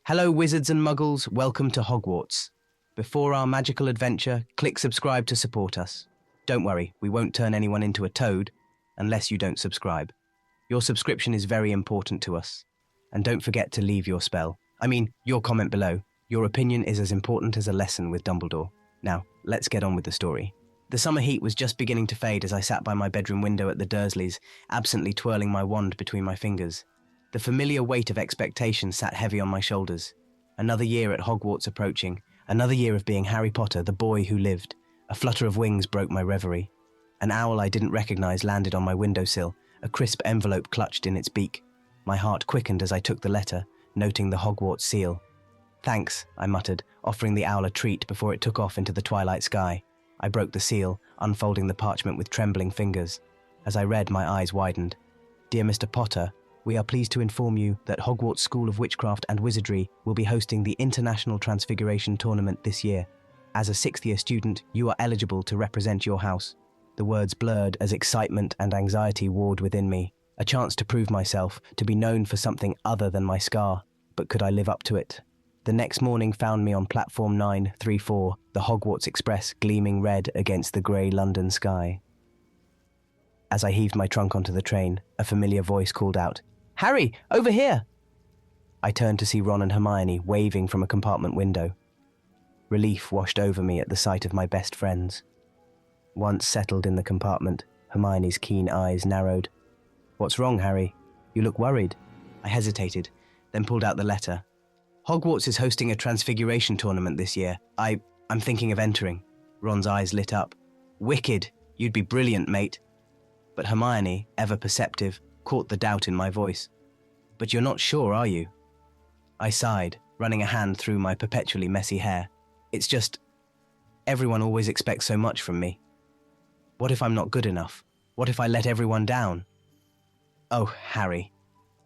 Hello, wizards and muggles. Welcome to Hogwarts. Before our magical adventure, click subscribe to support us. Don't worry, we won't turn anyone into a toad unless you don't subscribe. Your subscription is very important to us. And don't forget to leave your your comment below. Your opinion is as important as a lesson with Dumbledore. Now, let's get on with the story. The summer heat was just beginning to fade as I sat by my bedroom window at the Dursleys, absently twirling my wand between my fingers. The familiar weight of expectation sat heavy on my shoulders. Another year at Hogwarts approaching, another year of being Harry Potter, the boy who lived. A flutter of wings broke my reverie. An owl I didn't recognize landed on my windowsill, a crisp envelope clutched in its beak. My heart quickened as I took the letter, noting the Hogwarts seal. "Thanks," I muttered, offering the owl a treat before it took off into the twilight sky. I broke the seal, unfolding the parchment with trembling fingers. As I read, my eyes widened. "Dear Mr. Potter, we are pleased to inform you that Hogwarts School of Witchcraft and Wizardry will be hosting the International Transfiguration Tournament this year. As a sixth-year student, you are eligible to represent your house." The words blurred as excitement and anxiety warred within me. A chance to prove myself, to be known for something other than my scar. But could I live up to it? The next morning found me on platform 934, the Hogwarts Express gleaming red against the grey London sky. As I heaved my trunk onto the train, a familiar voice called out, "Harry, over here!" I turned to see Ron and Hermione waving from a compartment window. Relief washed over me at the sight of my best friends. Once settled in the compartment, Hermione's keen eyes narrowed. "What's wrong, Harry? You look worried." I hesitated, then pulled out the letter. "Hogwarts is hosting a transfiguration tournament this year. I'm thinking of entering." Ron's eyes lit up. "Wicked! You'd be brilliant, mate." But Hermione, ever perceptive, caught the doubt in my voice. "But you're not sure, are you?" I sighed, running a hand through my perpetually messy hair. "It's just, everyone always expects so much from me. What if I'm not good enough? What if I let everyone down?" "Oh, Harry,"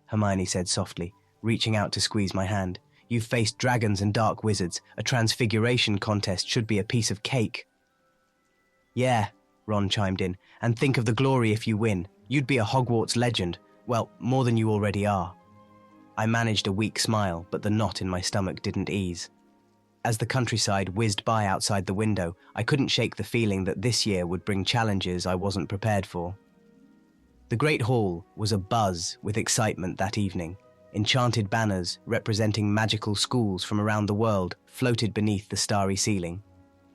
Hermione said softly, reaching out to squeeze my hand. "You've faced dragons and dark wizards. A transfiguration contest should be a piece of cake." "Yeah," Ron chimed in, "and think of the glory if you win. You'd be a Hogwarts legend. Well, more than you already are." I managed a weak smile, but the knot in my stomach didn't ease. As the countryside whizzed by outside the window, I couldn't shake the feeling that this year would bring challenges I wasn't prepared for. The Great Hall was abuzz with excitement that evening. Enchanted banners representing magical schools from around the world floated beneath the starry ceiling.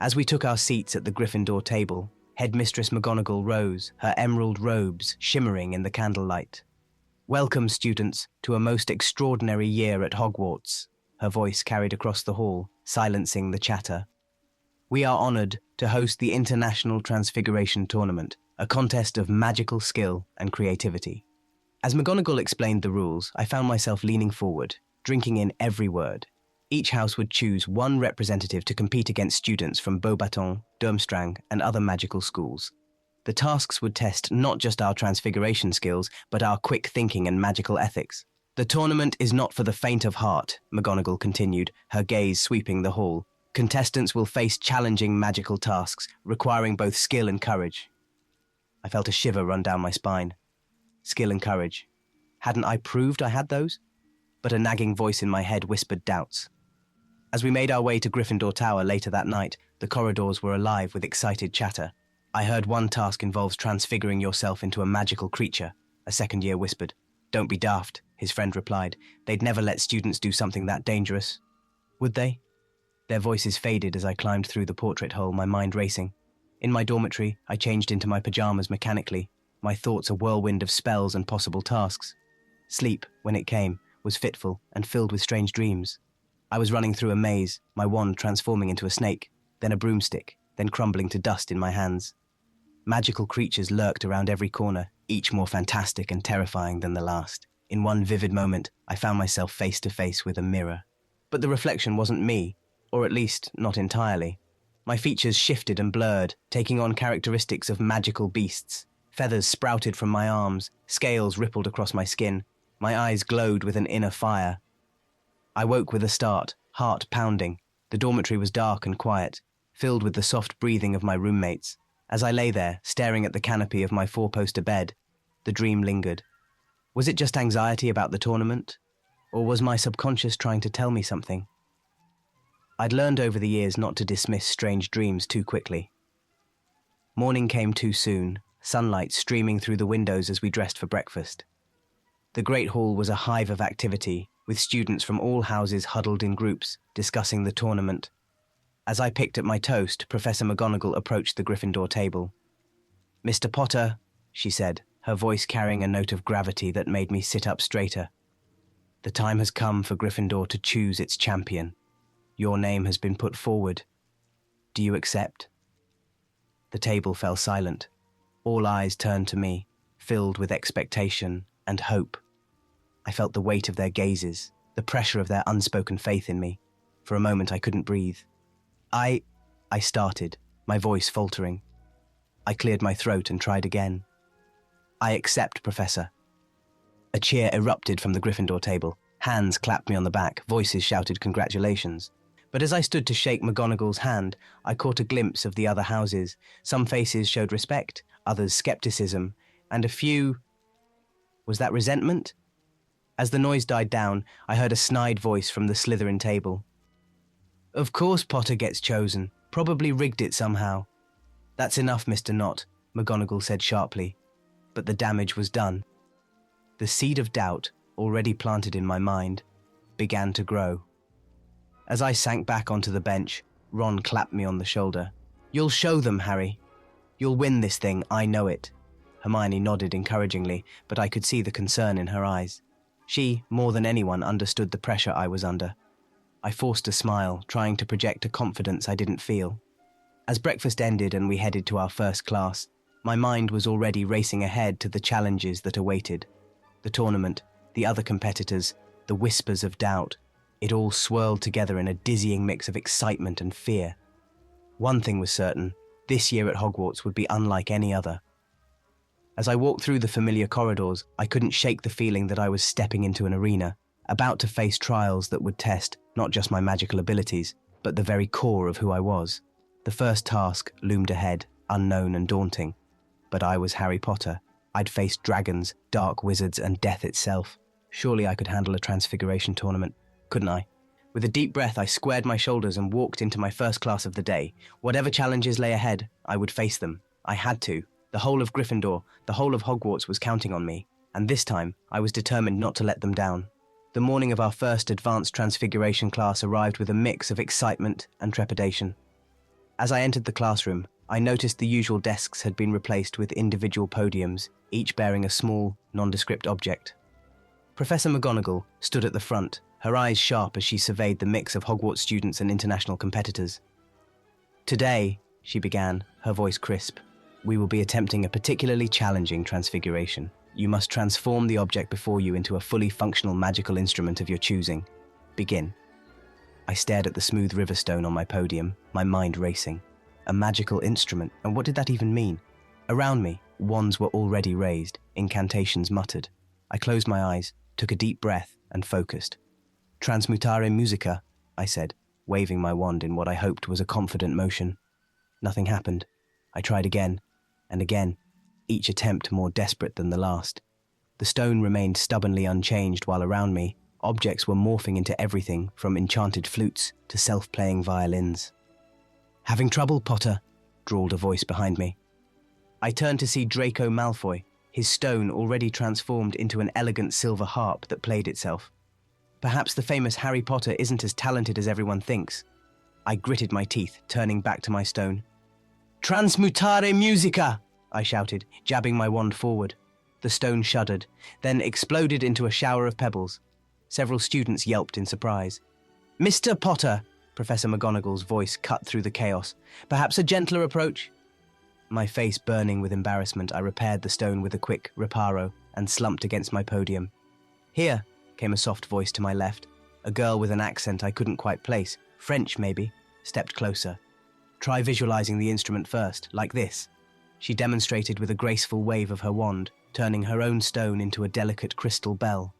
As we took our seats at the Gryffindor table, Headmistress McGonagall rose, her emerald robes shimmering in the candlelight. "Welcome, students, to a most extraordinary year at Hogwarts," her voice carried across the hall, silencing the chatter. "We are honored to host the International Transfiguration Tournament, a contest of magical skill and creativity." As McGonagall explained the rules, I found myself leaning forward, drinking in every word. Each house would choose one representative to compete against students from Beauxbaton, Durmstrang, and other magical schools. The tasks would test not just our transfiguration skills, but our quick thinking and magical ethics. "The tournament is not for the faint of heart," McGonagall continued, her gaze sweeping the hall. "Contestants will face challenging magical tasks, requiring both skill and courage." I felt a shiver run down my spine. Skill and courage. Hadn't I proved I had those? But a nagging voice in my head whispered doubts. As we made our way to Gryffindor Tower later that night, the corridors were alive with excited chatter. I heard one task involves transfiguring yourself into a magical creature, a second year whispered. "Don't be daft," his friend replied. "They'd never let students do something that dangerous." Would they? Their voices faded as I climbed through the portrait hole, my mind racing. In my dormitory, I changed into my pajamas mechanically, my thoughts a whirlwind of spells and possible tasks. Sleep, when it came, was fitful and filled with strange dreams. I was running through a maze, my wand transforming into a snake, then a broomstick, then crumbling to dust in my hands. Magical creatures lurked around every corner, each more fantastic and terrifying than the last. In one vivid moment, I found myself face to face with a mirror. But the reflection wasn't me, or at least not entirely. My features shifted and blurred, taking on characteristics of magical beasts. Feathers sprouted from my arms, scales rippled across my skin. My eyes glowed with an inner fire. I woke with a start, heart pounding. The dormitory was dark and quiet, filled with the soft breathing of my roommates. As I lay there, staring at the canopy of my four-poster bed, the dream lingered. Was it just anxiety about the tournament? Or was my subconscious trying to tell me something? I'd learned over the years not to dismiss strange dreams too quickly. Morning came too soon, sunlight streaming through the windows as we dressed for breakfast. The Great Hall was a hive of activity, with students from all houses huddled in groups, discussing the tournament. As I picked at my toast, Professor McGonagall approached the Gryffindor table. "Mr. Potter," she said, her voice carrying a note of gravity that made me sit up straighter. "The time has come for Gryffindor to choose its champion. Your name has been put forward. Do you accept?" The table fell silent. All eyes turned to me, filled with expectation and hope. I felt the weight of their gazes, the pressure of their unspoken faith in me. For a moment I couldn't breathe. I started, my voice faltering. I cleared my throat and tried again. "I accept, Professor." A cheer erupted from the Gryffindor table. Hands clapped me on the back, voices shouted congratulations. But as I stood to shake McGonagall's hand, I caught a glimpse of the other houses. Some faces showed respect, others skepticism, and a few... Was that resentment? As the noise died down, I heard a snide voice from the Slytherin table. "Of course Potter gets chosen. Probably rigged it somehow." "That's enough, Mr. Knott," McGonagall said sharply. But the damage was done. The seed of doubt, already planted in my mind, began to grow. As I sank back onto the bench, Ron clapped me on the shoulder. "You'll show them, Harry. You'll win this thing, I know it." Hermione nodded encouragingly, but I could see the concern in her eyes. She, more than anyone, understood the pressure I was under. I forced a smile, trying to project a confidence I didn't feel. As breakfast ended and we headed to our first class, my mind was already racing ahead to the challenges that awaited. The tournament, the other competitors, the whispers of doubt. It all swirled together in a dizzying mix of excitement and fear. One thing was certain, this year at Hogwarts would be unlike any other. As I walked through the familiar corridors, I couldn't shake the feeling that I was stepping into an arena, about to face trials that would test not just my magical abilities, but the very core of who I was. The first task loomed ahead, unknown and daunting. But I was Harry Potter. I'd faced dragons, dark wizards, and death itself. Surely I could handle a transfiguration tournament, couldn't I? With a deep breath, I squared my shoulders and walked into my first class of the day. Whatever challenges lay ahead, I would face them. I had to. The whole of Gryffindor, the whole of Hogwarts was counting on me, and this time I was determined not to let them down. The morning of our first advanced transfiguration class arrived with a mix of excitement and trepidation. As I entered the classroom, I noticed the usual desks had been replaced with individual podiums, each bearing a small, nondescript object. Professor McGonagall stood at the front, her eyes sharp as she surveyed the mix of Hogwarts students and international competitors. "Today," she began, her voice crisp, "we will be attempting a particularly challenging transfiguration. You must transform the object before you into a fully functional magical instrument of your choosing. Begin." I stared at the smooth river stone on my podium, my mind racing. A magical instrument, and what did that even mean? Around me, wands were already raised, incantations muttered. I closed my eyes, took a deep breath, and focused. "Transmutare musica," I said, waving my wand in what I hoped was a confident motion. Nothing happened. I tried again, and again, each attempt more desperate than the last. The stone remained stubbornly unchanged while around me, objects were morphing into everything from enchanted flutes to self-playing violins. "Having trouble, Potter?" drawled a voice behind me. I turned to see Draco Malfoy, his stone already transformed into an elegant silver harp that played itself. Perhaps the famous Harry Potter isn't as talented as everyone thinks. I gritted my teeth, turning back to my stone. "Transmutare musica!" I shouted, jabbing my wand forward. The stone shuddered, then exploded into a shower of pebbles. Several students yelped in surprise. "Mr. Potter!" Professor McGonagall's voice cut through the chaos. "Perhaps a gentler approach?" My face burning with embarrassment, I repaired the stone with a quick reparo and slumped against my podium. "Here," came a soft voice to my left. A girl with an accent I couldn't quite place, French maybe, stepped closer. "Try visualizing the instrument first, like this." She demonstrated with a graceful wave of her wand, turning her own stone into a delicate crystal bell.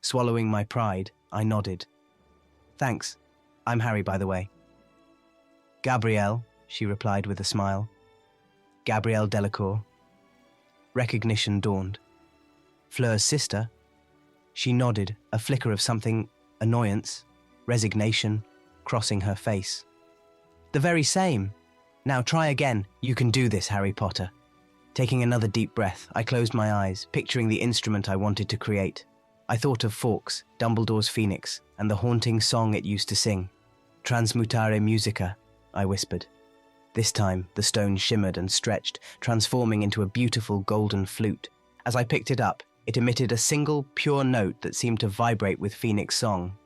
Swallowing my pride, I nodded. "Thanks. I'm Harry, by the way." "Gabrielle," she replied with a smile. "Gabrielle Delacour." Recognition dawned. "Fleur's sister?" She nodded, a flicker of something, annoyance, resignation, crossing her face. The very same. Now try again. You can do this, Harry Potter. Taking another deep breath, I closed my eyes, picturing the instrument I wanted to create. I thought of Fawkes, Dumbledore's phoenix, and the haunting song it used to sing. Transmutare musica, I whispered. This time, the stone shimmered and stretched, transforming into a beautiful golden flute. As I picked it up, it emitted a single, pure note that seemed to vibrate with Phoenix song.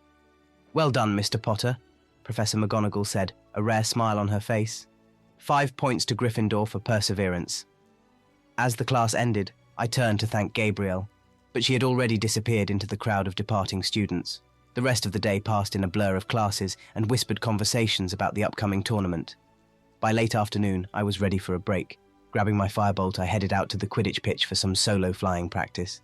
Well done, Mr. Potter, Professor McGonagall said, a rare smile on her face. 5 points to Gryffindor for perseverance. As the class ended, I turned to thank Gabrielle, but she had already disappeared into the crowd of departing students. The rest of the day passed in a blur of classes and whispered conversations about the upcoming tournament. By late afternoon, I was ready for a break. Grabbing my firebolt, I headed out to the Quidditch pitch for some solo flying practice.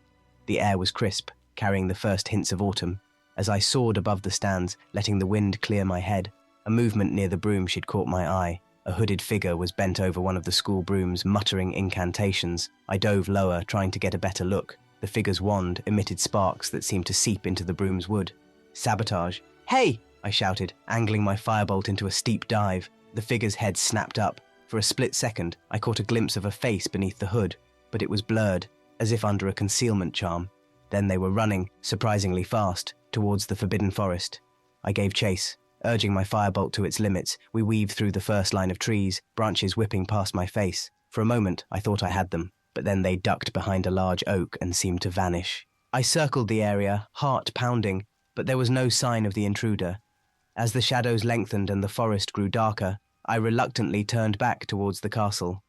The air was crisp, carrying the first hints of autumn. As I soared above the stands, letting the wind clear my head, a movement near the broom shed caught my eye. A hooded figure was bent over one of the school brooms, muttering incantations. I dove lower, trying to get a better look. The figure's wand emitted sparks that seemed to seep into the broom's wood. Sabotage. Hey! I shouted, angling my firebolt into a steep dive. The figure's head snapped up. For a split second, I caught a glimpse of a face beneath the hood, but it was blurred, as if under a concealment charm. Then they were running, surprisingly fast, towards the Forbidden Forest. I gave chase. Urging my firebolt to its limits, we weaved through the first line of trees, branches whipping past my face. For a moment, I thought I had them, but then they ducked behind a large oak and seemed to vanish. I circled the area, heart pounding, but there was no sign of the intruder. As the shadows lengthened and the forest grew darker, I reluctantly turned back towards the castle.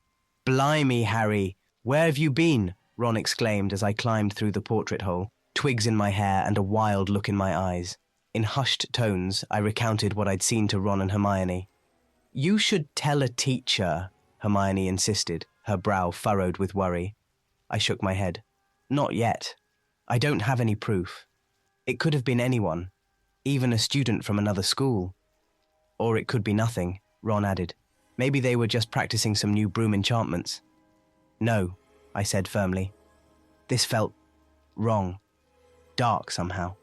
"Blimey, Harry! Where have you been?" Ron exclaimed as I climbed through the portrait hole, twigs in my hair and a wild look in my eyes. In hushed tones, I recounted what I'd seen to Ron and Hermione. "You should tell a teacher," Hermione insisted, her brow furrowed with worry. I shook my head. "Not yet. I don't have any proof. It could have been anyone, even a student from another school. Or it could be nothing," Ron added. "Maybe they were just practicing some new broom enchantments." "No," I said firmly. This felt wrong, dark somehow.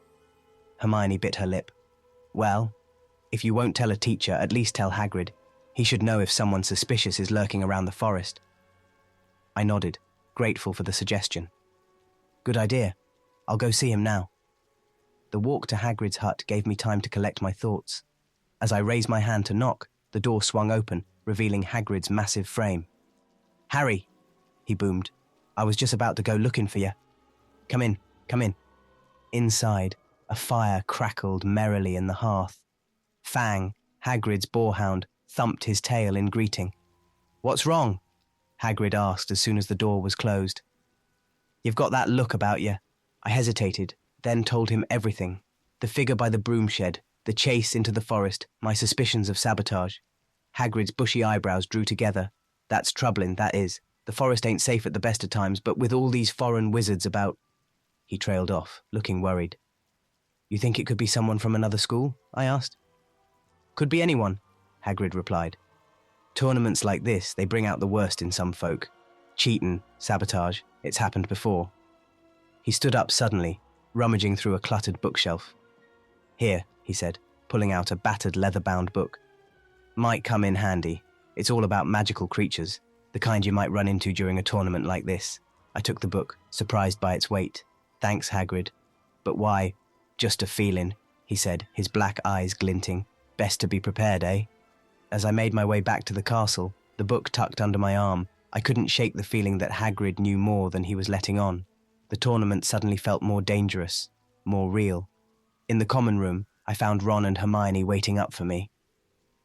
Hermione bit her lip. "Well, if you won't tell a teacher, at least tell Hagrid. He should know if someone suspicious is lurking around the forest." I nodded, grateful for the suggestion. "Good idea. I'll go see him now." The walk to Hagrid's hut gave me time to collect my thoughts. As I raised my hand to knock, the door swung open, revealing Hagrid's massive frame. "Harry," he boomed. "I was just about to go looking for you. Come in, come in." Inside, a fire crackled merrily in the hearth. Fang, Hagrid's boarhound, thumped his tail in greeting. "What's wrong?" Hagrid asked as soon as the door was closed. "You've got that look about you." I hesitated, then told him everything. The figure by the broom shed, the chase into the forest, my suspicions of sabotage. Hagrid's bushy eyebrows drew together. "That's troubling, that is. The forest ain't safe at the best of times, but with all these foreign wizards about..." He trailed off, looking worried. "You think it could be someone from another school?" I asked. "Could be anyone," Hagrid replied. "Tournaments like this, they bring out the worst in some folk. Cheating, sabotage, it's happened before." He stood up suddenly, rummaging through a cluttered bookshelf. "Here," he said, pulling out a battered leather-bound book. "Might come in handy. It's all about magical creatures, the kind you might run into during a tournament like this." I took the book, surprised by its weight. "Thanks, Hagrid. But why?" "Just a feeling," he said, his black eyes glinting. "Best to be prepared, eh?" As I made my way back to the castle, the book tucked under my arm, I couldn't shake the feeling that Hagrid knew more than he was letting on. The tournament suddenly felt more dangerous, more real. In the common room, I found Ron and Hermione waiting up for me.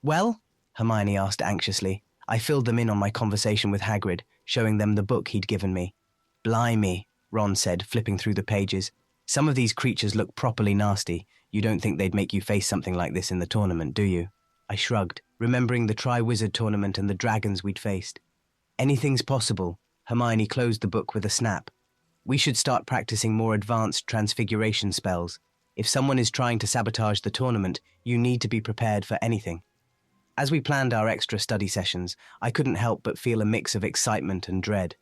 "Well?" Hermione asked anxiously. I filled them in on my conversation with Hagrid, showing them the book he'd given me. "Blimey," Ron said, flipping through the pages. "Some of these creatures look properly nasty. You don't think they'd make you face something like this in the tournament, do you?" I shrugged, remembering the Tri-Wizard tournament and the dragons we'd faced. "Anything's possible." Hermione closed the book with a snap. "We should start practicing more advanced transfiguration spells. If someone is trying to sabotage the tournament, you need to be prepared for anything." As we planned our extra study sessions, I couldn't help but feel a mix of excitement and dread.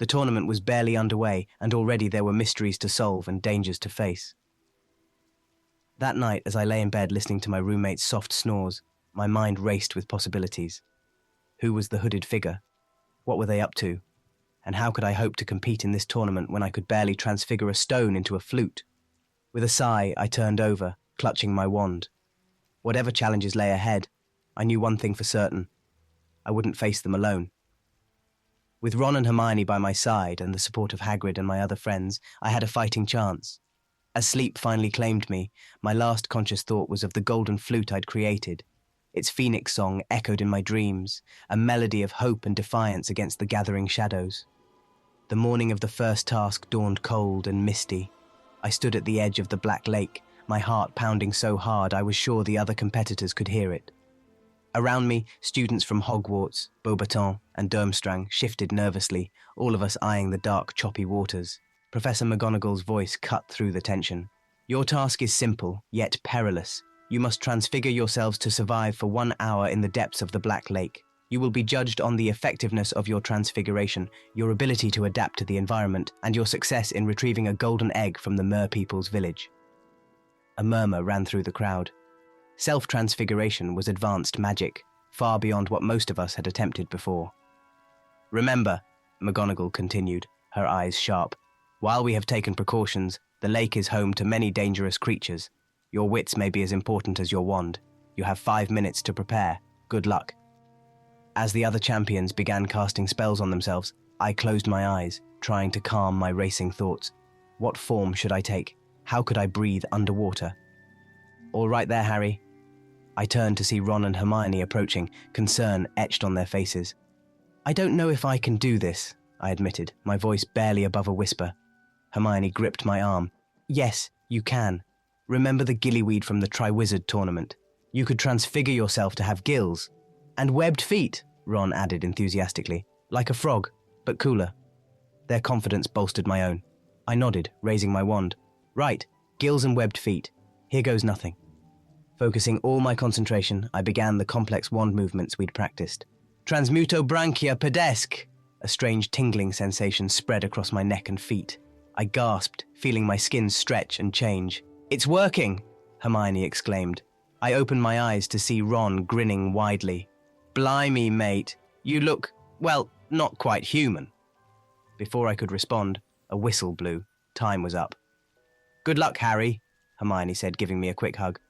The tournament was barely underway, and already there were mysteries to solve and dangers to face. That night, as I lay in bed listening to my roommate's soft snores, my mind raced with possibilities. Who was the hooded figure? What were they up to? And how could I hope to compete in this tournament when I could barely transfigure a stone into a flute? With a sigh, I turned over, clutching my wand. Whatever challenges lay ahead, I knew one thing for certain. I wouldn't face them alone. With Ron and Hermione by my side and the support of Hagrid and my other friends, I had a fighting chance. As sleep finally claimed me, my last conscious thought was of the golden flute I'd created. Its phoenix song echoed in my dreams, a melody of hope and defiance against the gathering shadows. The morning of the first task dawned cold and misty. I stood at the edge of the Black Lake, my heart pounding so hard I was sure the other competitors could hear it. Around me, students from Hogwarts, Beauxbatons, and Durmstrang shifted nervously, all of us eyeing the dark, choppy waters. Professor McGonagall's voice cut through the tension. Your task is simple, yet perilous. You must transfigure yourselves to survive for 1 hour in the depths of the Black Lake. You will be judged on the effectiveness of your transfiguration, your ability to adapt to the environment, and your success in retrieving a golden egg from the Mer-people's village. A murmur ran through the crowd. Self-transfiguration was advanced magic, far beyond what most of us had attempted before. Remember, McGonagall continued, her eyes sharp, while we have taken precautions, the lake is home to many dangerous creatures. Your wits may be as important as your wand. You have 5 minutes to prepare. Good luck. As the other champions began casting spells on themselves, I closed my eyes, trying to calm my racing thoughts. What form should I take? How could I breathe underwater? All right there, Harry. I turned to see Ron and Hermione approaching, concern etched on their faces. I don't know if I can do this, I admitted, my voice barely above a whisper. Hermione gripped my arm. Yes, you can. Remember the gillyweed from the Triwizard tournament. You could transfigure yourself to have gills. And webbed feet, Ron added enthusiastically. Like a frog, but cooler. Their confidence bolstered my own. I nodded, raising my wand. Right, gills and webbed feet. Here goes nothing. Focusing all my concentration, I began the complex wand movements we'd practiced. Transmuto branchia pedesque! A strange tingling sensation spread across my neck and feet. I gasped, feeling my skin stretch and change. It's working! Hermione exclaimed. I opened my eyes to see Ron grinning widely. Blimey, mate. You look, well, not quite human. Before I could respond, a whistle blew. Time was up. Good luck, Harry, Hermione said, giving me a quick hug.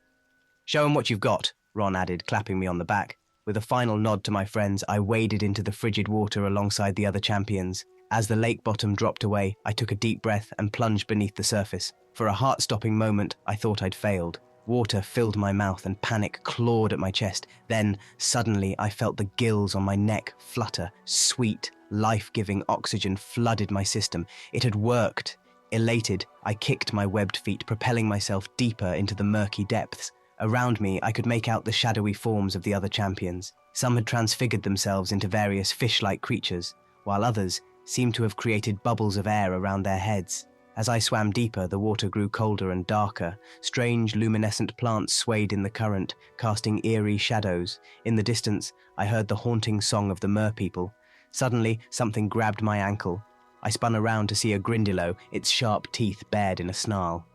Show 'em what you've got, Ron added, clapping me on the back. With a final nod to my friends, I waded into the frigid water alongside the other champions. As the lake bottom dropped away, I took a deep breath and plunged beneath the surface. For a heart-stopping moment, I thought I'd failed. Water filled my mouth and panic clawed at my chest. Then, suddenly, I felt the gills on my neck flutter. Sweet, life-giving oxygen flooded my system. It had worked. Elated, I kicked my webbed feet, propelling myself deeper into the murky depths. Around me, I could make out the shadowy forms of the other champions. Some had transfigured themselves into various fish-like creatures, while others seemed to have created bubbles of air around their heads. As I swam deeper, the water grew colder and darker. Strange, luminescent plants swayed in the current, casting eerie shadows. In the distance, I heard the haunting song of the Mer-people. Suddenly, something grabbed my ankle. I spun around to see a Grindylow, its sharp teeth bared in a snarl.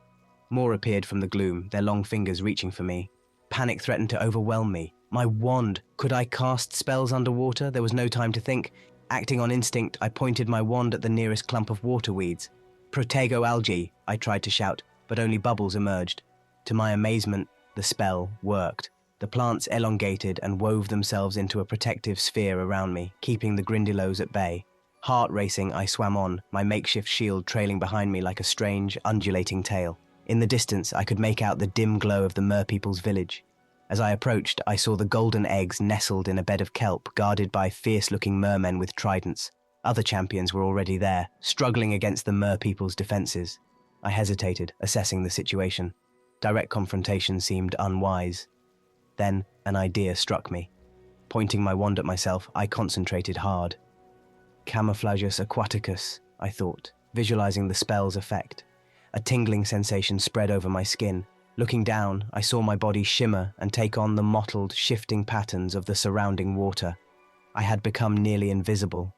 More appeared from the gloom, their long fingers reaching for me. Panic threatened to overwhelm me. My wand! Could I cast spells underwater? There was no time to think. Acting on instinct, I pointed my wand at the nearest clump of water weeds. Protego algae, I tried to shout, but only bubbles emerged. To my amazement, the spell worked. The plants elongated and wove themselves into a protective sphere around me, keeping the Grindylows at bay. Heart racing, I swam on, my makeshift shield trailing behind me like a strange, undulating tail. In the distance, I could make out the dim glow of the Mer-people's village. As I approached, I saw the golden eggs nestled in a bed of kelp, guarded by fierce-looking mermen with tridents. Other champions were already there, struggling against the Mer-people's defenses. I hesitated, assessing the situation. Direct confrontation seemed unwise. Then, an idea struck me. Pointing my wand at myself, I concentrated hard. Camouflagus aquaticus, I thought, visualizing the spell's effect. A tingling sensation spread over my skin. Looking down, I saw my body shimmer and take on the mottled, shifting patterns of the surrounding water. I had become nearly invisible.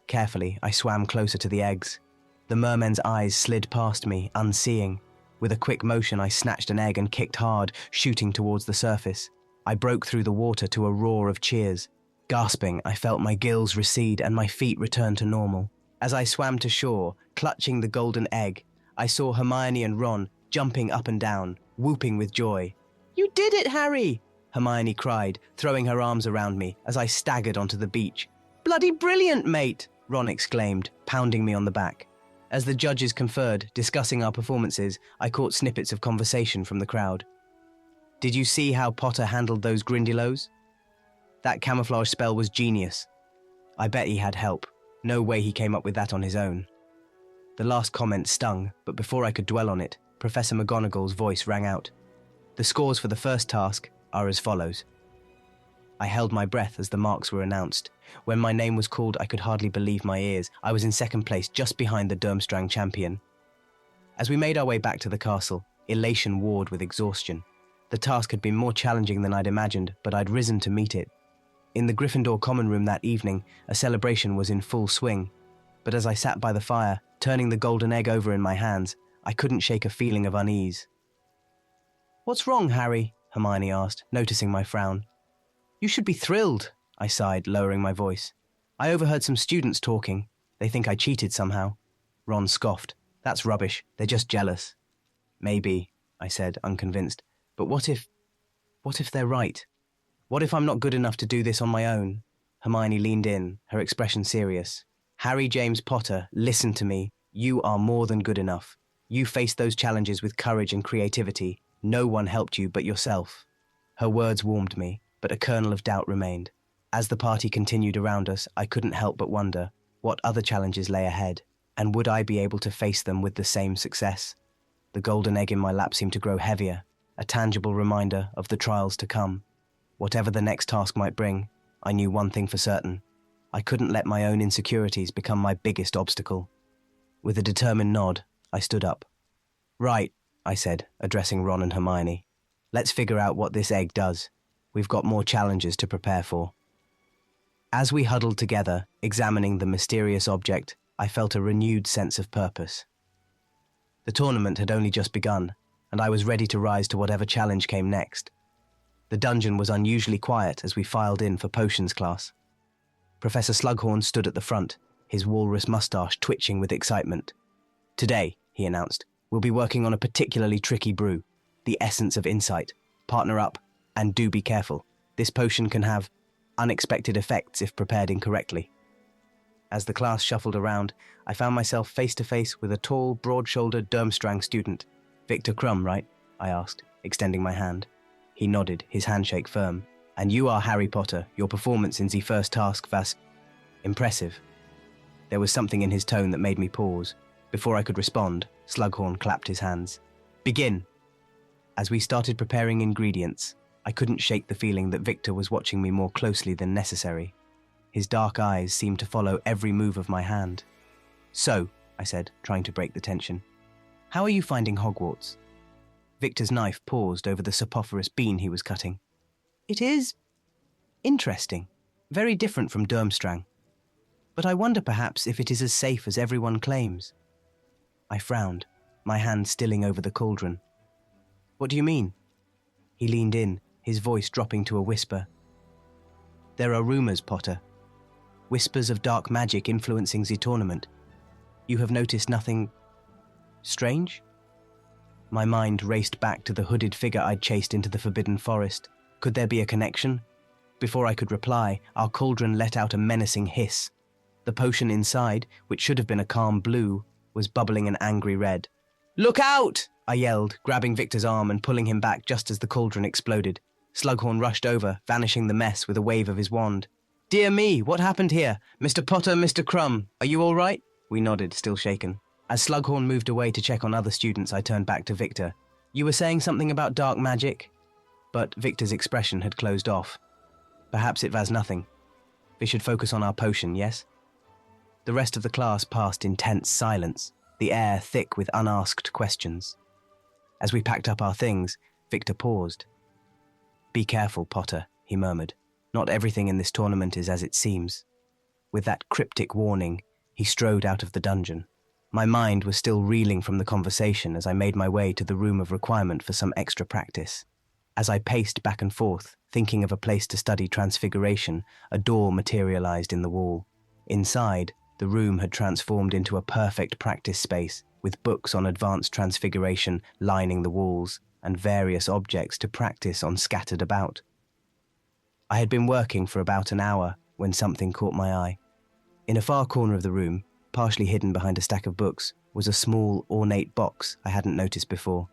Carefully, I swam closer to the eggs. The merman's eyes slid past me, unseeing. With a quick motion, I snatched an egg and kicked hard, shooting towards the surface. I broke through the water to a roar of cheers. Gasping, I felt my gills recede and my feet return to normal. As I swam to shore, clutching the golden egg, I saw Hermione and Ron jumping up and down, whooping with joy. "You did it, Harry!" Hermione cried, throwing her arms around me as I staggered onto the beach. "Bloody brilliant, mate!" Ron exclaimed, pounding me on the back. As the judges conferred, discussing our performances, I caught snippets of conversation from the crowd. "Did you see how Potter handled those Grindylows? That camouflage spell was genius. I bet he had help. No way he came up with that on his own." The last comment stung, but before I could dwell on it, Professor McGonagall's voice rang out. "The scores for the first task are as follows." I held my breath as the marks were announced. When my name was called, I could hardly believe my ears. I was in second place, just behind the Durmstrang champion. As we made our way back to the castle, elation warred with exhaustion. The task had been more challenging than I'd imagined, but I'd risen to meet it. In the Gryffindor common room that evening, a celebration was in full swing. But as I sat by the fire, turning the golden egg over in my hands, I couldn't shake a feeling of unease. "What's wrong, Harry?" Hermione asked, noticing my frown. "You should be thrilled," I sighed, lowering my voice. "I overheard some students talking. They think I cheated somehow." Ron scoffed. "That's rubbish. They're just jealous." "Maybe," I said, unconvinced. "But what if they're right? What if I'm not good enough to do this on my own?" Hermione leaned in, her expression serious. "Harry James Potter, listen to me. You are more than good enough. You faced those challenges with courage and creativity. No one helped you but yourself." Her words warmed me, but a kernel of doubt remained. As the party continued around us, I couldn't help but wonder what other challenges lay ahead, and would I be able to face them with the same success? The golden egg in my lap seemed to grow heavier, a tangible reminder of the trials to come. Whatever the next task might bring, I knew one thing for certain. I couldn't let my own insecurities become my biggest obstacle. With a determined nod, I stood up. "Right," I said, addressing Ron and Hermione. "Let's figure out what this egg does. We've got more challenges to prepare for." As we huddled together, examining the mysterious object, I felt a renewed sense of purpose. The tournament had only just begun, and I was ready to rise to whatever challenge came next. The dungeon was unusually quiet as we filed in for potions class. Professor Slughorn stood at the front, his walrus mustache twitching with excitement. "Today," he announced, "we'll be working on a particularly tricky brew, the Essence of Insight. Partner up, and do be careful. This potion can have unexpected effects if prepared incorrectly." As the class shuffled around, I found myself face to face with a tall, broad-shouldered Durmstrang student. "Victor Crumb, right?" I asked, extending my hand. He nodded, his handshake firm. "And you are Harry Potter. Your performance in the first task was impressive." There was something in his tone that made me pause. Before I could respond, Slughorn clapped his hands. "Begin." As we started preparing ingredients, I couldn't shake the feeling that Victor was watching me more closely than necessary. His dark eyes seemed to follow every move of my hand. "So," I said, trying to break the tension, "how are you finding Hogwarts?" Victor's knife paused over the saprophyros bean he was cutting. "It is interesting, very different from Durmstrang. But I wonder perhaps if it is as safe as everyone claims." I frowned, my hand stilling over the cauldron. "What do you mean?" He leaned in, his voice dropping to a whisper. "There are rumors, Potter. Whispers of dark magic influencing the tournament. You have noticed nothing strange?" My mind raced back to the hooded figure I'd chased into the forbidden forest. Could there be a connection? Before I could reply, our cauldron let out a menacing hiss. The potion inside, which should have been a calm blue, was bubbling an angry red. "Look out!" I yelled, grabbing Victor's arm and pulling him back just as the cauldron exploded. Slughorn rushed over, vanishing the mess with a wave of his wand. "Dear me, what happened here? Mr. Potter, Mr. Crumb, are you all right?" We nodded, still shaken. As Slughorn moved away to check on other students, I turned back to Victor. "You were saying something about dark magic?" But Victor's expression had closed off. "Perhaps it was nothing. We should focus on our potion, yes?" The rest of the class passed in tense silence, the air thick with unasked questions. As we packed up our things, Victor paused. "Be careful, Potter," he murmured. "Not everything in this tournament is as it seems." With that cryptic warning, he strode out of the dungeon. My mind was still reeling from the conversation as I made my way to the room of requirement for some extra practice. As I paced back and forth, thinking of a place to study transfiguration, a door materialized in the wall. Inside, the room had transformed into a perfect practice space, with books on advanced transfiguration lining the walls and various objects to practice on scattered about. I had been working for about an hour when something caught my eye. In a far corner of the room, partially hidden behind a stack of books, was a small, ornate box I hadn't noticed before.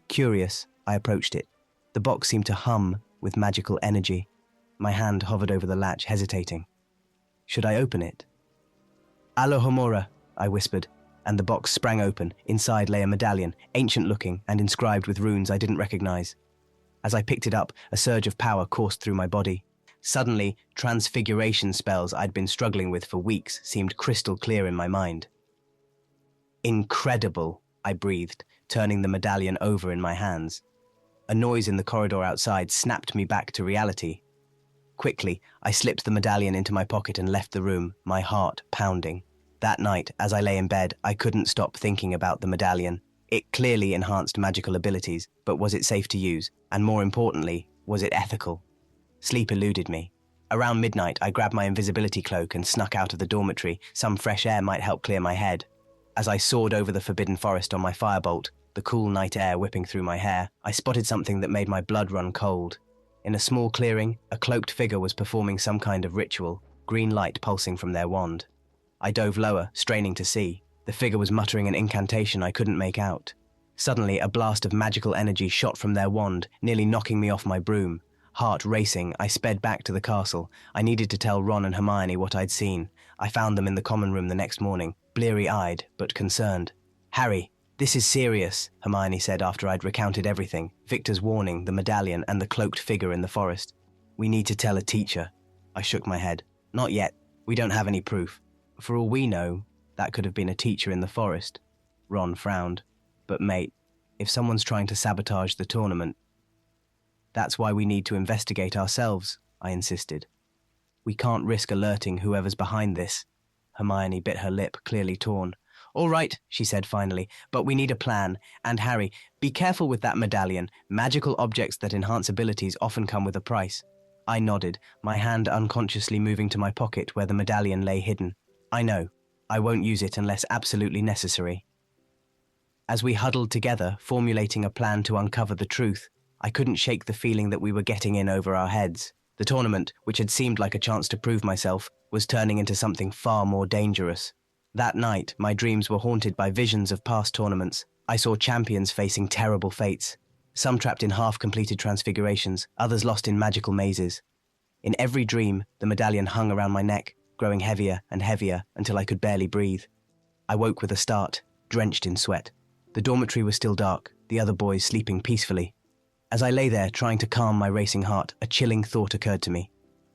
Curious, I approached it. The box seemed to hum with magical energy. My hand hovered over the latch, hesitating. Should I open it? Alohomora, I whispered, and the box sprang open. Inside lay a medallion, ancient-looking and inscribed with runes I didn't recognize. As I picked it up, a surge of power coursed through my body. Suddenly, transfiguration spells I'd been struggling with for weeks seemed crystal clear in my mind. Incredible, I breathed, turning the medallion over in my hands. A noise in the corridor outside snapped me back to reality. Quickly, I slipped the medallion into my pocket and left the room, my heart pounding. That night, as I lay in bed, I couldn't stop thinking about the medallion. It clearly enhanced magical abilities, but was it safe to use? And more importantly, was it ethical? Sleep eluded me. Around midnight, I grabbed my invisibility cloak and snuck out of the dormitory. Some fresh air might help clear my head. As I soared over the forbidden forest on my firebolt, the cool night air whipping through my hair, I spotted something that made my blood run cold. In a small clearing, a cloaked figure was performing some kind of ritual, green light pulsing from their wand. I dove lower, straining to see. The figure was muttering an incantation I couldn't make out. Suddenly, a blast of magical energy shot from their wand, nearly knocking me off my broom. Heart racing, I sped back to the castle. I needed to tell Ron and Hermione what I'd seen. I found them in the common room the next morning, bleary-eyed but concerned. "Harry, this is serious," Hermione said after I'd recounted everything, Victor's warning, the medallion, and the cloaked figure in the forest. "We need to tell a teacher." I shook my head. "Not yet. We don't have any proof. For all we know, that could have been a teacher in the forest." Ron frowned. "But mate, if someone's trying to sabotage the tournament..." "That's why we need to investigate ourselves," I insisted. "We can't risk alerting whoever's behind this." Hermione bit her lip, clearly torn. "All right," she said finally, "but we need a plan. And Harry, be careful with that medallion. Magical objects that enhance abilities often come with a price." I nodded, my hand unconsciously moving to my pocket where the medallion lay hidden. "I know. I won't use it unless absolutely necessary." As we huddled together, formulating a plan to uncover the truth, I couldn't shake the feeling that we were getting in over our heads. The tournament, which had seemed like a chance to prove myself, was turning into something far more dangerous. That night, my dreams were haunted by visions of past tournaments. I saw champions facing terrible fates, some trapped in half-completed transfigurations, others lost in magical mazes. In every dream, the medallion hung around my neck, growing heavier and heavier until I could barely breathe. I woke with a start, drenched in sweat. The dormitory was still dark, the other boys sleeping peacefully. As I lay there trying to calm my racing heart, a chilling thought occurred to me.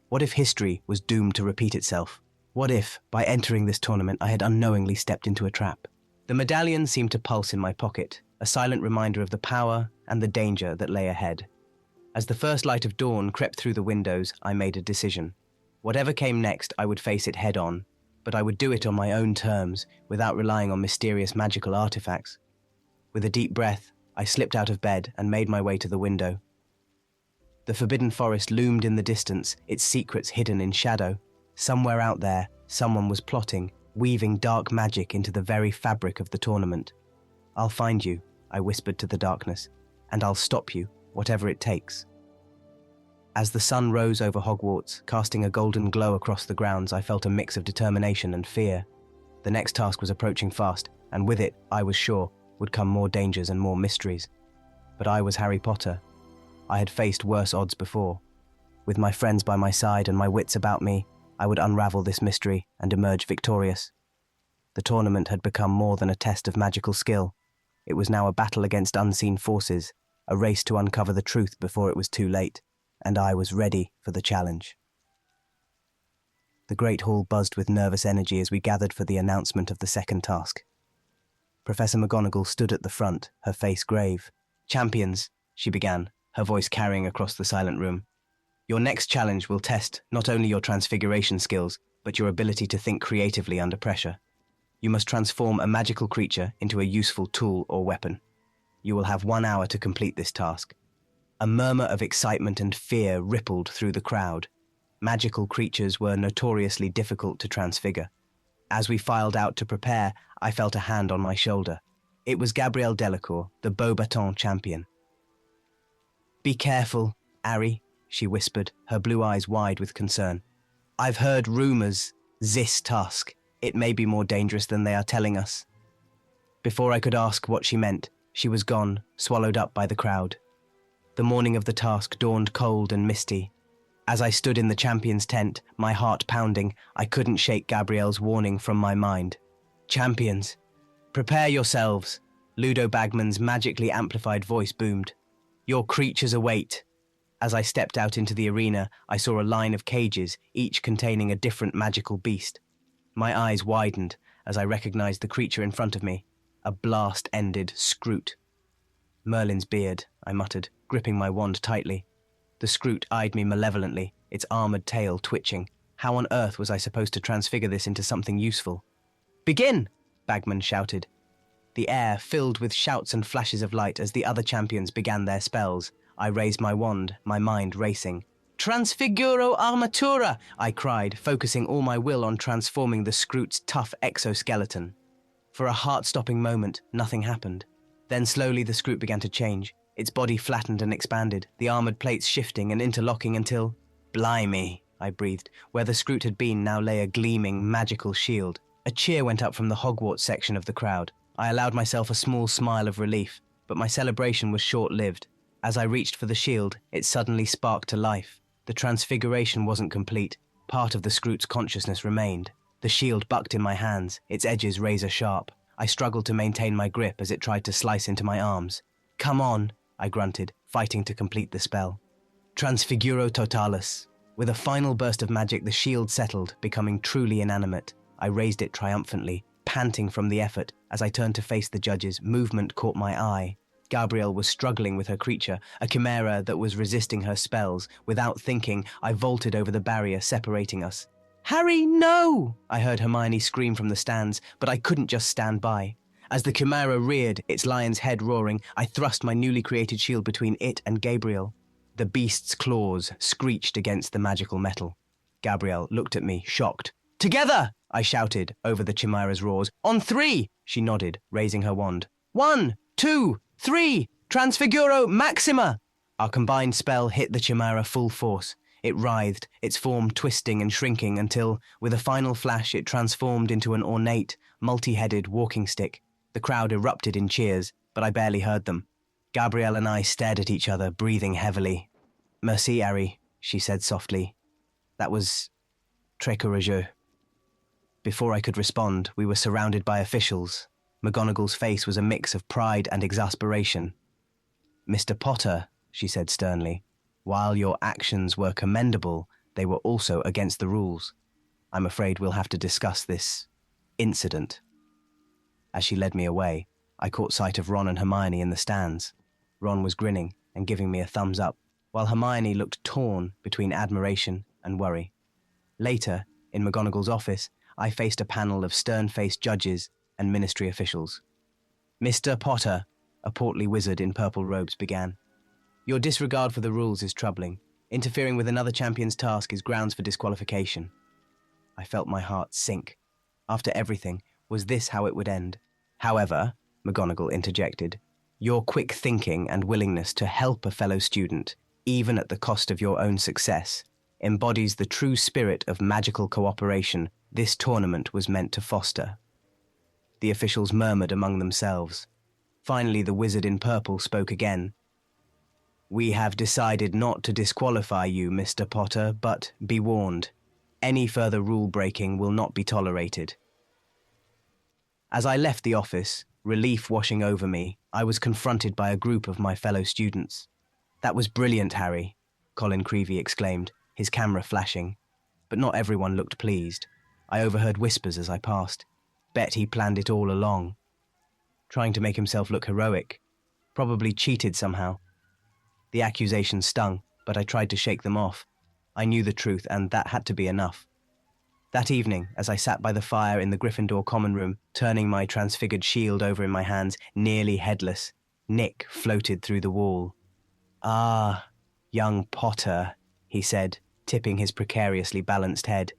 What if history was doomed to repeat itself? What if, by entering this tournament, I had unknowingly stepped into a trap? The medallion seemed to pulse in my pocket, a silent reminder of the power and the danger that lay ahead. As the first light of dawn crept through the windows, I made a decision. Whatever came next, I would face it head-on, but I would do it on my own terms, without relying on mysterious magical artifacts. With a deep breath, I slipped out of bed and made my way to the window. The forbidden forest loomed in the distance, its secrets hidden in shadow. Somewhere out there, someone was plotting, weaving dark magic into the very fabric of the tournament. "I'll find you," I whispered to the darkness, "and I'll stop you, whatever it takes." As the sun rose over Hogwarts, casting a golden glow across the grounds, I felt a mix of determination and fear. The next task was approaching fast, and with it, I was sure, would come more dangers and more mysteries. But I was Harry Potter. I had faced worse odds before. With my friends by my side and my wits about me, I would unravel this mystery and emerge victorious. The tournament had become more than a test of magical skill. It was now a battle against unseen forces, a race to uncover the truth before it was too late, and I was ready for the challenge. The great hall buzzed with nervous energy as we gathered for the announcement of the second task. Professor McGonagall stood at the front, her face grave. "Champions," she began, her voice carrying across the silent room. "Your next challenge will test not only your transfiguration skills, but your ability to think creatively under pressure. You must transform a magical creature into a useful tool or weapon. You will have 1 hour to complete this task. A murmur of excitement and fear rippled through the crowd. Magical creatures were notoriously difficult to transfigure. As we filed out to prepare, I felt a hand on my shoulder. It was Gabrielle Delacour, the Beauxbatons champion. "Be careful, Ari," she whispered, her blue eyes wide with concern. "I've heard rumors. This task. It may be more dangerous than they are telling us." Before I could ask what she meant, she was gone, swallowed up by the crowd. The morning of the task dawned cold and misty. As I stood in the champion's tent, my heart pounding, I couldn't shake Gabrielle's warning from my mind. "Champions, prepare yourselves," Ludo Bagman's magically amplified voice boomed. "Your creatures await." As I stepped out into the arena, I saw a line of cages, each containing a different magical beast. My eyes widened as I recognized the creature in front of me, a blast-ended scroot. "Merlin's beard," I muttered, gripping my wand tightly. The scroot eyed me malevolently, its armored tail twitching. How on earth was I supposed to transfigure this into something useful? "Begin!" Bagman shouted. The air filled with shouts and flashes of light as the other champions began their spells. I raised my wand, my mind racing. "Transfiguro Armatura!" I cried, focusing all my will on transforming the scroot's tough exoskeleton. For a heart-stopping moment, nothing happened. Then slowly the scroot began to change. Its body flattened and expanded, the armored plates shifting and interlocking until... "Blimey," I breathed. Where the scroot had been now lay a gleaming, magical shield. A cheer went up from the Hogwarts section of the crowd. I allowed myself a small smile of relief, but my celebration was short-lived. As I reached for the shield, it suddenly sparked to life. The transfiguration wasn't complete. Part of the scroot's consciousness remained. The shield bucked in my hands, its edges razor-sharp. I struggled to maintain my grip as it tried to slice into my arms. "Come on," I grunted, fighting to complete the spell. Transfiguro totalis. With a final burst of magic, the shield settled, becoming truly inanimate. I raised it triumphantly, panting from the effort. As I turned to face the judges, movement caught my eye. Gabrielle was struggling with her creature, a chimera that was resisting her spells. Without thinking, I vaulted over the barrier separating us. "Harry, no!" I heard Hermione scream from the stands, but I couldn't just stand by. As the chimera reared, its lion's head roaring, I thrust my newly created shield between it and Gabrielle. The beast's claws screeched against the magical metal. Gabrielle looked at me, shocked. "Together!" I shouted over the chimera's roars. "On 3!" She nodded, raising her wand. "1, 2, 3! Transfiguro Maxima!" Our combined spell hit the chimera full force. It writhed, its form twisting and shrinking until, with a final flash, it transformed into an ornate, multi-headed walking stick. The crowd erupted in cheers, but I barely heard them. Gabrielle and I stared at each other, breathing heavily. "Merci, Harry," she said softly. "That was très courageux." Before I could respond, we were surrounded by officials. McGonagall's face was a mix of pride and exasperation. "Mr. Potter," she said sternly, "while your actions were commendable, they were also against the rules. I'm afraid we'll have to discuss this incident." As she led me away, I caught sight of Ron and Hermione in the stands. Ron was grinning and giving me a thumbs up, while Hermione looked torn between admiration and worry. Later, in McGonagall's office, I faced a panel of stern-faced judges and ministry officials. "Mr. Potter," a portly wizard in purple robes began, "your disregard for the rules is troubling. Interfering with another champion's task is grounds for disqualification." I felt my heart sink. After everything, was this how it would end? "However," McGonagall interjected, "your quick thinking and willingness to help a fellow student, even at the cost of your own success, embodies the true spirit of magical cooperation this tournament was meant to foster." The officials murmured among themselves. Finally, the wizard in purple spoke again. "We have decided not to disqualify you, Mr. Potter, but be warned. Any further rule-breaking will not be tolerated." As I left the office, relief washing over me, I was confronted by a group of my fellow students. "That was brilliant, Harry," Colin Creevey exclaimed, his camera flashing. But not everyone looked pleased. I overheard whispers as I passed. Bet he planned it all along. Trying to make himself look heroic. Probably cheated somehow. The accusations stung, but I tried to shake them off. I knew the truth, and that had to be enough. That evening, as I sat by the fire in the Gryffindor common room, turning my transfigured shield over in my hands, nearly headless, Nick floated through the wall. "Ah, young Potter," he said, tipping his precariously balanced head.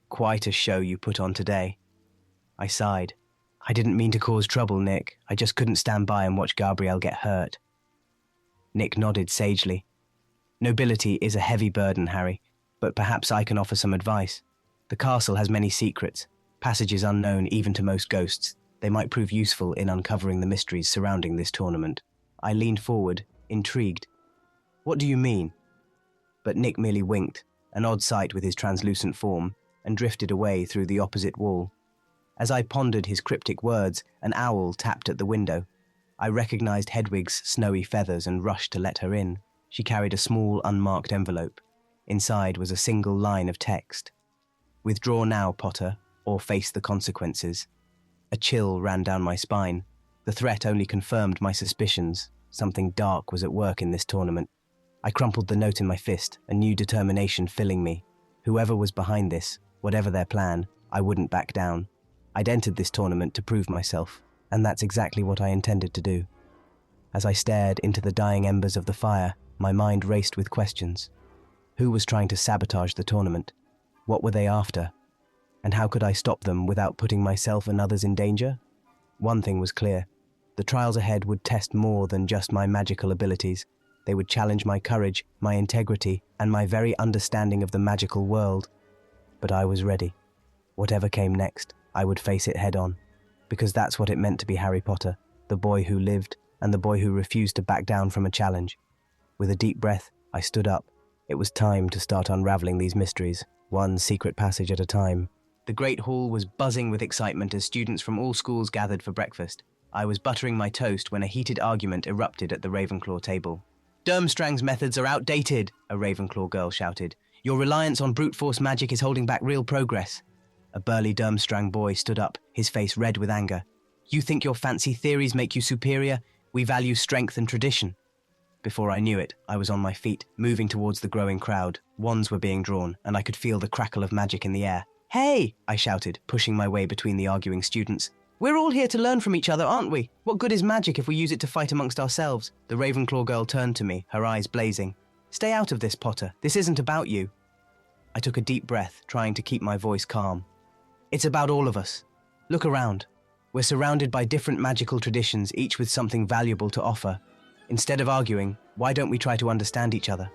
"Quite a show you put on today." I sighed. "I didn't mean to cause trouble, Nick. I just couldn't stand by and watch Gabrielle get hurt." Nick nodded sagely. "Nobility is a heavy burden, Harry, but perhaps I can offer some advice. The castle has many secrets, passages unknown even to most ghosts. They might prove useful in uncovering the mysteries surrounding this tournament." I leaned forward, intrigued. "What do you mean?" But Nick merely winked, an odd sight with his translucent form, and drifted away through the opposite wall. As I pondered his cryptic words, an owl tapped at the window. I recognized Hedwig's snowy feathers and rushed to let her in. She carried a small, unmarked envelope. Inside was a single line of text. "Withdraw now, Potter, or face the consequences." A chill ran down my spine. The threat only confirmed my suspicions. Something dark was at work in this tournament. I crumpled the note in my fist, a new determination filling me. Whoever was behind this, whatever their plan, I wouldn't back down. I'd entered this tournament to prove myself, and that's exactly what I intended to do. As I stared into the dying embers of the fire, my mind raced with questions. Who was trying to sabotage the tournament? What were they after? And how could I stop them without putting myself and others in danger? One thing was clear. The trials ahead would test more than just my magical abilities. They would challenge my courage, my integrity, and my very understanding of the magical world. But I was ready. Whatever came next, I would face it head-on. Because that's what it meant to be Harry Potter, the boy who lived and the boy who refused to back down from a challenge. With a deep breath, I stood up. It was time to start unraveling these mysteries, one secret passage at a time. The Great Hall was buzzing with excitement as students from all schools gathered for breakfast. I was buttering my toast when a heated argument erupted at the Ravenclaw table. "Durmstrang's methods are outdated," a Ravenclaw girl shouted. "Your reliance on brute force magic is holding back real progress." A burly Durmstrang boy stood up, his face red with anger. "You think your fancy theories make you superior? We value strength and tradition." Before I knew it, I was on my feet, moving towards the growing crowd. Wands were being drawn, and I could feel the crackle of magic in the air. "Hey!" I shouted, pushing my way between the arguing students. "We're all here to learn from each other, aren't we? What good is magic if we use it to fight amongst ourselves?" The Ravenclaw girl turned to me, her eyes blazing. "Stay out of this, Potter. This isn't about you." I took a deep breath, trying to keep my voice calm. "It's about all of us. Look around. We're surrounded by different magical traditions, each with something valuable to offer. Instead of arguing, why don't we try to understand each other?"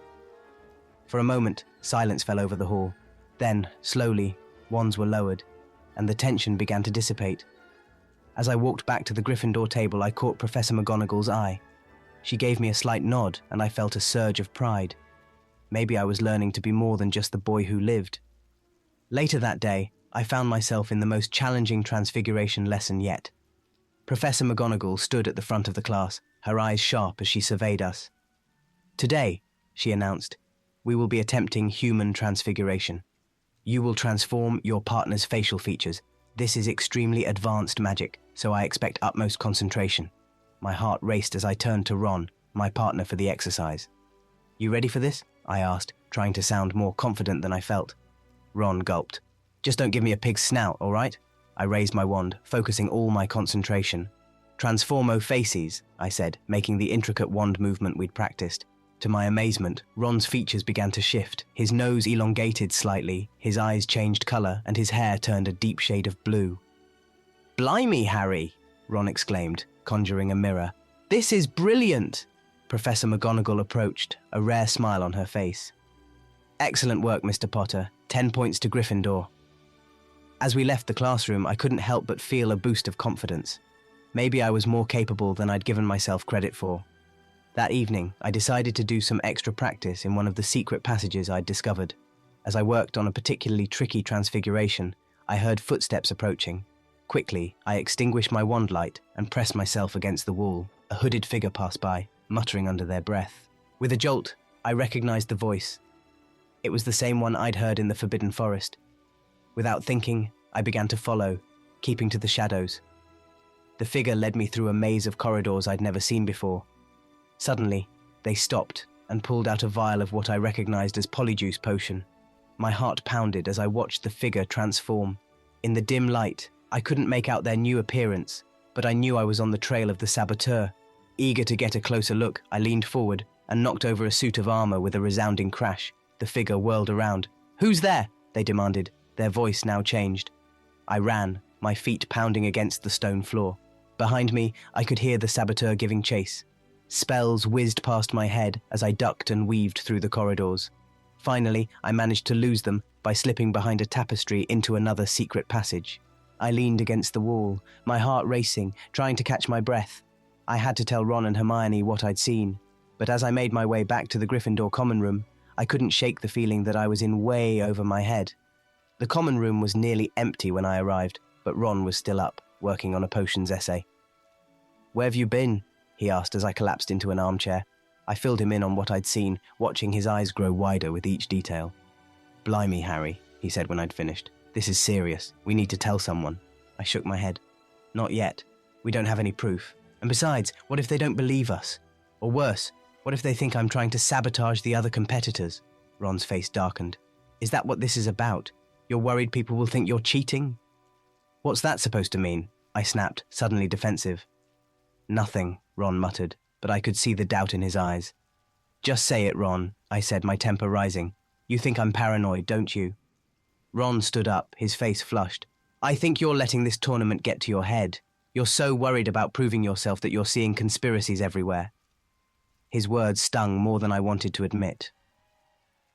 For a moment, silence fell over the hall. Then, slowly, wands were lowered, and the tension began to dissipate. As I walked back to the Gryffindor table, I caught Professor McGonagall's eye. She gave me a slight nod, and I felt a surge of pride. Maybe I was learning to be more than just the boy who lived. Later that day, I found myself in the most challenging transfiguration lesson yet. Professor McGonagall stood at the front of the class, her eyes sharp as she surveyed us. "Today," she announced, "we will be attempting human transfiguration. You will transform your partner's facial features. This is extremely advanced magic, so I expect utmost concentration." My heart raced as I turned to Ron, my partner for the exercise. "You ready for this?" I asked, trying to sound more confident than I felt. Ron gulped. "Just don't give me a pig's snout, all right?" I raised my wand, focusing all my concentration. "Transformo facies," I said, making the intricate wand movement we'd practiced. To my amazement, Ron's features began to shift. His nose elongated slightly, his eyes changed color, and his hair turned a deep shade of blue. "Blimey, Harry!" Ron exclaimed, conjuring a mirror. "This is brilliant!" Professor McGonagall approached, a rare smile on her face. "Excellent work, Mr. Potter. 10 points to Gryffindor." As we left the classroom, I couldn't help but feel a boost of confidence. Maybe I was more capable than I'd given myself credit for. That evening, I decided to do some extra practice in one of the secret passages I'd discovered. As I worked on a particularly tricky transfiguration, I heard footsteps approaching. Quickly, I extinguished my wand light and pressed myself against the wall. A hooded figure passed by, muttering under their breath. With a jolt, I recognized the voice. It was the same one I'd heard in the Forbidden Forest. Without thinking, I began to follow, keeping to the shadows. The figure led me through a maze of corridors I'd never seen before. Suddenly, they stopped and pulled out a vial of what I recognized as polyjuice potion. My heart pounded as I watched the figure transform. In the dim light, I couldn't make out their new appearance, but I knew I was on the trail of the saboteur. Eager to get a closer look, I leaned forward and knocked over a suit of armor with a resounding crash. The figure whirled around. "Who's there?" they demanded, their voice now changed. I ran, my feet pounding against the stone floor. Behind me, I could hear the saboteur giving chase. Spells whizzed past my head as I ducked and weaved through the corridors. Finally, I managed to lose them by slipping behind a tapestry into another secret passage. I leaned against the wall, my heart racing, trying to catch my breath. I had to tell Ron and Hermione what I'd seen, but as I made my way back to the Gryffindor common room, I couldn't shake the feeling that I was in way over my head. The common room was nearly empty when I arrived, but Ron was still up, working on a potions essay. "Where have you been?" he asked as I collapsed into an armchair. I filled him in on what I'd seen, watching his eyes grow wider with each detail. "Blimey, Harry," he said when I'd finished. "This is serious. We need to tell someone." I shook my head. "Not yet. We don't have any proof. And besides, what if they don't believe us? Or worse, what if they think I'm trying to sabotage the other competitors?" Ron's face darkened. "Is that what this is about? You're worried people will think you're cheating?" "What's that supposed to mean?" I snapped, suddenly defensive. "Nothing," Ron muttered, but I could see the doubt in his eyes. "Just say it, Ron," I said, my temper rising. "You think I'm paranoid, don't you?" Ron stood up, his face flushed. "I think you're letting this tournament get to your head. You're so worried about proving yourself that you're seeing conspiracies everywhere." His words stung more than I wanted to admit.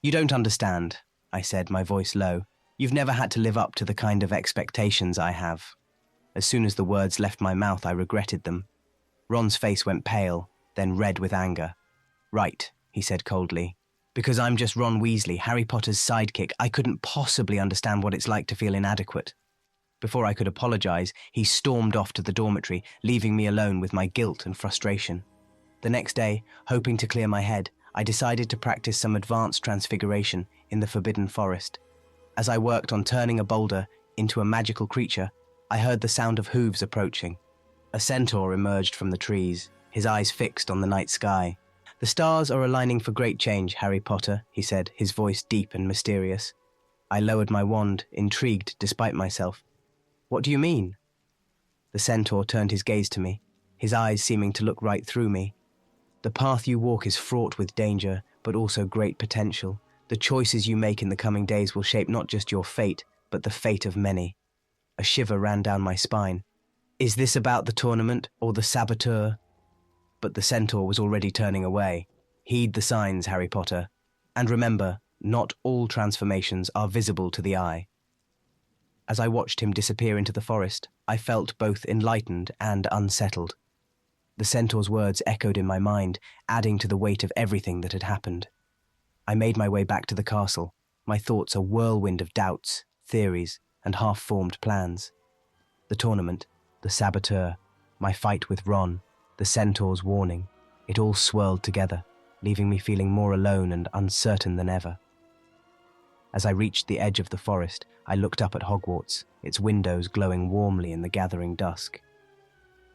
"You don't understand," I said, my voice low. "You've never had to live up to the kind of expectations I have." As soon as the words left my mouth, I regretted them. Ron's face went pale, then red with anger. "Right," he said coldly. "Because I'm just Ron Weasley, Harry Potter's sidekick, I couldn't possibly understand what it's like to feel inadequate." Before I could apologize, he stormed off to the dormitory, leaving me alone with my guilt and frustration. The next day, hoping to clear my head, I decided to practice some advanced transfiguration in the Forbidden Forest. As I worked on turning a boulder into a magical creature, I heard the sound of hooves approaching. A centaur emerged from the trees, his eyes fixed on the night sky. "The stars are aligning for great change, Harry Potter," he said, his voice deep and mysterious. I lowered my wand, intrigued despite myself. "What do you mean?" The centaur turned his gaze to me, his eyes seeming to look right through me. "The path you walk is fraught with danger, but also great potential. The choices you make in the coming days will shape not just your fate, but the fate of many." A shiver ran down my spine. "Is this about the tournament or the saboteur?" But the centaur was already turning away. "Heed the signs, Harry Potter. And remember, not all transformations are visible to the eye." As I watched him disappear into the forest, I felt both enlightened and unsettled. The centaur's words echoed in my mind, adding to the weight of everything that had happened. I made my way back to the castle, my thoughts a whirlwind of doubts, theories, and half-formed plans. The tournament, the saboteur, my fight with Ron, the centaur's warning, it all swirled together, leaving me feeling more alone and uncertain than ever. As I reached the edge of the forest, I looked up at Hogwarts, its windows glowing warmly in the gathering dusk.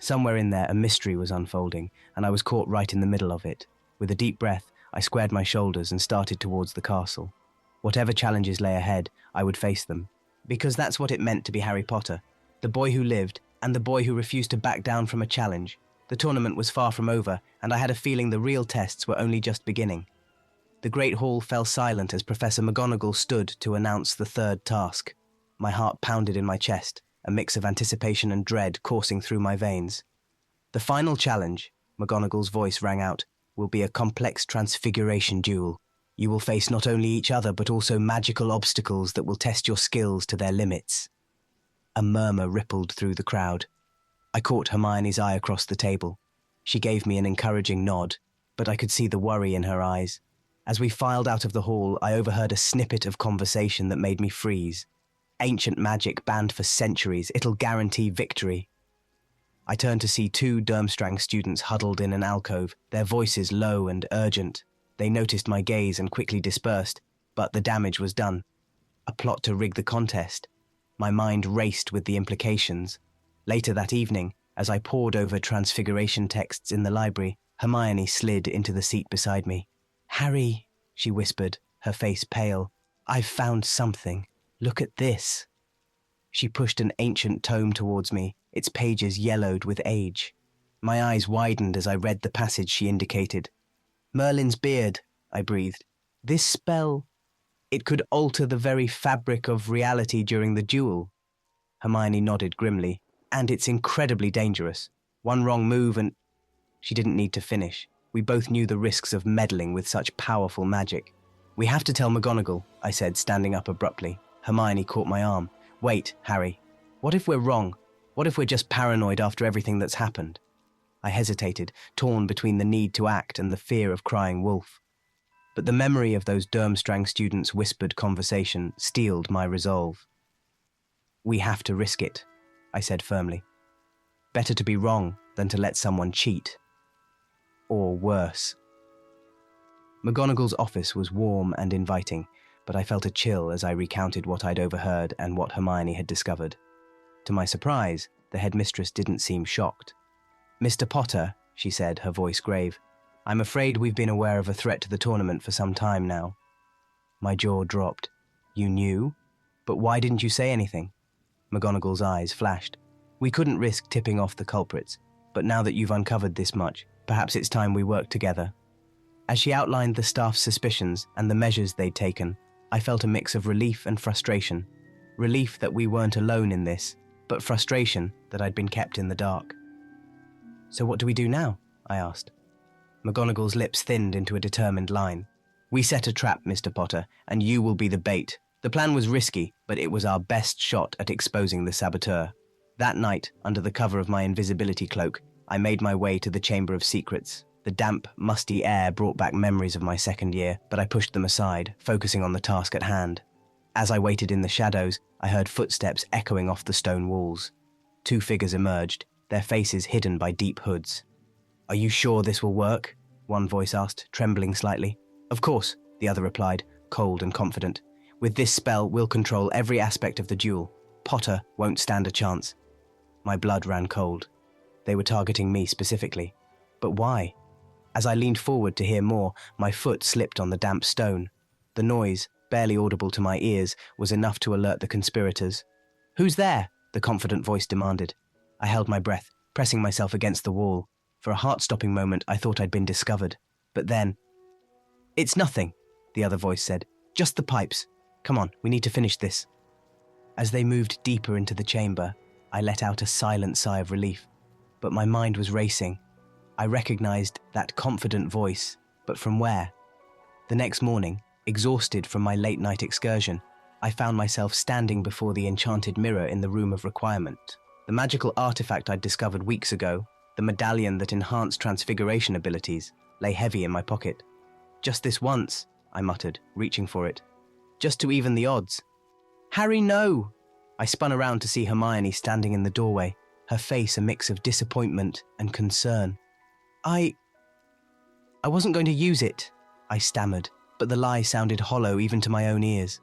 Somewhere in there, a mystery was unfolding, and I was caught right in the middle of it. With a deep breath, I squared my shoulders and started towards the castle. Whatever challenges lay ahead, I would face them. Because that's what it meant to be Harry Potter, the boy who lived and the boy who refused to back down from a challenge. The tournament was far from over, and I had a feeling the real tests were only just beginning. The Great Hall fell silent as Professor McGonagall stood to announce the third task. My heart pounded in my chest, a mix of anticipation and dread coursing through my veins. "The final challenge," McGonagall's voice rang out, "will be a complex transfiguration duel. You will face not only each other but also magical obstacles that will test your skills to their limits." A murmur rippled through the crowd. I caught Hermione's eye across the table. She gave me an encouraging nod, but I could see the worry in her eyes. As we filed out of the hall, I overheard a snippet of conversation that made me freeze. "Ancient magic banned for centuries. It'll guarantee victory." I turned to see two Durmstrang students huddled in an alcove, their voices low and urgent. They noticed my gaze and quickly dispersed, but the damage was done. A plot to rig the contest. My mind raced with the implications. Later that evening, as I pored over transfiguration texts in the library, Hermione slid into the seat beside me. "Harry," she whispered, her face pale, I've found something. Look at this. She pushed an ancient tome towards me, its pages yellowed with age. My eyes widened as I read the passage she indicated. Merlin's beard, I breathed. This spell, it could alter the very fabric of reality during the duel. Hermione nodded grimly. And it's incredibly dangerous. One wrong move and... She didn't need to finish. We both knew the risks of meddling with such powerful magic. We have to tell McGonagall, I said, standing up abruptly. Hermione caught my arm. Wait, Harry. What if we're wrong? What if we're just paranoid after everything that's happened? I hesitated, torn between the need to act and the fear of crying wolf. But the memory of those Durmstrang students' whispered conversation steeled my resolve. We have to risk it, I said firmly. Better to be wrong than to let someone cheat. Or worse. McGonagall's office was warm and inviting, but I felt a chill as I recounted what I'd overheard and what Hermione had discovered. To my surprise, the headmistress didn't seem shocked. Mr. Potter, she said, her voice grave, I'm afraid we've been aware of a threat to the tournament for some time now. My jaw dropped. You knew? But why didn't you say anything? McGonagall's eyes flashed. We couldn't risk tipping off the culprits, but now that you've uncovered this much, perhaps it's time we work together. As she outlined the staff's suspicions and the measures they'd taken, I felt a mix of relief and frustration. Relief that we weren't alone in this, but frustration that I'd been kept in the dark. So what do we do now? I asked. McGonagall's lips thinned into a determined line. We set a trap, Mr. Potter, and you will be the bait. The plan was risky, but it was our best shot at exposing the saboteur. That night, under the cover of my invisibility cloak, I made my way to the Chamber of Secrets. The damp, musty air brought back memories of my second year, but I pushed them aside, focusing on the task at hand. As I waited in the shadows, I heard footsteps echoing off the stone walls. Two figures emerged, their faces hidden by deep hoods. Are you sure this will work? One voice asked, trembling slightly. Of course, the other replied, cold and confident. With this spell, we'll control every aspect of the duel. Potter won't stand a chance. My blood ran cold. They were targeting me specifically. But why? As I leaned forward to hear more, my foot slipped on the damp stone. The noise, barely audible to my ears, was enough to alert the conspirators. Who's there? The confident voice demanded. I held my breath, pressing myself against the wall. For a heart-stopping moment, I thought I'd been discovered. But then... It's nothing, the other voice said. Just the pipes. Come on, we need to finish this. As they moved deeper into the chamber, I let out a silent sigh of relief. But my mind was racing. I recognized that confident voice, but from where? The next morning, exhausted from my late-night excursion, I found myself standing before the enchanted mirror in the room of requirement. The magical artifact I'd discovered weeks ago, the medallion that enhanced transfiguration abilities, lay heavy in my pocket. Just this once, I muttered, reaching for it. Just to even the odds. Harry, no! I spun around to see Hermione standing in the doorway, her face a mix of disappointment and concern. I wasn't going to use it, I stammered, but the lie sounded hollow even to my own ears.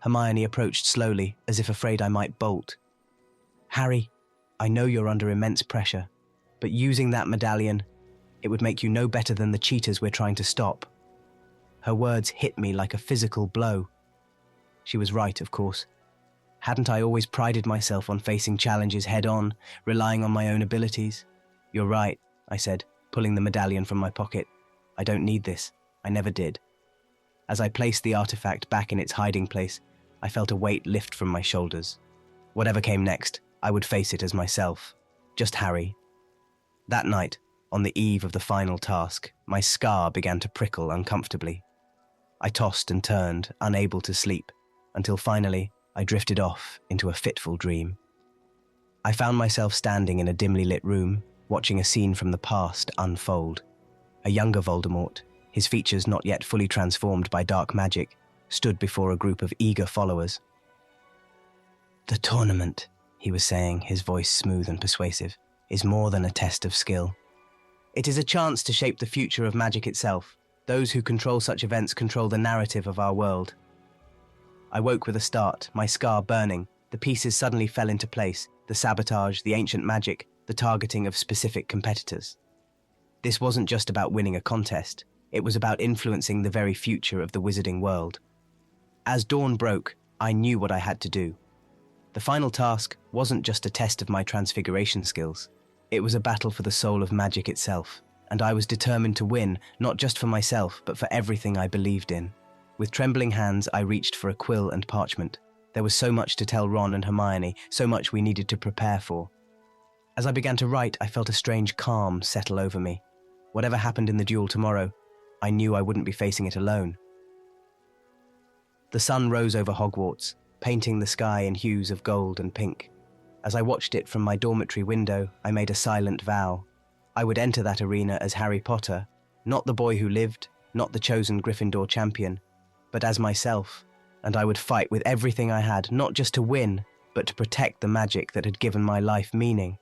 Hermione approached slowly, as if afraid I might bolt. Harry, I know you're under immense pressure, but using that medallion, it would make you no better than the cheaters we're trying to stop. Her words hit me like a physical blow. She was right, of course. Hadn't I always prided myself on facing challenges head-on, relying on my own abilities? You're right, I said, pulling the medallion from my pocket. I don't need this. I never did. As I placed the artifact back in its hiding place, I felt a weight lift from my shoulders. Whatever came next, I would face it as myself. Just Harry. That night, on the eve of the final task, my scar began to prickle uncomfortably. I tossed and turned, unable to sleep, until finally I drifted off into a fitful dream. I found myself standing in a dimly lit room, watching a scene from the past unfold. A younger Voldemort, his features not yet fully transformed by dark magic, stood before a group of eager followers. The tournament, he was saying, his voice smooth and persuasive, is more than a test of skill. It is a chance to shape the future of magic itself. Those who control such events control the narrative of our world. I woke with a start, my scar burning. The pieces suddenly fell into place, the sabotage, the ancient magic, the targeting of specific competitors. This wasn't just about winning a contest, it was about influencing the very future of the wizarding world. As dawn broke, I knew what I had to do. The final task wasn't just a test of my transfiguration skills. It was a battle for the soul of magic itself, and I was determined to win, not just for myself, but for everything I believed in. With trembling hands, I reached for a quill and parchment. There was so much to tell Ron and Hermione, so much we needed to prepare for. As I began to write, I felt a strange calm settle over me. Whatever happened in the duel tomorrow, I knew I wouldn't be facing it alone. The sun rose over Hogwarts, painting the sky in hues of gold and pink. As I watched it from my dormitory window, I made a silent vow. I would enter that arena as Harry Potter, not the boy who lived, not the chosen Gryffindor champion, but as myself, and I would fight with everything I had, not just to win, but to protect the magic that had given my life meaning.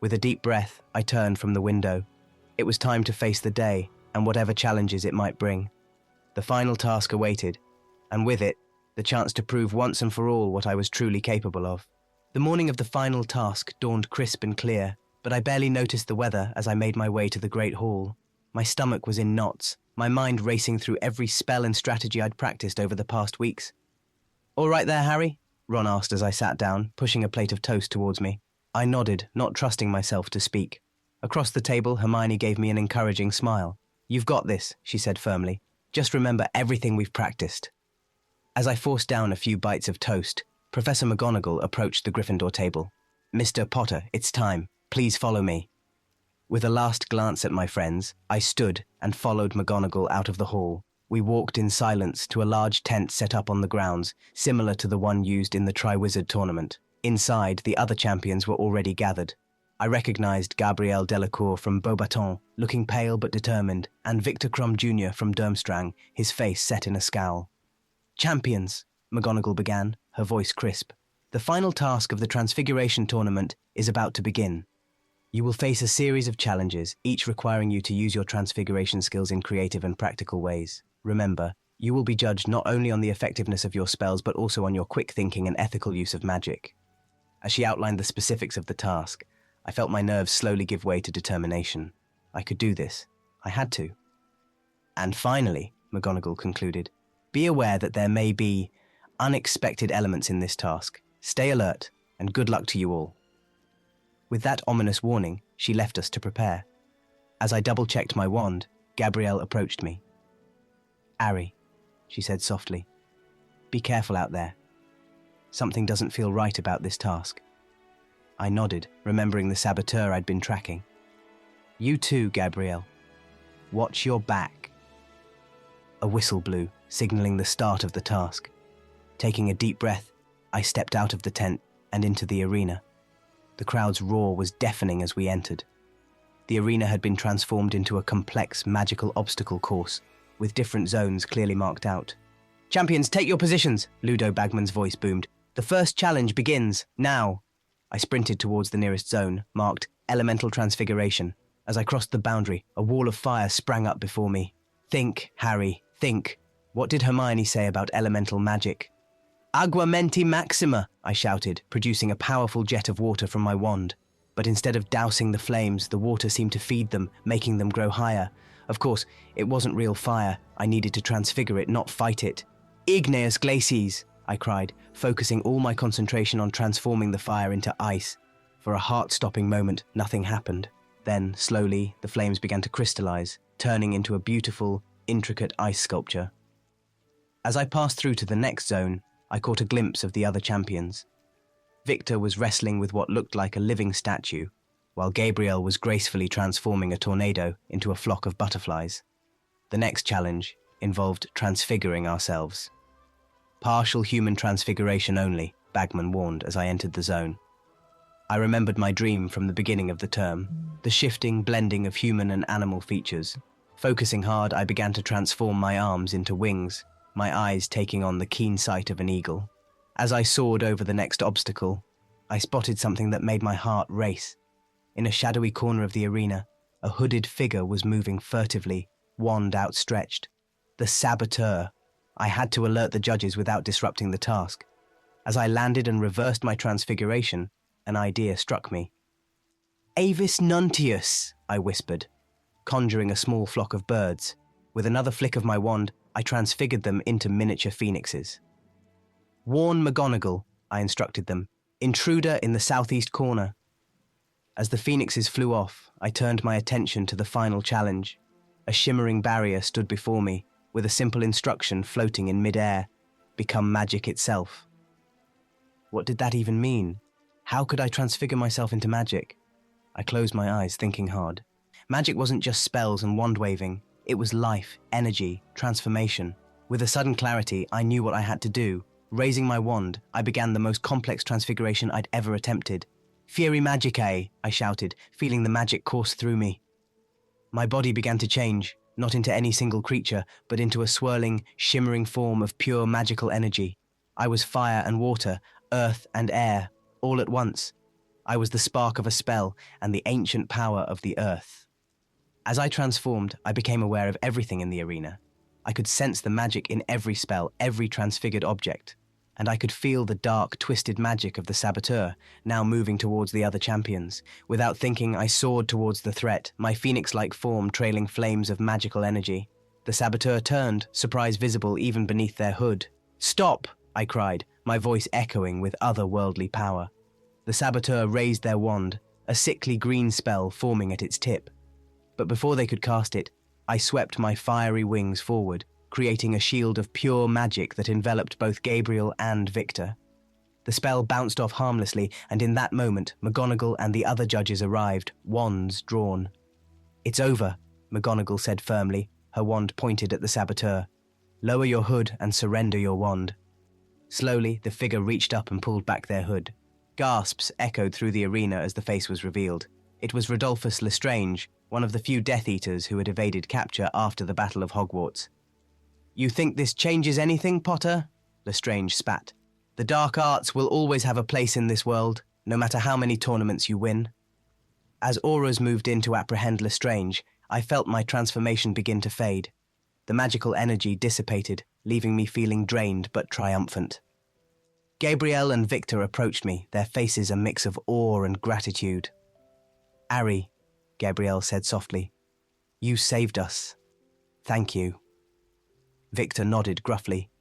With a deep breath, I turned from the window. It was time to face the day, and whatever challenges it might bring. The final task awaited, and with it, the chance to prove once and for all what I was truly capable of. The morning of the final task dawned crisp and clear, but I barely noticed the weather as I made my way to the Great Hall. My stomach was in knots, my mind racing through every spell and strategy I'd practiced over the past weeks. "All right there, Harry?" Ron asked as I sat down, pushing a plate of toast towards me. I nodded, not trusting myself to speak. Across the table, Hermione gave me an encouraging smile. "You've got this," she said firmly. "Just remember everything we've practiced." As I forced down a few bites of toast, Professor McGonagall approached the Gryffindor table. "Mr. Potter, it's time. Please follow me." With a last glance at my friends, I stood and followed McGonagall out of the hall. We walked in silence to a large tent set up on the grounds, similar to the one used in the Triwizard tournament. Inside, the other champions were already gathered. I recognized Gabriel Delacour from Beauxbatons, looking pale but determined, and Victor Crumb Jr. from Durmstrang, his face set in a scowl. "Champions," McGonagall began, her voice crisp. "The final task of the Transfiguration tournament is about to begin. You will face a series of challenges, each requiring you to use your transfiguration skills in creative and practical ways. Remember, you will be judged not only on the effectiveness of your spells, but also on your quick thinking and ethical use of magic." As she outlined the specifics of the task, I felt my nerves slowly give way to determination. I could do this. I had to. "And finally," McGonagall concluded, "be aware that there may be unexpected elements in this task. Stay alert, and good luck to you all." With that ominous warning, she left us to prepare. As I double-checked my wand, Gabrielle approached me. "Harry," she said softly, "be careful out there. Something doesn't feel right about this task." I nodded, remembering the saboteur I'd been tracking. "You too, Gabrielle. Watch your back." A whistle blew, signaling the start of the task. Taking a deep breath, I stepped out of the tent and into the arena. The crowd's roar was deafening as we entered. The arena had been transformed into a complex magical obstacle course, with different zones clearly marked out. "Champions, take your positions," Ludo Bagman's voice boomed. "The first challenge begins now." I sprinted towards the nearest zone, marked Elemental Transfiguration. As I crossed the boundary, a wall of fire sprang up before me. "Think, Harry, think. What did Hermione say about elemental magic?" "Agua menti maxima," I shouted, producing a powerful jet of water from my wand. But instead of dousing the flames, the water seemed to feed them, making them grow higher. Of course, it wasn't real fire. I needed to transfigure it, not fight it. "Igneous glacies," I cried, focusing all my concentration on transforming the fire into ice. For a heart-stopping moment, nothing happened. Then, slowly, the flames began to crystallize, turning into a beautiful, intricate ice sculpture. As I passed through to the next zone, I caught a glimpse of the other champions. Victor was wrestling with what looked like a living statue, while Gabriel was gracefully transforming a tornado into a flock of butterflies. The next challenge involved transfiguring ourselves. "Partial human transfiguration only," Bagman warned as I entered the zone. I remembered my dream from the beginning of the term, the shifting blending of human and animal features. Focusing hard, I began to transform my arms into wings, my eyes taking on the keen sight of an eagle. As I soared over the next obstacle, I spotted something that made my heart race. In a shadowy corner of the arena, a hooded figure was moving furtively, wand outstretched. The saboteur. I had to alert the judges without disrupting the task. As I landed and reversed my transfiguration, an idea struck me. "Avis Nuntius," I whispered, conjuring a small flock of birds. With another flick of my wand, I transfigured them into miniature phoenixes. "Warn McGonagall," I instructed them. "Intruder in the southeast corner." As the phoenixes flew off, I turned my attention to the final challenge. A shimmering barrier stood before me, with a simple instruction floating in mid-air: become magic itself. What did that even mean? How could I transfigure myself into magic? I closed my eyes, thinking hard. Magic wasn't just spells and wand-waving. It was life, energy, transformation. With a sudden clarity, I knew what I had to do. Raising my wand, I began the most complex transfiguration I'd ever attempted. "Fieri Magicae," I shouted, feeling the magic course through me. My body began to change, not into any single creature, but into a swirling, shimmering form of pure magical energy. I was fire and water, earth and air, all at once. I was the spark of a spell and the ancient power of the earth. As I transformed, I became aware of everything in the arena. I could sense the magic in every spell, every transfigured object. And I could feel the dark, twisted magic of the saboteur, now moving towards the other champions. Without thinking, I soared towards the threat, my phoenix-like form trailing flames of magical energy. The saboteur turned, surprise visible even beneath their hood. "Stop!" I cried, my voice echoing with otherworldly power. The saboteur raised their wand, a sickly green spell forming at its tip. But before they could cast it, I swept my fiery wings forward, creating a shield of pure magic that enveloped both Gabriel and Victor. The spell bounced off harmlessly, and in that moment, McGonagall and the other judges arrived, wands drawn. "It's over," McGonagall said firmly, her wand pointed at the saboteur. "Lower your hood and surrender your wand." Slowly, the figure reached up and pulled back their hood. Gasps echoed through the arena as the face was revealed. It was Rodolphus Lestrange, one of the few Death Eaters who had evaded capture after the Battle of Hogwarts. "You think this changes anything, Potter?" Lestrange spat. "The dark arts will always have a place in this world, no matter how many tournaments you win." As auras moved in to apprehend Lestrange, I felt my transformation begin to fade. The magical energy dissipated, leaving me feeling drained but triumphant. Gabriel and Victor approached me, their faces a mix of awe and gratitude. "Ari," Gabriel said softly, "you saved us. Thank you." Victor nodded gruffly.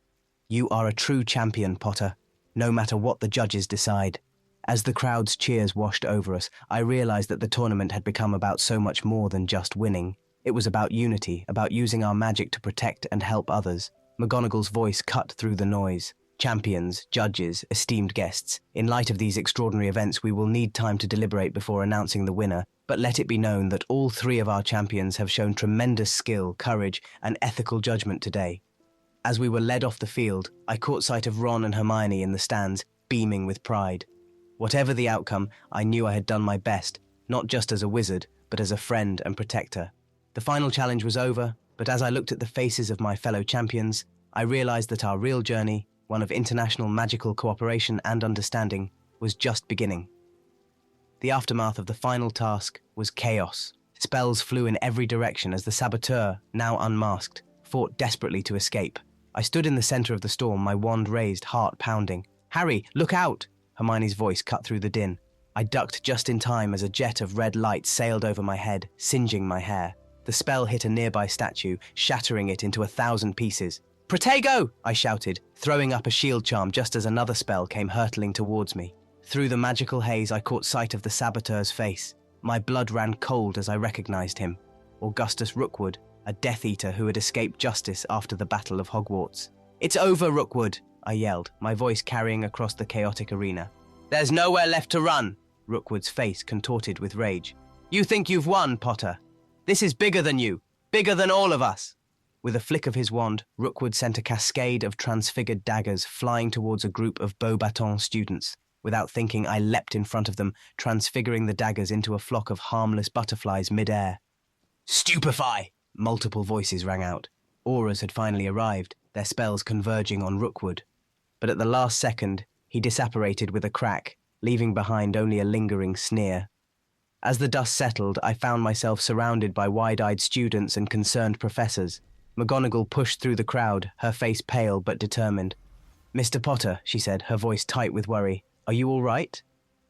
"You are a true champion, Potter, no matter what the judges decide." As the crowd's cheers washed over us, I realized that the tournament had become about so much more than just winning. It was about unity, about using our magic to protect and help others. McGonagall's voice cut through the noise. "Champions, judges, esteemed guests, in light of these extraordinary events, we will need time to deliberate before announcing the winner, but let it be known that all three of our champions have shown tremendous skill, courage, and ethical judgment today." As we were led off the field, I caught sight of Ron and Hermione in the stands, beaming with pride. Whatever the outcome, I knew I had done my best, not just as a wizard, but as a friend and protector. The final challenge was over, but as I looked at the faces of my fellow champions, I realized that our real journey, one of international magical cooperation and understanding, was just beginning. The aftermath of the final task was chaos. Spells flew in every direction as the saboteur, now unmasked, fought desperately to escape. I stood in the center of the storm, my wand raised, heart pounding. "Harry, look out!" Hermione's voice cut through the din. I ducked just in time as a jet of red light sailed over my head, singeing my hair. The spell hit a nearby statue, shattering it into 1,000 pieces. "Protego!" I shouted, throwing up a shield charm just as another spell came hurtling towards me. Through the magical haze, I caught sight of the saboteur's face. My blood ran cold as I recognized him. Augustus Rookwood, a Death Eater who had escaped justice after the Battle of Hogwarts. "It's over, Rookwood!" I yelled, my voice carrying across the chaotic arena. "There's nowhere left to run!" Rookwood's face contorted with rage. "You think you've won, Potter? This is bigger than you, bigger than all of us!" With a flick of his wand, Rookwood sent a cascade of transfigured daggers flying towards a group of Beauxbatons students. Without thinking, I leapt in front of them, transfiguring the daggers into a flock of harmless butterflies mid-air. "Stupefy!" Multiple voices rang out. Auras had finally arrived, their spells converging on Rookwood. But at the last second, he disapparated with a crack, leaving behind only a lingering sneer. As the dust settled, I found myself surrounded by wide-eyed students and concerned professors. McGonagall pushed through the crowd, her face pale but determined. "Mr. Potter," she said, her voice tight with worry, "are you all right?"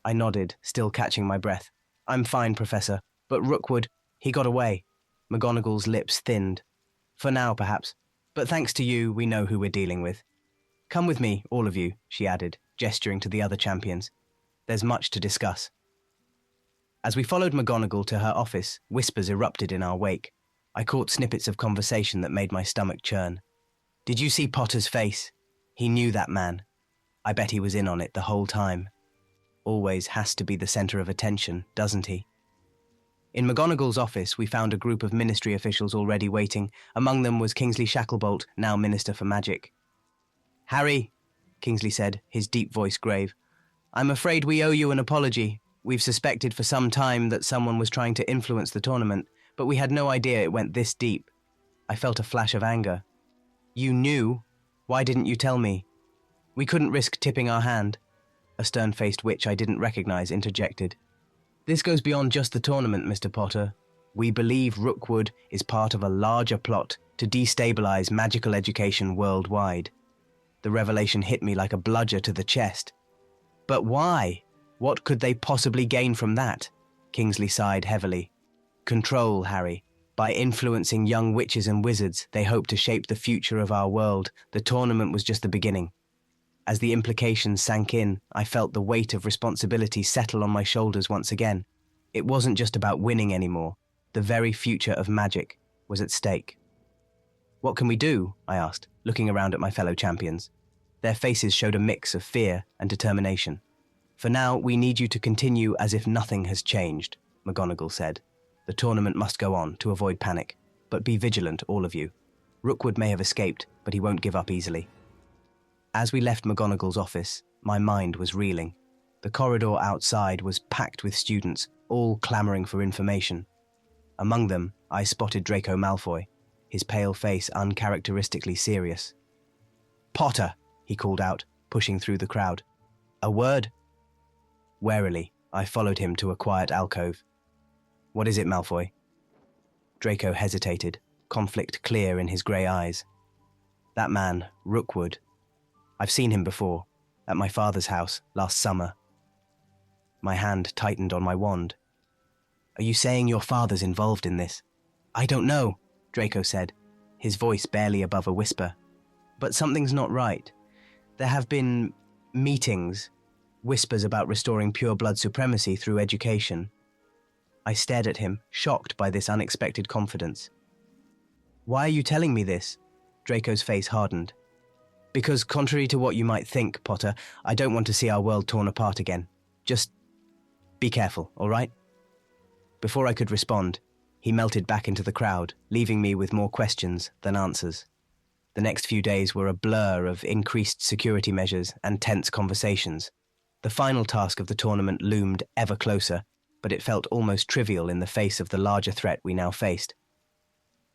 I nodded, still catching my breath. "I'm fine, Professor, but Rookwood, he got away." McGonagall's lips thinned. "For now, perhaps. But thanks to you, we know who we're dealing with. Come with me, all of you, she added, gesturing to the other champions. There's much to discuss. As we followed McGonagall to her office, whispers erupted in our wake. I caught snippets of conversation that made my stomach churn. Did you see Potter's face? He knew that man. I bet he was in on it the whole time. Always has to be the center of attention, doesn't he? In McGonagall's office, we found a group of ministry officials already waiting. Among them was Kingsley Shacklebolt, now Minister for Magic. Harry, Kingsley said, his deep voice grave, I'm afraid we owe you an apology. We've suspected for some time that someone was trying to influence the tournament, but we had no idea it went this deep. I felt a flash of anger. You knew? Why didn't you tell me? We couldn't risk tipping our hand. A stern-faced witch I didn't recognize interjected. This goes beyond just the tournament, Mr. Potter. We believe Rookwood is part of a larger plot to destabilize magical education worldwide. The revelation hit me like a bludger to the chest. But why? What could they possibly gain from that? Kingsley sighed heavily. Control, Harry. By influencing young witches and wizards, they hope to shape the future of our world. The tournament was just the beginning. As the implications sank in, I felt the weight of responsibility settle on my shoulders once again. It wasn't just about winning anymore. The very future of magic was at stake. What can we do? I asked, looking around at my fellow champions. Their faces showed a mix of fear and determination. For now, we need you to continue as if nothing has changed, McGonagall said. The tournament must go on to avoid panic, but be vigilant, all of you. Rookwood may have escaped, but he won't give up easily. As we left McGonagall's office, my mind was reeling. The corridor outside was packed with students, all clamoring for information. Among them, I spotted Draco Malfoy, his pale face uncharacteristically serious. Potter, he called out, pushing through the crowd. A word? Warily, I followed him to a quiet alcove. What is it, Malfoy? Draco hesitated, conflict clear in his grey eyes. That man, Rookwood. I've seen him before, at my father's house, last summer. My hand tightened on my wand. Are you saying your father's involved in this? I don't know, Draco said, his voice barely above a whisper. But something's not right. There have been meetings, whispers about restoring pure blood supremacy through education. I stared at him, shocked by this unexpected confidence. Why are you telling me this? Draco's face hardened. Because contrary to what you might think, Potter, I don't want to see our world torn apart again. Just be careful, all right? Before I could respond, he melted back into the crowd, leaving me with more questions than answers. The next few days were a blur of increased security measures and tense conversations. The final task of the tournament loomed ever closer, but it felt almost trivial in the face of the larger threat we now faced.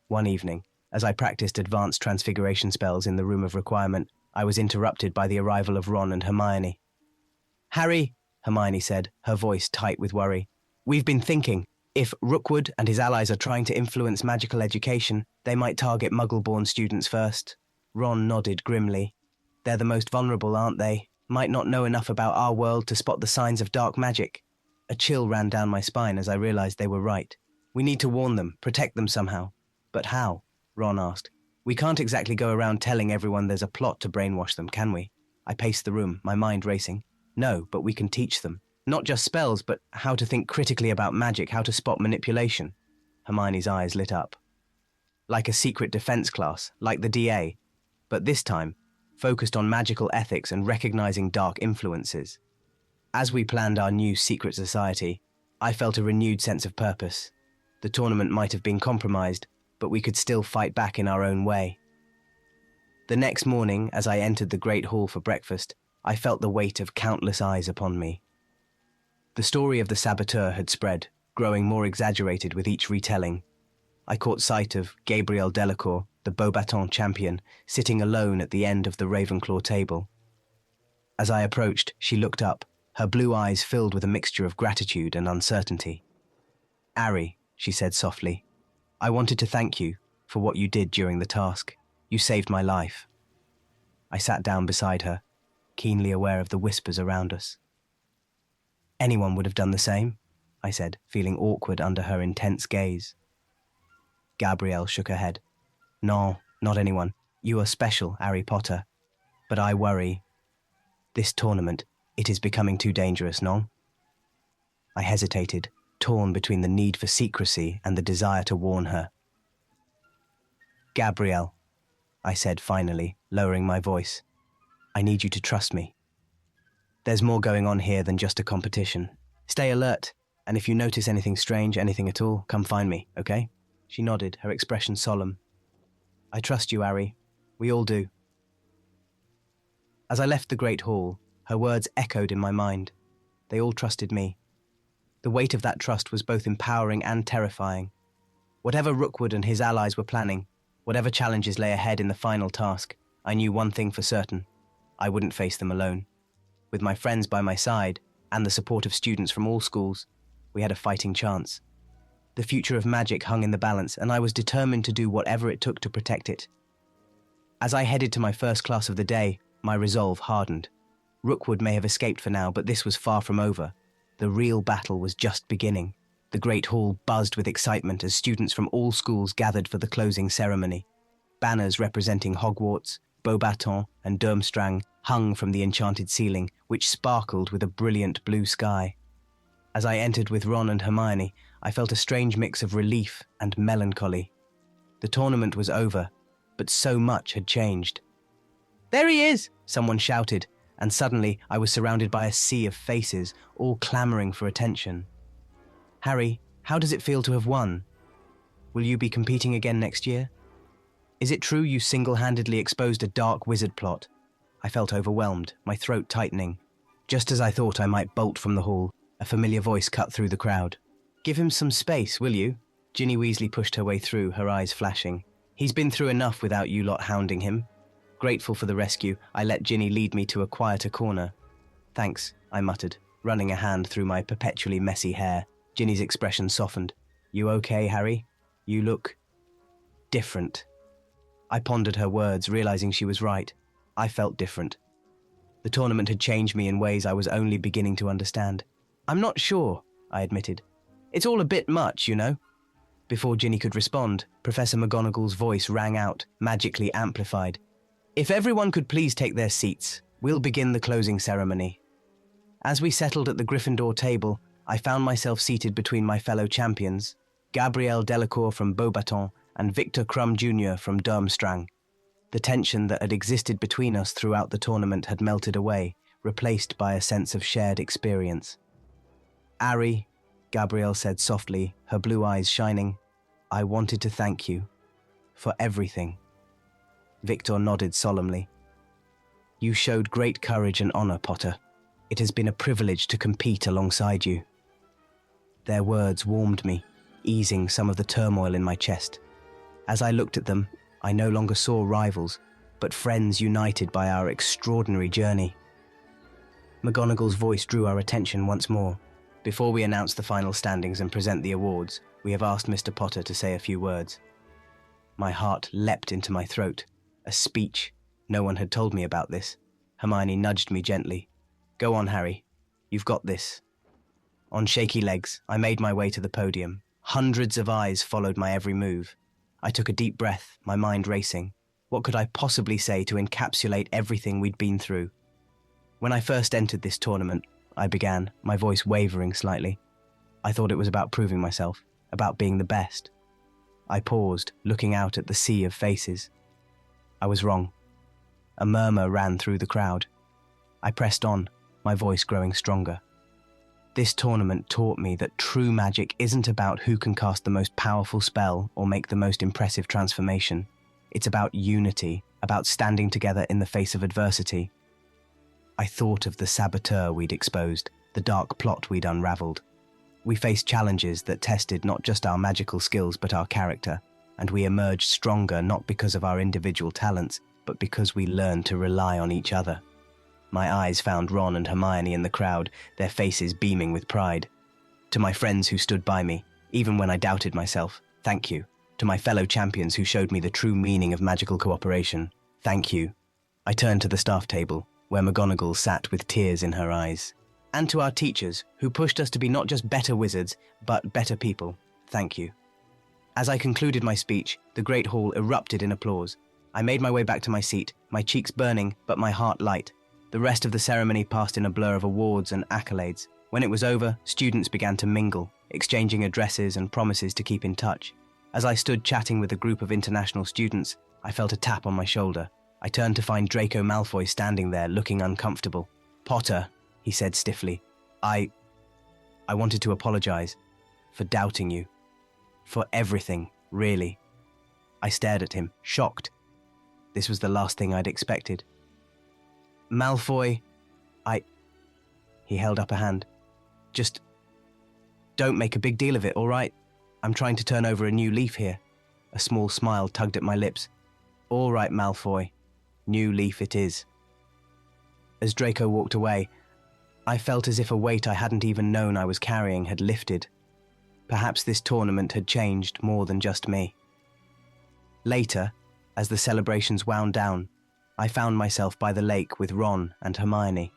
One evening, as I practiced advanced transfiguration spells in the room of requirement, I was interrupted by the arrival of Ron and Hermione. Harry, Hermione said, her voice tight with worry, we've been thinking, if Rookwood and his allies are trying to influence magical education, they might target Muggle-born students first. Ron nodded grimly. They're the most vulnerable, aren't they? Might not know enough about our world to spot the signs of dark magic. A chill ran down my spine as I realized they were right. We need to warn them, protect them somehow. But how? Ron asked. We can't exactly go around telling everyone there's a plot to brainwash them, can we? I paced the room, my mind racing. No, but we can teach them. Not just spells, but how to think critically about magic, how to spot manipulation. Hermione's eyes lit up. Like a secret defense class, like the DA, but this time, focused on magical ethics and recognizing dark influences. As we planned our new secret society, I felt a renewed sense of purpose. The tournament might have been compromised, but we could still fight back in our own way. The next morning, as I entered the Great Hall for breakfast, I felt the weight of countless eyes upon me. The story of the saboteur had spread, growing more exaggerated with each retelling. I caught sight of Gabrielle Delacour, the Beauxbatons champion, sitting alone at the end of the Ravenclaw table. As I approached, she looked up, her blue eyes filled with a mixture of gratitude and uncertainty. Ari, she said softly, I wanted to thank you for what you did during the task. You saved my life. I sat down beside her, keenly aware of the whispers around us. Anyone would have done the same, I said, feeling awkward under her intense gaze. Gabrielle shook her head. No, not anyone. You are special, Harry Potter. But I worry. This tournament, it is becoming too dangerous, no? I hesitated, torn between the need for secrecy and the desire to warn her. Gabrielle, I said finally, lowering my voice. I need you to trust me. There's more going on here than just a competition. Stay alert, and if you notice anything strange, anything at all, come find me, okay? She nodded, her expression solemn. I trust you, Harry. We all do. As I left the Great Hall, her words echoed in my mind. They all trusted me. The weight of that trust was both empowering and terrifying. Whatever Rookwood and his allies were planning, whatever challenges lay ahead in the final task, I knew one thing for certain. I wouldn't face them alone. With my friends by my side, and the support of students from all schools, we had a fighting chance. The future of magic hung in the balance, and I was determined to do whatever it took to protect it. As I headed to my first class of the day, my resolve hardened. Rookwood may have escaped for now, but this was far from over. The real battle was just beginning. The Great Hall buzzed with excitement as students from all schools gathered for the closing ceremony. Banners representing Hogwarts, Beauxbatons, and Durmstrang hung from the enchanted ceiling, which sparkled with a brilliant blue sky. As I entered with Ron and Hermione, I felt a strange mix of relief and melancholy. The tournament was over, but so much had changed. There he is! Someone shouted, and suddenly I was surrounded by a sea of faces, all clamoring for attention. Harry, how does it feel to have won? Will you be competing again next year? Is it true you single-handedly exposed a dark wizard plot? I felt overwhelmed, my throat tightening. Just as I thought I might bolt from the hall, a familiar voice cut through the crowd. Give him some space, will you? Ginny Weasley pushed her way through, her eyes flashing. He's been through enough without you lot hounding him. Grateful for the rescue, I let Ginny lead me to a quieter corner. Thanks, I muttered, running a hand through my perpetually messy hair. Ginny's expression softened. You okay, Harry? You look different. I pondered her words, realizing she was right. I felt different. The tournament had changed me in ways I was only beginning to understand. I'm not sure, I admitted. It's all a bit much, you know. Before Ginny could respond, Professor McGonagall's voice rang out, magically amplified. If everyone could please take their seats, we'll begin the closing ceremony. As we settled at the Gryffindor table, I found myself seated between my fellow champions, Gabrielle Delacour from Beauxbatons and Victor Crumb Jr. from Durmstrang. The tension that had existed between us throughout the tournament had melted away, replaced by a sense of shared experience. Harry, Gabrielle said softly, her blue eyes shining, I wanted to thank you for everything. Victor nodded solemnly. You showed great courage and honor, Potter. It has been a privilege to compete alongside you. Their words warmed me, easing some of the turmoil in my chest. As I looked at them, I no longer saw rivals, but friends united by our extraordinary journey. McGonagall's voice drew our attention once more. Before we announce the final standings and present the awards, we have asked Mr. Potter to say a few words. My heart leapt into my throat. A speech. No one had told me about this. Hermione nudged me gently. Go on, Harry. You've got this. On shaky legs, I made my way to the podium. Hundreds of eyes followed my every move. I took a deep breath, my mind racing. What could I possibly say to encapsulate everything we'd been through? When I first entered this tournament, I began, my voice wavering slightly. I thought it was about proving myself, about being the best. I paused, looking out at the sea of faces. I was wrong. A murmur ran through the crowd. I pressed on, my voice growing stronger. This tournament taught me that true magic isn't about who can cast the most powerful spell or make the most impressive transformation. It's about unity, about standing together in the face of adversity. I thought of the saboteur we'd exposed, the dark plot we'd unraveled. We faced challenges that tested not just our magical skills but our character, and we emerged stronger not because of our individual talents, but because we learned to rely on each other. My eyes found Ron and Hermione in the crowd, their faces beaming with pride. To my friends who stood by me, even when I doubted myself, thank you. To my fellow champions who showed me the true meaning of magical cooperation, thank you. I turned to the staff table, where McGonagall sat with tears in her eyes. And to our teachers, who pushed us to be not just better wizards, but better people, thank you. As I concluded my speech, the Great Hall erupted in applause. I made my way back to my seat, my cheeks burning, but my heart light. The rest of the ceremony passed in a blur of awards and accolades. When it was over, students began to mingle, exchanging addresses and promises to keep in touch. As I stood chatting with a group of international students, I felt a tap on my shoulder. I turned to find Draco Malfoy standing there, looking uncomfortable. "Potter," he said stiffly, I wanted to apologize for doubting you. For everything, really." I stared at him, shocked. This was the last thing I'd expected. "Malfoy, He held up a hand. "Just don't make a big deal of it, all right? I'm trying to turn over a new leaf here." A small smile tugged at my lips. "All right, Malfoy. New leaf it is." As Draco walked away, I felt as if a weight I hadn't even known I was carrying had lifted. Perhaps this tournament had changed more than just me. Later, as the celebrations wound down, I found myself by the lake with Ron and Hermione.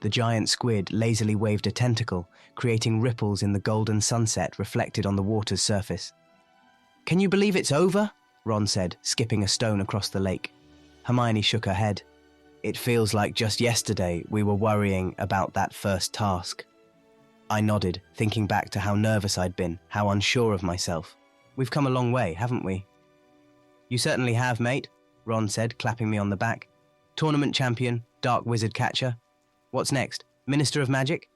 The giant squid lazily waved a tentacle, creating ripples in the golden sunset reflected on the water's surface. "Can you believe it's over?" Ron said, skipping a stone across the lake. Hermione shook her head. "It feels like just yesterday we were worrying about that first task." I nodded, thinking back to how nervous I'd been, how unsure of myself. "We've come a long way, haven't we?" "You certainly have, mate," Ron said, clapping me on the back. "Tournament champion, dark wizard catcher. What's next? Minister of Magic?"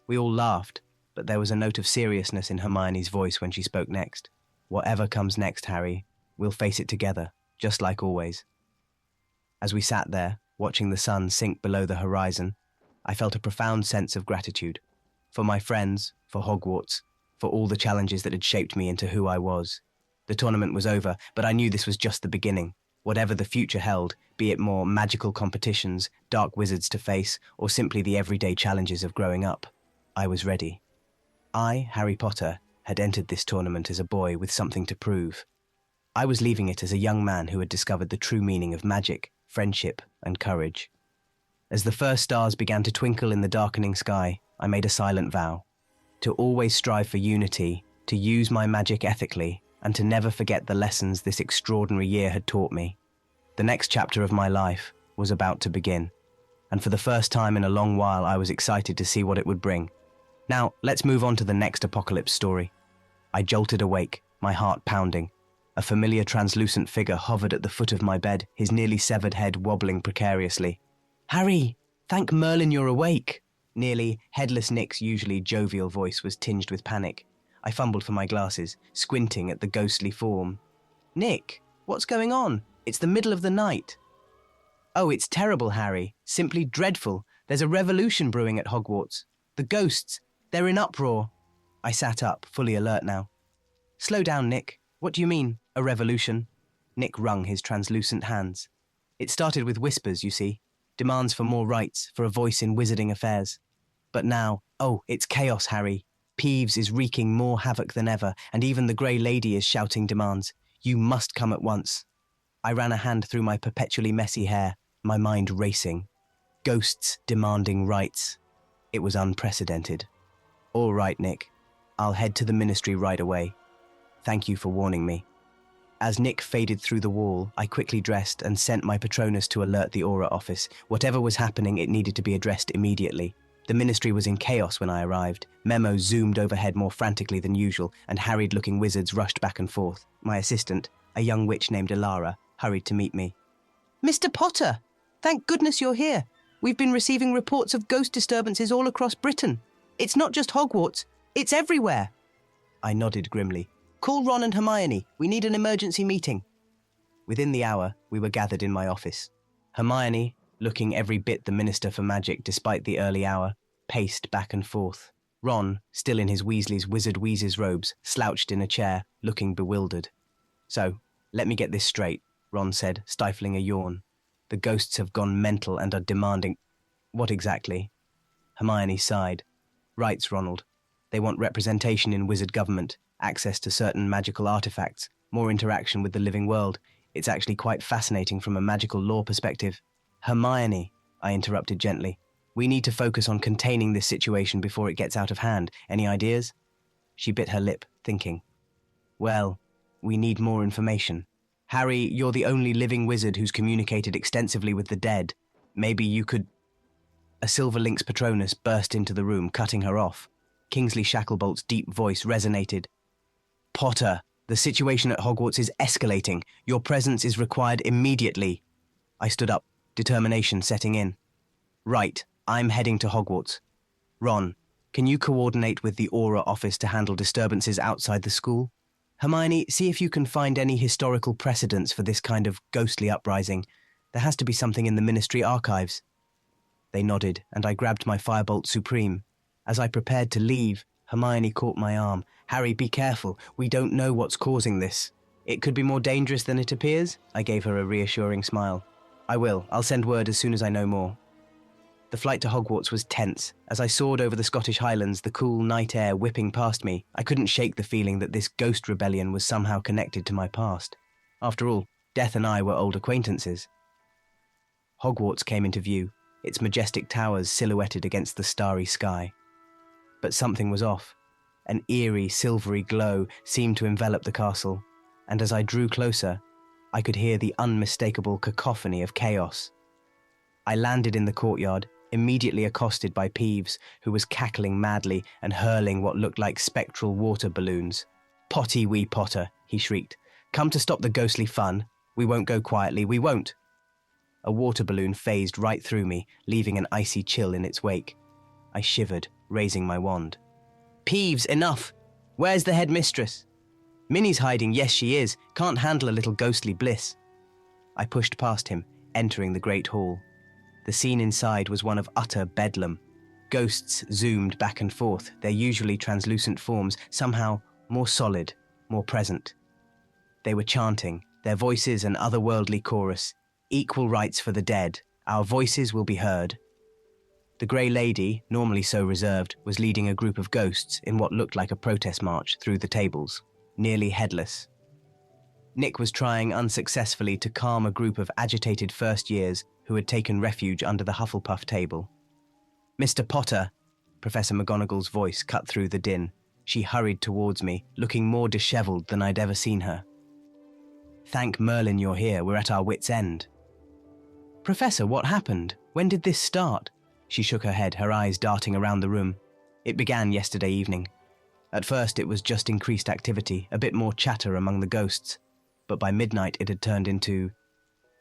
We all laughed, but there was a note of seriousness in Hermione's voice when she spoke next. "Whatever comes next, Harry, we'll face it together, just like always." As we sat there, watching the sun sink below the horizon, I felt a profound sense of gratitude. For my friends, for Hogwarts, for all the challenges that had shaped me into who I was. The tournament was over, but I knew this was just the beginning. Whatever the future held, be it more magical competitions, dark wizards to face, or simply the everyday challenges of growing up, I was ready. I, Harry Potter, had entered this tournament as a boy with something to prove. I was leaving it as a young man who had discovered the true meaning of magic, friendship, and courage. As the first stars began to twinkle in the darkening sky, I made a silent vow. To always strive for unity, to use my magic ethically, and to never forget the lessons this extraordinary year had taught me. The next chapter of my life was about to begin, and for the first time in a long while I was excited to see what it would bring. Now, let's move on to the next apocalypse story. I jolted awake, my heart pounding. A familiar translucent figure hovered at the foot of my bed, his nearly severed head wobbling precariously. "Harry, thank Merlin you're awake!" Nearly headless Nick's usually jovial voice was tinged with panic. I fumbled for my glasses, squinting at the ghostly form. "Nick, what's going on? It's the middle of the night." "Oh, it's terrible, Harry. Simply dreadful. There's a revolution brewing at Hogwarts. The ghosts, they're in uproar." I sat up, fully alert now. "Slow down, Nick. What do you mean, a revolution?" Nick wrung his translucent hands. "It started with whispers, you see. Demands for more rights, for a voice in wizarding affairs. But now, it's chaos, Harry. Peeves is wreaking more havoc than ever, and even the Grey Lady is shouting demands. You must come at once." I ran a hand through my perpetually messy hair, my mind racing. Ghosts demanding rights. It was unprecedented. "All right, Nick. I'll head to the ministry right away. Thank you for warning me." As Nick faded through the wall, I quickly dressed and sent my Patronus to alert the Aura office. Whatever was happening, it needed to be addressed immediately. The ministry was in chaos when I arrived. Memos zoomed overhead more frantically than usual, and harried-looking wizards rushed back and forth. My assistant, a young witch named Alara, hurried to meet me. "Mr. Potter! Thank goodness you're here. We've been receiving reports of ghost disturbances all across Britain. It's not just Hogwarts, it's everywhere." I nodded grimly. "Call Ron and Hermione. We need an emergency meeting." Within the hour, we were gathered in my office. Hermione, looking every bit the Minister for Magic despite the early hour, paced back and forth. Ron, still in his Weasley's Wizard Wheezes robes, slouched in a chair, looking bewildered. "So, let me get this straight," Ron said, stifling a yawn. "The ghosts have gone mental and are demanding—" "What exactly?" Hermione sighed. "Rights, Ronald. They want representation in wizard government, access to certain magical artifacts, more interaction with the living world. It's actually quite fascinating from a magical law perspective." "Hermione," I interrupted gently. "We need to focus on containing this situation before it gets out of hand. Any ideas?" She bit her lip, thinking. "Well, we need more information. Harry, you're the only living wizard who's communicated extensively with the dead. Maybe you could... A Silver Lynx Patronus burst into the room, cutting her off. Kingsley Shacklebolt's deep voice resonated. Potter, the situation at Hogwarts is escalating. Your presence is required immediately. I stood up, determination setting in. Right, I'm heading to Hogwarts. Ron, can you coordinate with the Aura office to handle disturbances outside the school? Hermione, see if you can find any historical precedents for this kind of ghostly uprising. There has to be something in the Ministry archives. They nodded, and I grabbed my Firebolt Supreme. As I prepared to leave, Hermione caught my arm. Harry, be careful. We don't know what's causing this. It could be more dangerous than it appears. I gave her a reassuring smile. I will. I'll send word as soon as I know more. The flight to Hogwarts was tense. As I soared over the Scottish Highlands, the cool night air whipping past me, I couldn't shake the feeling that this ghost rebellion was somehow connected to my past. After all, Death and I were old acquaintances. Hogwarts came into view, its majestic towers silhouetted against the starry sky. But something was off. An eerie, silvery glow seemed to envelop the castle, and as I drew closer, I could hear the unmistakable cacophony of chaos. I landed in the courtyard, immediately accosted by Peeves, who was cackling madly and hurling what looked like spectral water balloons. Potty wee Potter, he shrieked. Come to stop the ghostly fun. We won't go quietly, we won't. A water balloon phased right through me, leaving an icy chill in its wake. I shivered, raising my wand. Peeves, enough! Where's the headmistress? Minnie's hiding, yes she is. Can't handle a little ghostly bliss. I pushed past him, entering the great hall. The scene inside was one of utter bedlam. Ghosts zoomed back and forth, their usually translucent forms somehow more solid, more present. They were chanting, their voices an otherworldly chorus. Equal rights for the dead. Our voices will be heard. The Grey Lady, normally so reserved, was leading a group of ghosts in what looked like a protest march through the tables, nearly headless. Nick was trying unsuccessfully to calm a group of agitated first years who had taken refuge under the Hufflepuff table. Mr. Potter, Professor McGonagall's voice cut through the din. She hurried towards me, looking more dishevelled than I'd ever seen her. Thank Merlin you're here, we're at our wits' end. Professor, what happened? When did this start? She shook her head, her eyes darting around the room. It began yesterday evening. At first it was just increased activity, a bit more chatter among the ghosts, but by midnight it had turned into...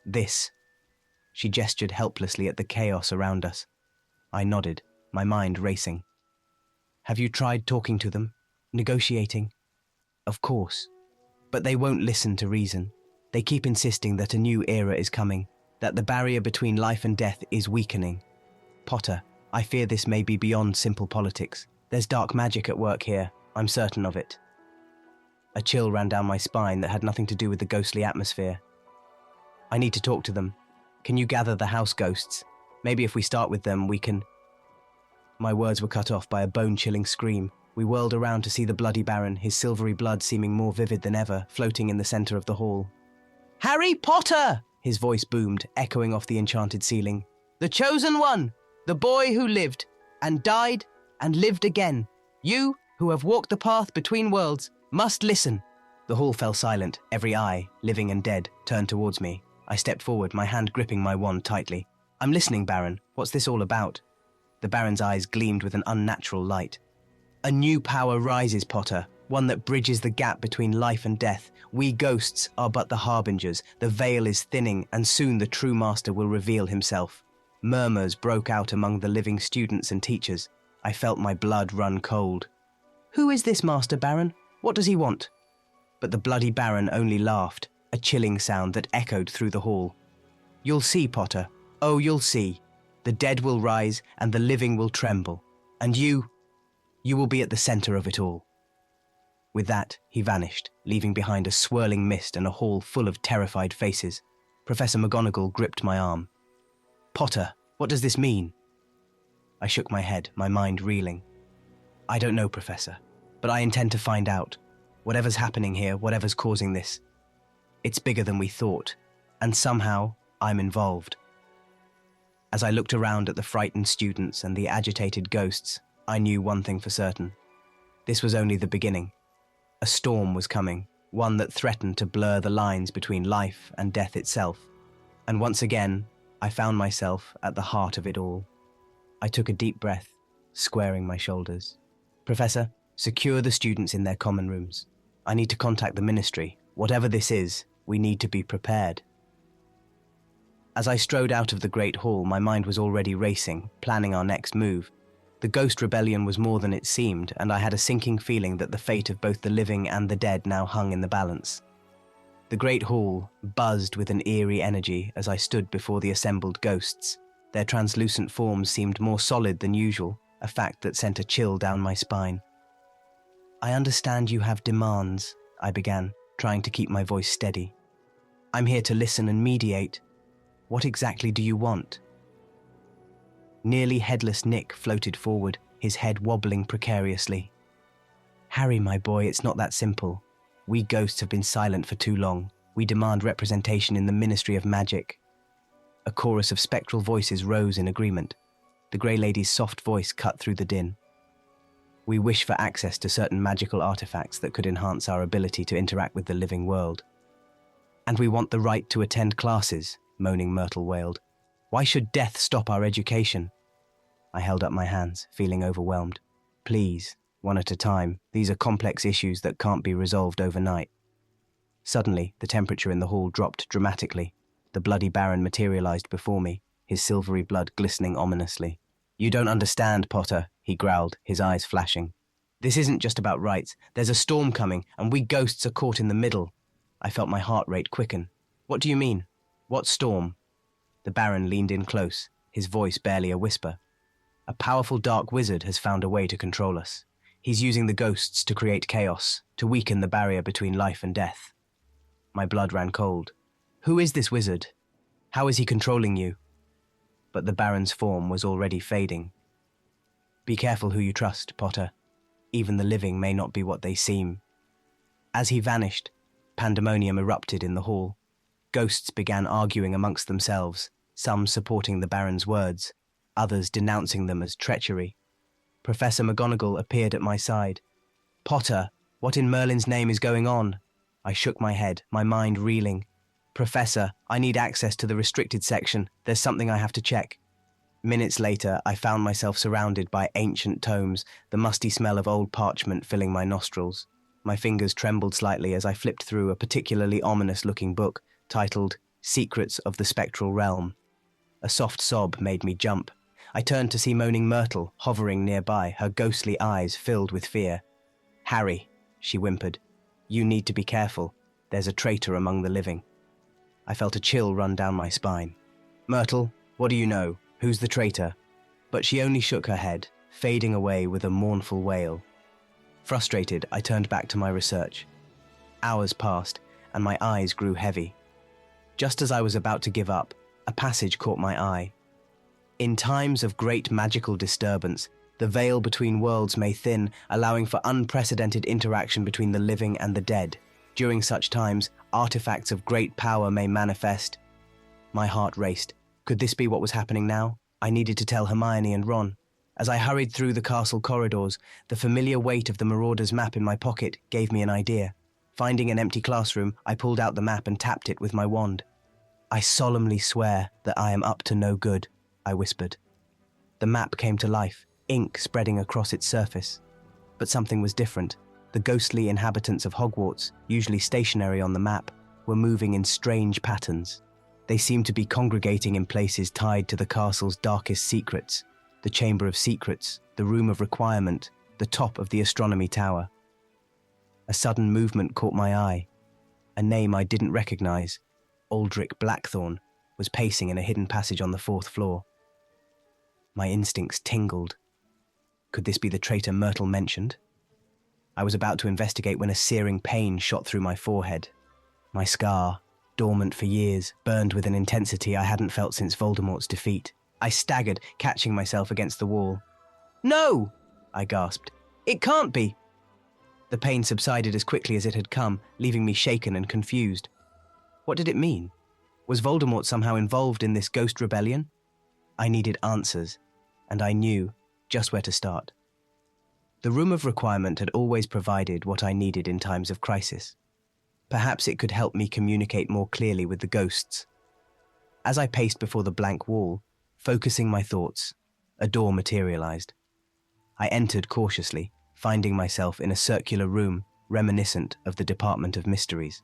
this. She gestured helplessly at the chaos around us. I nodded, my mind racing. Have you tried talking to them? Negotiating? Of course. But they won't listen to reason. They keep insisting that a new era is coming, that the barrier between life and death is weakening. Potter, I fear this may be beyond simple politics. There's dark magic at work here, I'm certain of it. A chill ran down my spine that had nothing to do with the ghostly atmosphere. I need to talk to them. Can you gather the house ghosts? Maybe if we start with them, we can... My words were cut off by a bone-chilling scream. We whirled around to see the bloody Baron, his silvery blood seeming more vivid than ever, floating in the centre of the hall. Harry Potter! His voice boomed, echoing off the enchanted ceiling. The chosen one! The boy who lived, and died, and lived again. You, who have walked the path between worlds, must listen. The hall fell silent, every eye, living and dead, turned towards me. I stepped forward, my hand gripping my wand tightly. I'm listening, Baron. What's this all about? The Baron's eyes gleamed with an unnatural light. A new power rises, Potter, one that bridges the gap between life and death. We ghosts are but the harbingers. The veil is thinning, and soon the true master will reveal himself. Murmurs broke out among the living students and teachers. I felt my blood run cold. Who is this Master Baron? What does he want? But the bloody Baron only laughed, a chilling sound that echoed through the hall. You'll see, Potter. Oh, you'll see. The dead will rise, and the living will tremble. And you will be at the centre of it all. With that, he vanished, leaving behind a swirling mist and a hall full of terrified faces. Professor McGonagall gripped my arm. Potter, what does this mean? I shook my head, my mind reeling. I don't know, Professor, but I intend to find out. Whatever's happening here, whatever's causing this. It's bigger than we thought, and somehow I'm involved. As I looked around at the frightened students and the agitated ghosts, I knew one thing for certain. This was only the beginning. A storm was coming, one that threatened to blur the lines between life and death itself. And once again, I found myself at the heart of it all. I took a deep breath, squaring my shoulders. Professor, secure the students in their common rooms. I need to contact the ministry. Whatever this is, we need to be prepared. As I strode out of the great hall, my mind was already racing, planning our next move. The ghost rebellion was more than it seemed, and I had a sinking feeling that the fate of both the living and the dead now hung in the balance. The great hall buzzed with an eerie energy as I stood before the assembled ghosts. Their translucent forms seemed more solid than usual, a fact that sent a chill down my spine. I understand you have demands, I began, trying to keep my voice steady. I'm here to listen and mediate. What exactly do you want? Nearly headless Nick floated forward, his head wobbling precariously. Harry, my boy, it's not that simple. We ghosts have been silent for too long. We demand representation in the Ministry of Magic. A chorus of spectral voices rose in agreement. The Grey Lady's soft voice cut through the din. We wish for access to certain magical artifacts that could enhance our ability to interact with the living world. And we want the right to attend classes, moaning Myrtle wailed. Why should death stop our education? I held up my hands, feeling overwhelmed. Please, one at a time. These are complex issues that can't be resolved overnight. Suddenly, the temperature in the hall dropped dramatically. The bloody Baron materialized before me, his silvery blood glistening ominously. You don't understand, Potter, he growled, his eyes flashing. This isn't just about rights. There's a storm coming, and we ghosts are caught in the middle. I felt my heart rate quicken. What do you mean? What storm? The Baron leaned in close, his voice barely a whisper. A powerful dark wizard has found a way to control us. He's using the ghosts to create chaos, to weaken the barrier between life and death. My blood ran cold. Who is this wizard? How is he controlling you? But the Baron's form was already fading. Be careful who you trust, Potter. Even the living may not be what they seem. As he vanished, pandemonium erupted in the hall. Ghosts began arguing amongst themselves, some supporting the Baron's words, others denouncing them as treachery. Professor McGonagall appeared at my side. Potter, what in Merlin's name is going on? I shook my head, my mind reeling. Professor, I need access to the restricted section. There's something I have to check. Minutes later, I found myself surrounded by ancient tomes, the musty smell of old parchment filling my nostrils. My fingers trembled slightly as I flipped through a particularly ominous-looking book titled Secrets of the Spectral Realm. A soft sob made me jump. I turned to see moaning Myrtle hovering nearby, her ghostly eyes filled with fear. Harry, she whimpered, you need to be careful. There's a traitor among the living. I felt a chill run down my spine. Myrtle, what do you know? Who's the traitor? But she only shook her head, fading away with a mournful wail. Frustrated, I turned back to my research. Hours passed, and my eyes grew heavy. Just as I was about to give up, a passage caught my eye. In times of great magical disturbance, the veil between worlds may thin, allowing for unprecedented interaction between the living and the dead. During such times, artifacts of great power may manifest. My heart raced. Could this be what was happening now? I needed to tell Hermione and Ron. As I hurried through the castle corridors, the familiar weight of the Marauder's map in my pocket gave me an idea. Finding an empty classroom, I pulled out the map and tapped it with my wand. I solemnly swear that I am up to no good, I whispered. The map came to life, ink spreading across its surface. But something was different. The ghostly inhabitants of Hogwarts, usually stationary on the map, were moving in strange patterns. They seemed to be congregating in places tied to the castle's darkest secrets, the Chamber of Secrets, the Room of Requirement, the top of the Astronomy Tower. A sudden movement caught my eye. A name I didn't recognize, Aldrich Blackthorne, was pacing in a hidden passage on the 4th floor. My instincts tingled. Could this be the traitor Myrtle mentioned? I was about to investigate when a searing pain shot through my forehead. My scar, dormant for years, burned with an intensity I hadn't felt since Voldemort's defeat. I staggered, catching myself against the wall. No! I gasped. It can't be! The pain subsided as quickly as it had come, leaving me shaken and confused. What did it mean? Was Voldemort somehow involved in this ghost rebellion? I needed answers, and I knew just where to start. The Room of Requirement had always provided what I needed in times of crisis. Perhaps it could help me communicate more clearly with the ghosts. As I paced before the blank wall, focusing my thoughts, a door materialized. I entered cautiously, finding myself in a circular room reminiscent of the Department of Mysteries.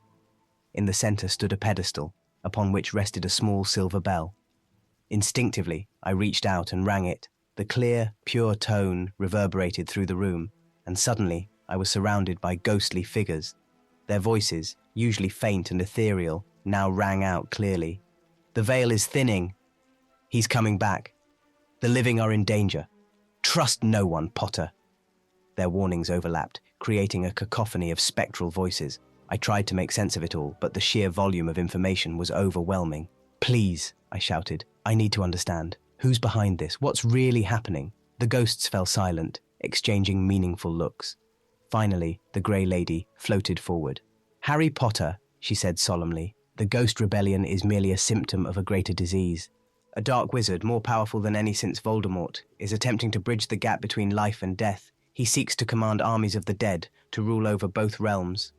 In the center stood a pedestal, upon which rested a small silver bell. Instinctively, I reached out and rang it. The clear, pure tone reverberated through the room, and suddenly I was surrounded by ghostly figures. Their voices, usually faint and ethereal, now rang out clearly. "The veil is thinning. He's coming back. The living are in danger. Trust no one, Potter." Their warnings overlapped, creating a cacophony of spectral voices. I tried to make sense of it all, but the sheer volume of information was overwhelming. "Please," I shouted, "I need to understand. Who's behind this? What's really happening?" The ghosts fell silent, exchanging meaningful looks. Finally, the Grey Lady floated forward. "Harry Potter," she said solemnly, "the Ghost Rebellion is merely a symptom of a greater disease. A dark wizard, more powerful than any since Voldemort, is attempting to bridge the gap between life and death. He seeks to command armies of the dead, to rule over both realms."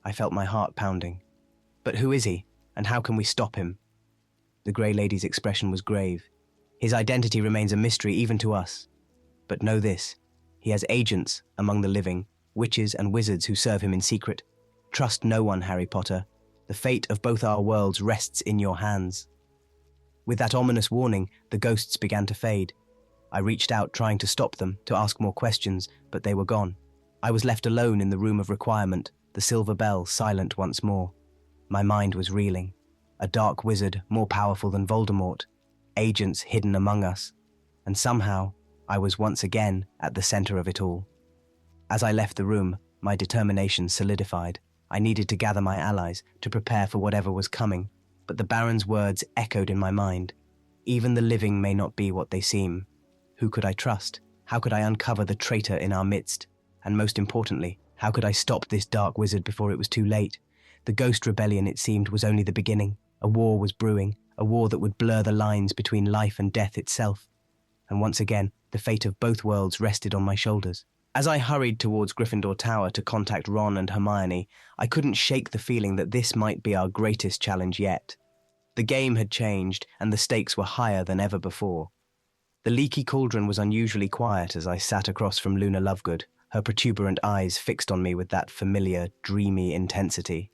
I felt my heart pounding. "But who is he, and how can we stop him?" The Grey Lady's expression was grave. "His identity remains a mystery even to us. But know this, he has agents among the living, witches and wizards who serve him in secret. Trust no one, Harry Potter. The fate of both our worlds rests in your hands." With that ominous warning, the ghosts began to fade. I reached out, trying to stop them, to ask more questions, but they were gone. I was left alone in the room of requirement, the silver bell silent once more. My mind was reeling. A dark wizard more powerful than Voldemort, agents hidden among us, and somehow I was once again at the center of it all. As I left the room, my determination solidified. I needed to gather my allies, to prepare for whatever was coming, but the Baron's words echoed in my mind. Even the living may not be what they seem. Who could I trust? How could I uncover the traitor in our midst? And most importantly, how could I stop this dark wizard before it was too late? The Ghost Rebellion, it seemed, was only the beginning. A war was brewing, a war that would blur the lines between life and death itself. And once again, the fate of both worlds rested on my shoulders. As I hurried towards Gryffindor Tower to contact Ron and Hermione, I couldn't shake the feeling that this might be our greatest challenge yet. The game had changed, and the stakes were higher than ever before. The leaky cauldron was unusually quiet as I sat across from Luna Lovegood, her protuberant eyes fixed on me with that familiar, dreamy intensity.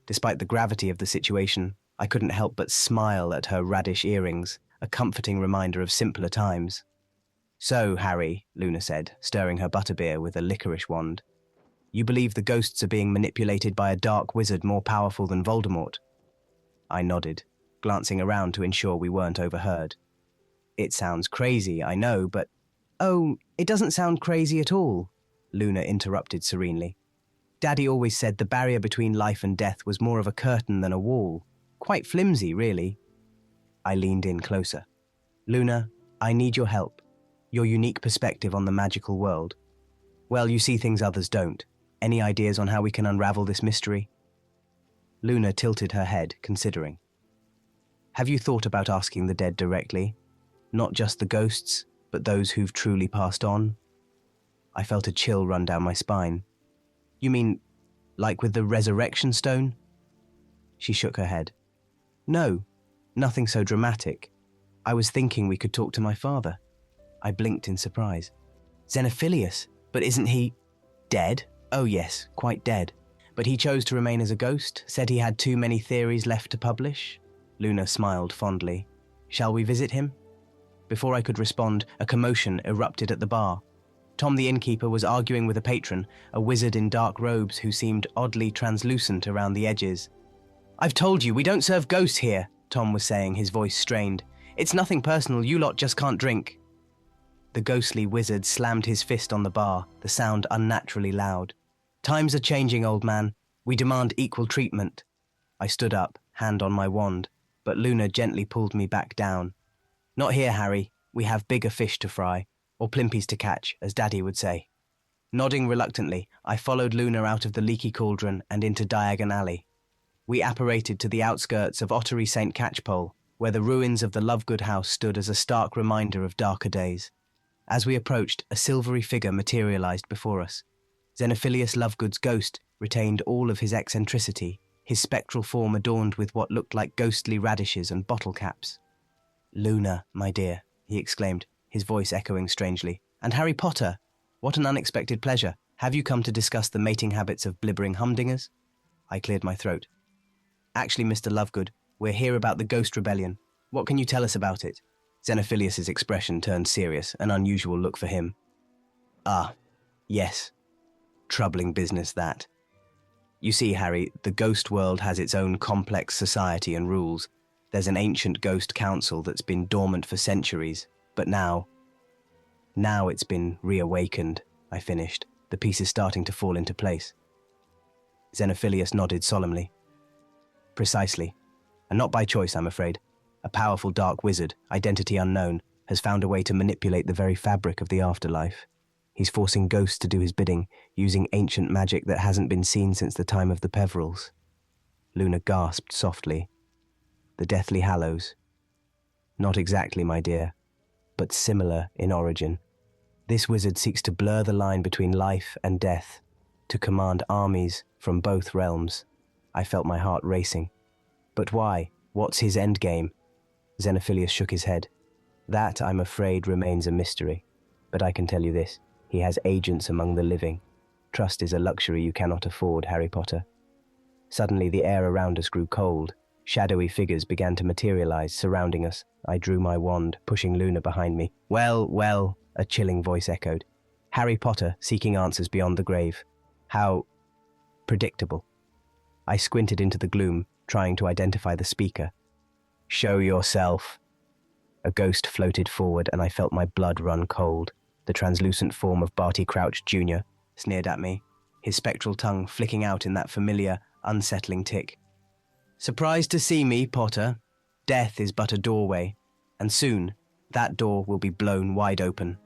Despite the gravity of the situation, I couldn't help but smile at her radish earrings, a comforting reminder of simpler times. "So, Harry," Luna said, stirring her butterbeer with a licorice wand, "you believe the ghosts are being manipulated by a dark wizard more powerful than Voldemort?" I nodded, glancing around to ensure we weren't overheard. "It sounds crazy, I know, but—" "Oh, it doesn't sound crazy at all," Luna interrupted serenely. "Daddy always said the barrier between life and death was more of a curtain than a wall. Quite flimsy, really." I leaned in closer. "Luna, I need your help. Your unique perspective on the magical world. Well, you see things others don't. Any ideas on how we can unravel this mystery?" Luna tilted her head, considering. "Have you thought about asking the dead directly? Not just the ghosts, but those who've truly passed on?" I felt a chill run down my spine. "You mean, like with the resurrection stone?" She shook her head. "No, nothing so dramatic. I was thinking we could talk to my father." I blinked in surprise. "Xenophilius? But isn't he dead?" "Oh yes, quite dead. But he chose to remain as a ghost, said he had too many theories left to publish." Luna smiled fondly. "Shall we visit him?" Before I could respond, a commotion erupted at the bar. Tom the innkeeper was arguing with a patron, a wizard in dark robes who seemed oddly translucent around the edges. "I've told you, we don't serve ghosts here," Tom was saying, his voice strained. "It's nothing personal, you lot just can't drink." The ghostly wizard slammed his fist on the bar, the sound unnaturally loud. "Times are changing, old man. We demand equal treatment." I stood up, hand on my wand, but Luna gently pulled me back down. "Not here, Harry. We have bigger fish to fry, or plimpies to catch, as Daddy would say." Nodding reluctantly, I followed Luna out of the leaky cauldron and into Diagon Alley. We apparated to the outskirts of Ottery St. Catchpole, where the ruins of the Lovegood house stood as a stark reminder of darker days. As we approached, a silvery figure materialized before us. Xenophilius Lovegood's ghost, retained all of his eccentricity, his spectral form adorned with what looked like ghostly radishes and bottle caps. "Luna, my dear," he exclaimed, his voice echoing strangely. "And Harry Potter! What an unexpected pleasure. Have you come to discuss the mating habits of blibbering humdingers?" I cleared my throat. "Actually, Mr. Lovegood, we're here about the Ghost Rebellion. What can you tell us about it?" Xenophilius's expression turned serious, an unusual look for him. "Ah, yes. Troubling business, that. You see, Harry, the ghost world has its own complex society and rules. There's an ancient ghost council that's been dormant for centuries, but now it's been reawakened," I finished, the pieces starting to fall into place. Xenophilius nodded solemnly. "Precisely. And not by choice, I'm afraid. A powerful dark wizard, identity unknown, has found a way to manipulate the very fabric of the afterlife. He's forcing ghosts to do his bidding, using ancient magic that hasn't been seen since the time of the Peverils." Luna gasped softly. "The Deathly Hallows?" "Not exactly, my dear, but similar in origin. This wizard seeks to blur the line between life and death, to command armies from both realms." I felt my heart racing. "But why? What's his endgame?" Xenophilius shook his head. "That, I'm afraid, remains a mystery. But I can tell you this. He has agents among the living. Trust is a luxury you cannot afford, Harry Potter." Suddenly, the air around us grew cold. Shadowy figures began to materialize, surrounding us. I drew my wand, pushing Luna behind me. Well, a chilling voice echoed. "Harry Potter, seeking answers beyond the grave. How predictable." I squinted into the gloom, trying to identify the speaker. "Show yourself." A ghost floated forward, and I felt my blood run cold. The translucent form of Barty Crouch Jr. sneered at me, his spectral tongue flicking out in that familiar, unsettling tick. "Surprised to see me, Potter? Death is but a doorway, and soon that door will be blown wide open."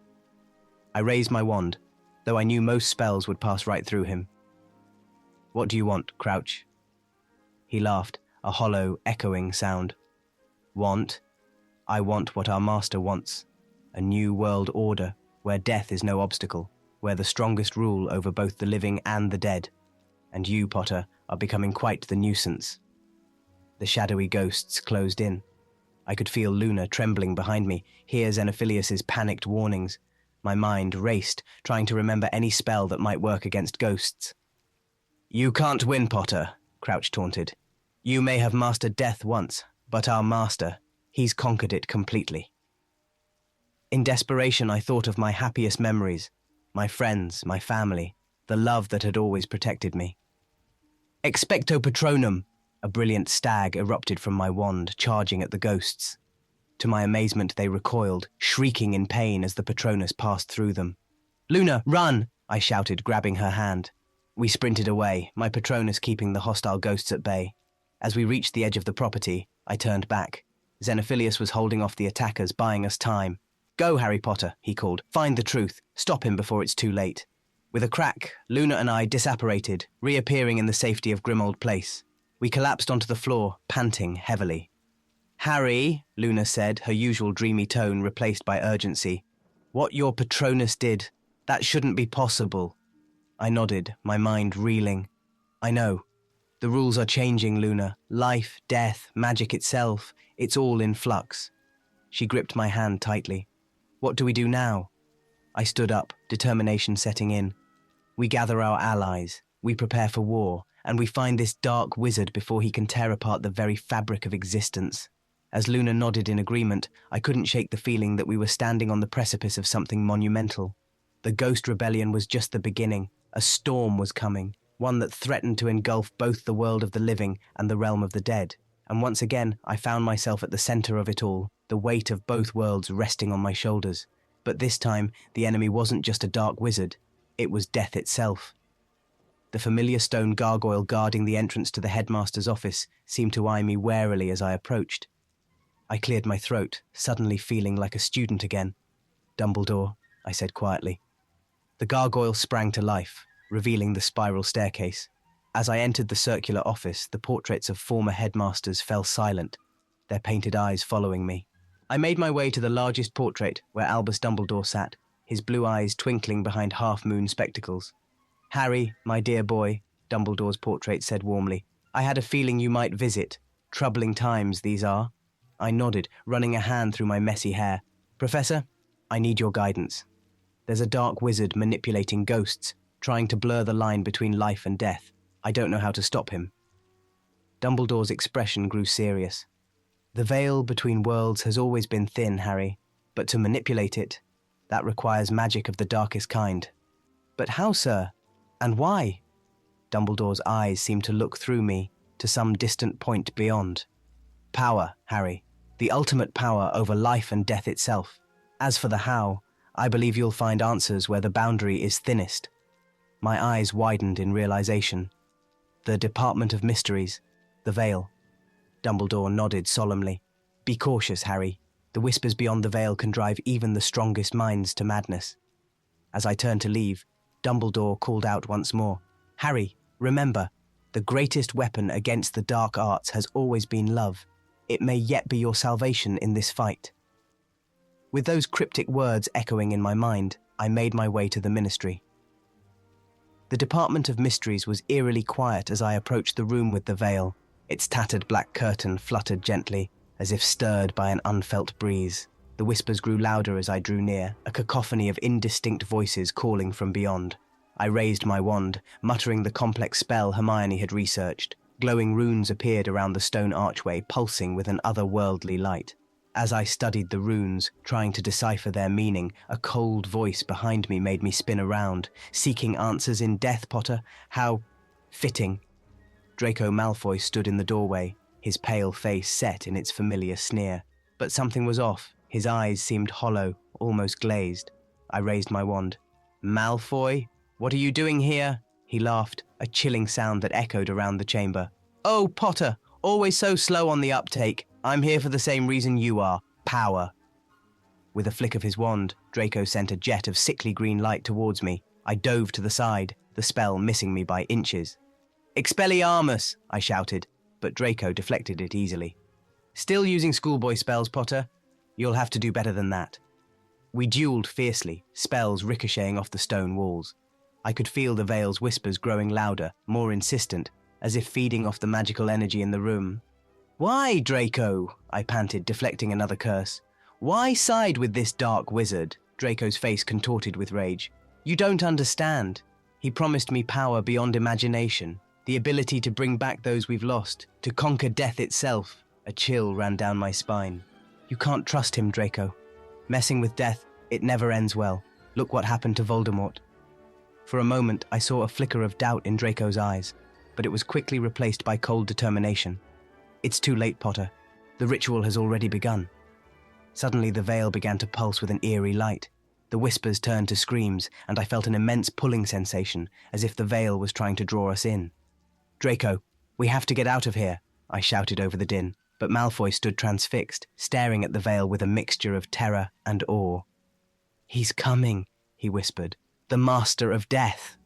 I raised my wand, though I knew most spells would pass right through him. "What do you want, Crouch?" He laughed, a hollow, echoing sound. "Want? I want what our master wants. A new world order, where death is no obstacle, where the strongest rule over both the living and the dead. And you, Potter, are becoming quite the nuisance." The shadowy ghosts closed in. I could feel Luna trembling behind me, hear Xenophilius's panicked warnings. My mind raced, trying to remember any spell that might work against ghosts. "You can't win, Potter," Crouch taunted. "You may have mastered death once, but our master, he's conquered it completely." In desperation, I thought of my happiest memories, my friends, my family, the love that had always protected me. "Expecto Patronum!" A brilliant stag erupted from my wand, charging at the ghosts. To my amazement, they recoiled, shrieking in pain as the Patronus passed through them. "Luna, run!" I shouted, grabbing her hand. We sprinted away, my Patronus keeping the hostile ghosts at bay. As we reached the edge of the property, I turned back. Xenophilius was holding off the attackers, buying us time. "Go, Harry Potter," he called. "Find the truth. Stop him before it's too late." With a crack, Luna and I disapparated, reappearing in the safety of Grimold Place. We collapsed onto the floor, panting heavily. "Harry," Luna said, her usual dreamy tone replaced by urgency. "What your Patronus did, that shouldn't be possible." I nodded, my mind reeling. "I know. The rules are changing, Luna. Life, death, magic itself, it's all in flux." She gripped my hand tightly. "What do we do now?" I stood up, determination setting in. "We gather our allies, we prepare for war, and we find this dark wizard before he can tear apart the very fabric of existence." As Luna nodded in agreement, I couldn't shake the feeling that we were standing on the precipice of something monumental. The Ghost Rebellion was just the beginning. A storm was coming, one that threatened to engulf both the world of the living and the realm of the dead. And once again, I found myself at the center of it all, the weight of both worlds resting on my shoulders. But this time, the enemy wasn't just a dark wizard, it was death itself. The familiar stone gargoyle guarding the entrance to the headmaster's office seemed to eye me warily as I approached. I cleared my throat, suddenly feeling like a student again. "Dumbledore," I said quietly. The gargoyle sprang to life, revealing the spiral staircase. As I entered the circular office, the portraits of former headmasters fell silent, their painted eyes following me. I made my way to the largest portrait, where Albus Dumbledore sat, his blue eyes twinkling behind half-moon spectacles. "Harry, my dear boy, Dumbledore's portrait said warmly. I had a feeling you might visit. Troubling times these are. I nodded, running a hand through my messy hair. Professor, I need your guidance. There's a dark wizard manipulating ghosts, trying to blur the line between life and death. I don't know how to stop him. Dumbledore's expression grew serious. The veil between worlds has always been thin, Harry, but to manipulate it, that requires magic of the darkest kind. But how, sir? And why? Dumbledore's eyes seemed to look through me to some distant point beyond. Power, Harry. The ultimate power over life and death itself. As for the how, I believe you'll find answers where the boundary is thinnest. My eyes widened in realization. The Department of Mysteries. The veil. Dumbledore nodded solemnly. Be cautious, Harry. The whispers beyond the veil can drive even the strongest minds to madness. As I turned to leave, Dumbledore called out once more. Harry, remember, the greatest weapon against the dark arts has always been love. It may yet be your salvation in this fight. With those cryptic words echoing in my mind, I made my way to the ministry. The Department of Mysteries was eerily quiet as I approached the room with the veil. Its tattered black curtain fluttered gently, as if stirred by an unfelt breeze. The whispers grew louder as I drew near, a cacophony of indistinct voices calling from beyond. I raised my wand, muttering the complex spell Hermione had researched. Glowing runes appeared around the stone archway, pulsing with an otherworldly light. As I studied the runes, trying to decipher their meaning, a cold voice behind me made me spin around. Seeking answers in death, Potter? How fitting. Draco Malfoy stood in the doorway, his pale face set in its familiar sneer. But something was off. His eyes seemed hollow, almost glazed. I raised my wand. Malfoy? What are you doing here? He laughed, a chilling sound that echoed around the chamber. Oh, Potter, always so slow on the uptake. I'm here for the same reason you are. Power. With a flick of his wand, Draco sent a jet of sickly green light towards me. I dove to the side, the spell missing me by inches. Expelliarmus, I shouted, but Draco deflected it easily. Still using schoolboy spells, Potter? You'll have to do better than that. We duelled fiercely, spells ricocheting off the stone walls. I could feel the veil's whispers growing louder, more insistent, as if feeding off the magical energy in the room. Why, Draco? I panted, deflecting another curse. Why side with this dark wizard? Draco's face contorted with rage. You don't understand. He promised me power beyond imagination, the ability to bring back those we've lost, to conquer death itself. A chill ran down my spine. You can't trust him, Draco. Messing with death, it never ends well. Look what happened to Voldemort. For a moment, I saw a flicker of doubt in Draco's eyes, but it was quickly replaced by cold determination. It's too late, Potter. The ritual has already begun. Suddenly, the veil began to pulse with an eerie light. The whispers turned to screams, and I felt an immense pulling sensation, as if the veil was trying to draw us in. Draco, we have to get out of here, I shouted over the din, but Malfoy stood transfixed, staring at the veil with a mixture of terror and awe. He's coming, he whispered. The Master of Death.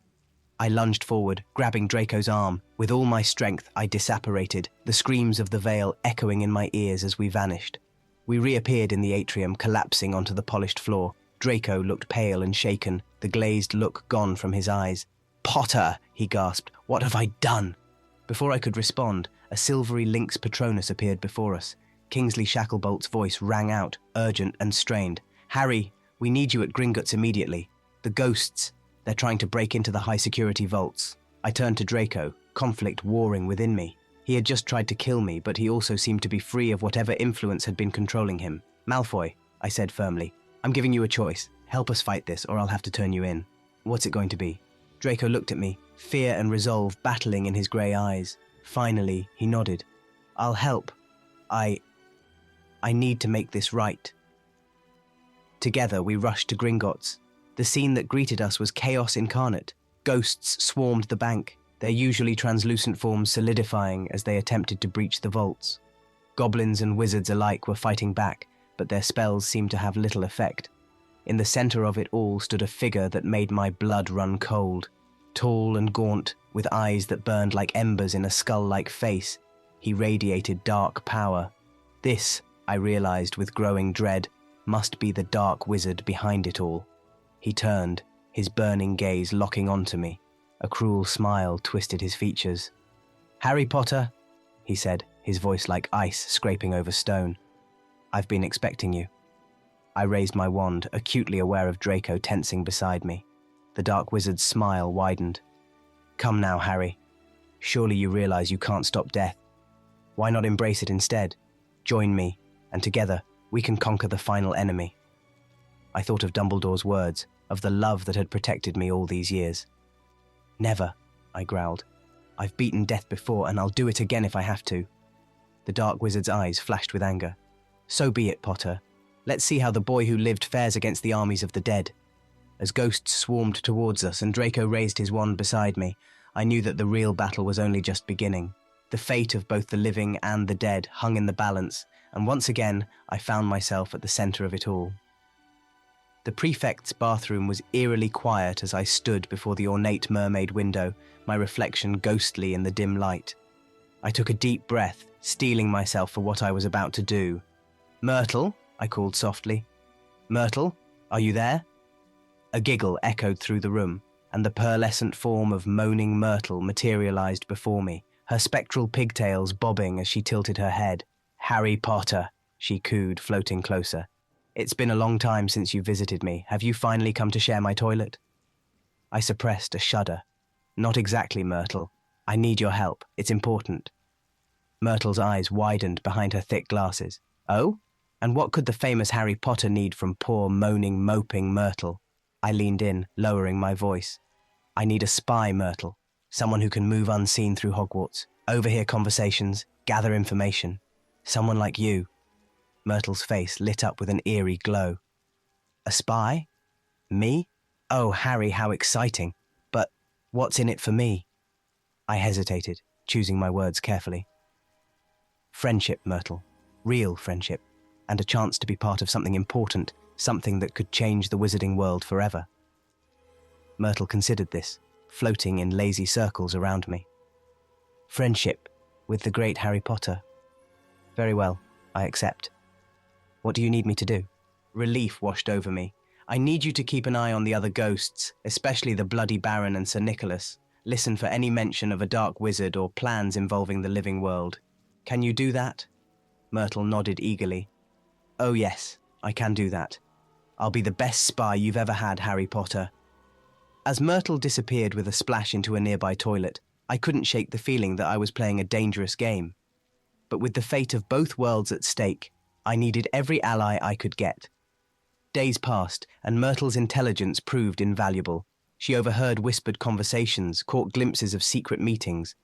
I lunged forward, grabbing Draco's arm. With all my strength, I disapparated, the screams of the veil echoing in my ears as we vanished. We reappeared in the atrium, collapsing onto the polished floor. Draco looked pale and shaken, the glazed look gone from his eyes. Potter, he gasped, what have I done? Before I could respond, a silvery lynx Patronus appeared before us. Kingsley Shacklebolt's voice rang out, urgent and strained. Harry, we need you at Gringotts immediately. The ghosts, they're trying to break into the high-security vaults. I turned to Draco, conflict warring within me. He had just tried to kill me, but he also seemed to be free of whatever influence had been controlling him. Malfoy, I said firmly, I'm giving you a choice. Help us fight this, or I'll have to turn you in. What's it going to be? Draco looked at me, fear and resolve battling in his grey eyes. Finally, he nodded. I'll help. I need to make this right. Together, we rushed to Gringotts. The scene that greeted us was chaos incarnate. Ghosts swarmed the bank, their usually translucent forms solidifying as they attempted to breach the vaults. Goblins and wizards alike were fighting back, but their spells seemed to have little effect. In the center of it all stood a figure that made my blood run cold. Tall and gaunt, with eyes that burned like embers in a skull-like face, he radiated dark power. This, I realized with growing dread, must be the dark wizard behind it all. He turned, his burning gaze locking onto me. A cruel smile twisted his features. "Harry Potter," he said, his voice like ice scraping over stone. "I've been expecting you." I raised my wand, acutely aware of Draco tensing beside me. The dark wizard's smile widened. "Come now, Harry. Surely you realize you can't stop death. Why not embrace it instead? Join me, and together we can conquer the final enemy." I thought of Dumbledore's words, of the love that had protected me all these years. "Never," I growled. "I've beaten death before, and I'll do it again if I have to." The dark wizard's eyes flashed with anger. "So be it, Potter. Let's see how the boy who lived fares against the armies of the dead." As ghosts swarmed towards us and Draco raised his wand beside me, I knew that the real battle was only just beginning. The fate of both the living and the dead hung in the balance, and once again I found myself at the center of it all. The prefect's bathroom was eerily quiet as I stood before the ornate mermaid window, my reflection ghostly in the dim light. I took a deep breath, steeling myself for what I was about to do. "Myrtle," I called softly. "Myrtle, are you there?" A giggle echoed through the room, and the pearlescent form of moaning Myrtle materialized before me, her spectral pigtails bobbing as she tilted her head. "Harry Potter," she cooed, floating closer. "It's been a long time since you visited me. Have you finally come to share my toilet?" I suppressed a shudder. "Not exactly, Myrtle. I need your help. It's important." Myrtle's eyes widened behind her thick glasses. "Oh? And what could the famous Harry Potter need from poor, moaning, moping Myrtle?" I leaned in, lowering my voice. "I need a spy, Myrtle. Someone who can move unseen through Hogwarts, overhear conversations, gather information. Someone like you." Myrtle's face lit up with an eerie glow. "A spy? Me? Oh, Harry, how exciting. But what's in it for me?" I hesitated, choosing my words carefully. "Friendship, Myrtle. Real friendship. And a chance to be part of something important, something that could change the wizarding world forever." Myrtle considered this, floating in lazy circles around me. "Friendship with the great Harry Potter. Very well, I accept. What do you need me to do?" Relief washed over me. "I need you to keep an eye on the other ghosts, especially the Bloody Baron and Sir Nicholas. Listen for any mention of a dark wizard or plans involving the living world. Can you do that?" Myrtle nodded eagerly. "Oh yes, I can do that. I'll be the best spy you've ever had, Harry Potter." As Myrtle disappeared with a splash into a nearby toilet, I couldn't shake the feeling that I was playing a dangerous game. But with the fate of both worlds at stake, I needed every ally I could get. Days passed, and Myrtle's intelligence proved invaluable. She overheard whispered conversations, caught glimpses of secret meetings.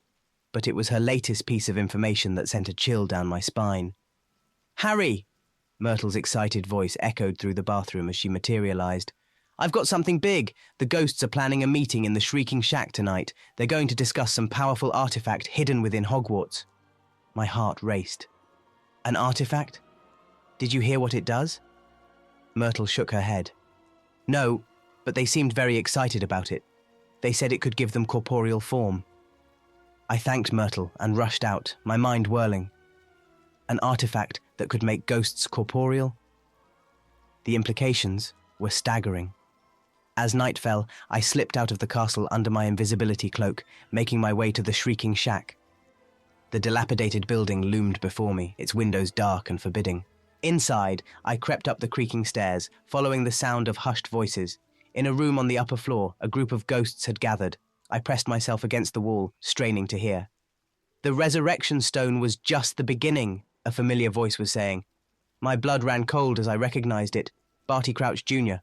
But it was her latest piece of information that sent a chill down my spine. "Harry!" Myrtle's excited voice echoed through the bathroom as she materialized. "I've got something big. The ghosts are planning a meeting in the Shrieking Shack tonight. They're going to discuss some powerful artifact hidden within Hogwarts." My heart raced. "An artifact? Did you hear what it does?" Myrtle shook her head. "No, but they seemed very excited about it. They said it could give them corporeal form." I thanked Myrtle and rushed out, my mind whirling. An artifact that could make ghosts corporeal? The implications were staggering. As night fell, I slipped out of the castle under my invisibility cloak, making my way to the Shrieking Shack. The dilapidated building loomed before me, its windows dark and forbidding. Inside, I crept up the creaking stairs, following the sound of hushed voices. In a room on the upper floor, a group of ghosts had gathered. I pressed myself against the wall, straining to hear. "The resurrection stone was just the beginning," a familiar voice was saying. My blood ran cold as I recognized it. Barty Crouch Jr.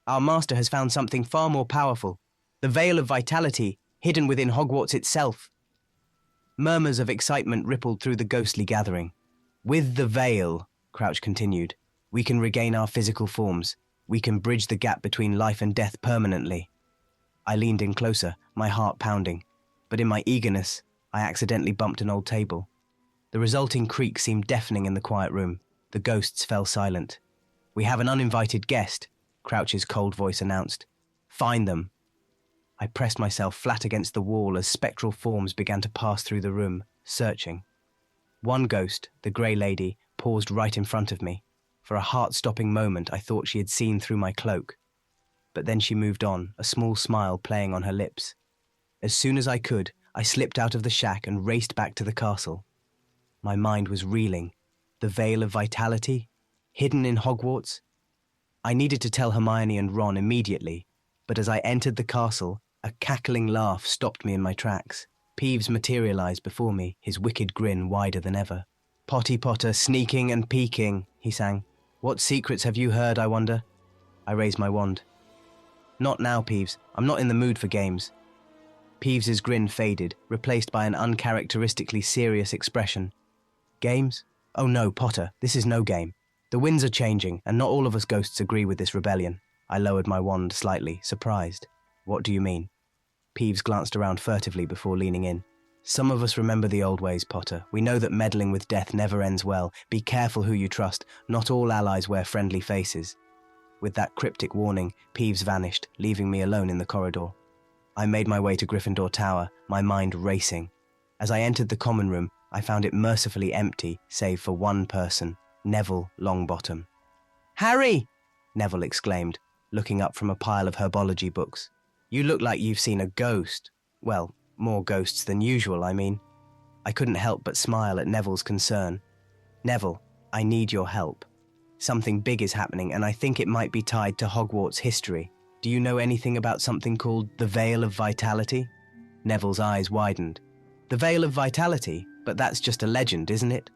"Our master has found something far more powerful. The Veil of Vitality, hidden within Hogwarts itself." Murmurs of excitement rippled through the ghostly gathering. "With the Veil," Crouch continued, "we can regain our physical forms. We can bridge the gap between life and death permanently." I leaned in closer, my heart pounding. But in my eagerness, I accidentally bumped an old table. The resulting creak seemed deafening in the quiet room. The ghosts fell silent. "We have an uninvited guest," Crouch's cold voice announced. "Find them." I pressed myself flat against the wall as spectral forms began to pass through the room, searching. One ghost, the Grey Lady, paused right in front of me. For a heart-stopping moment, I thought she had seen through my cloak. But then she moved on, a small smile playing on her lips. As soon as I could, I slipped out of the shack and raced back to the castle. My mind was reeling. The Veil of Vitality? Hidden in Hogwarts? I needed to tell Hermione and Ron immediately, but as I entered the castle, a cackling laugh stopped me in my tracks. Peeves materialized before me, his wicked grin wider than ever. "Potty Potter, sneaking and peeking," he sang. "What secrets have you heard, I wonder?" I raised my wand. "Not now, Peeves. I'm not in the mood for games." Peeves's grin faded, replaced by an uncharacteristically serious expression. "Games? Oh no, Potter, this is no game. The winds are changing, and not all of us ghosts agree with this rebellion." I lowered my wand slightly, surprised. "What do you mean?" Peeves glanced around furtively before leaning in. "Some of us remember the old ways, Potter. We know that meddling with death never ends well. Be careful who you trust. Not all allies wear friendly faces." With that cryptic warning, Peeves vanished, leaving me alone in the corridor. I made my way to Gryffindor Tower, my mind racing. As I entered the common room, I found it mercifully empty, save for one person, Neville Longbottom. "Harry!" Neville exclaimed, looking up from a pile of herbology books. "You look like you've seen a ghost. Well, more ghosts than usual, I mean." I couldn't help but smile at Neville's concern. "Neville, I need your help. Something big is happening, and I think it might be tied to Hogwarts history. Do you know anything about something called the Veil of Vitality?" Neville's eyes widened. "The Veil of Vitality? But that's just a legend, isn't it?"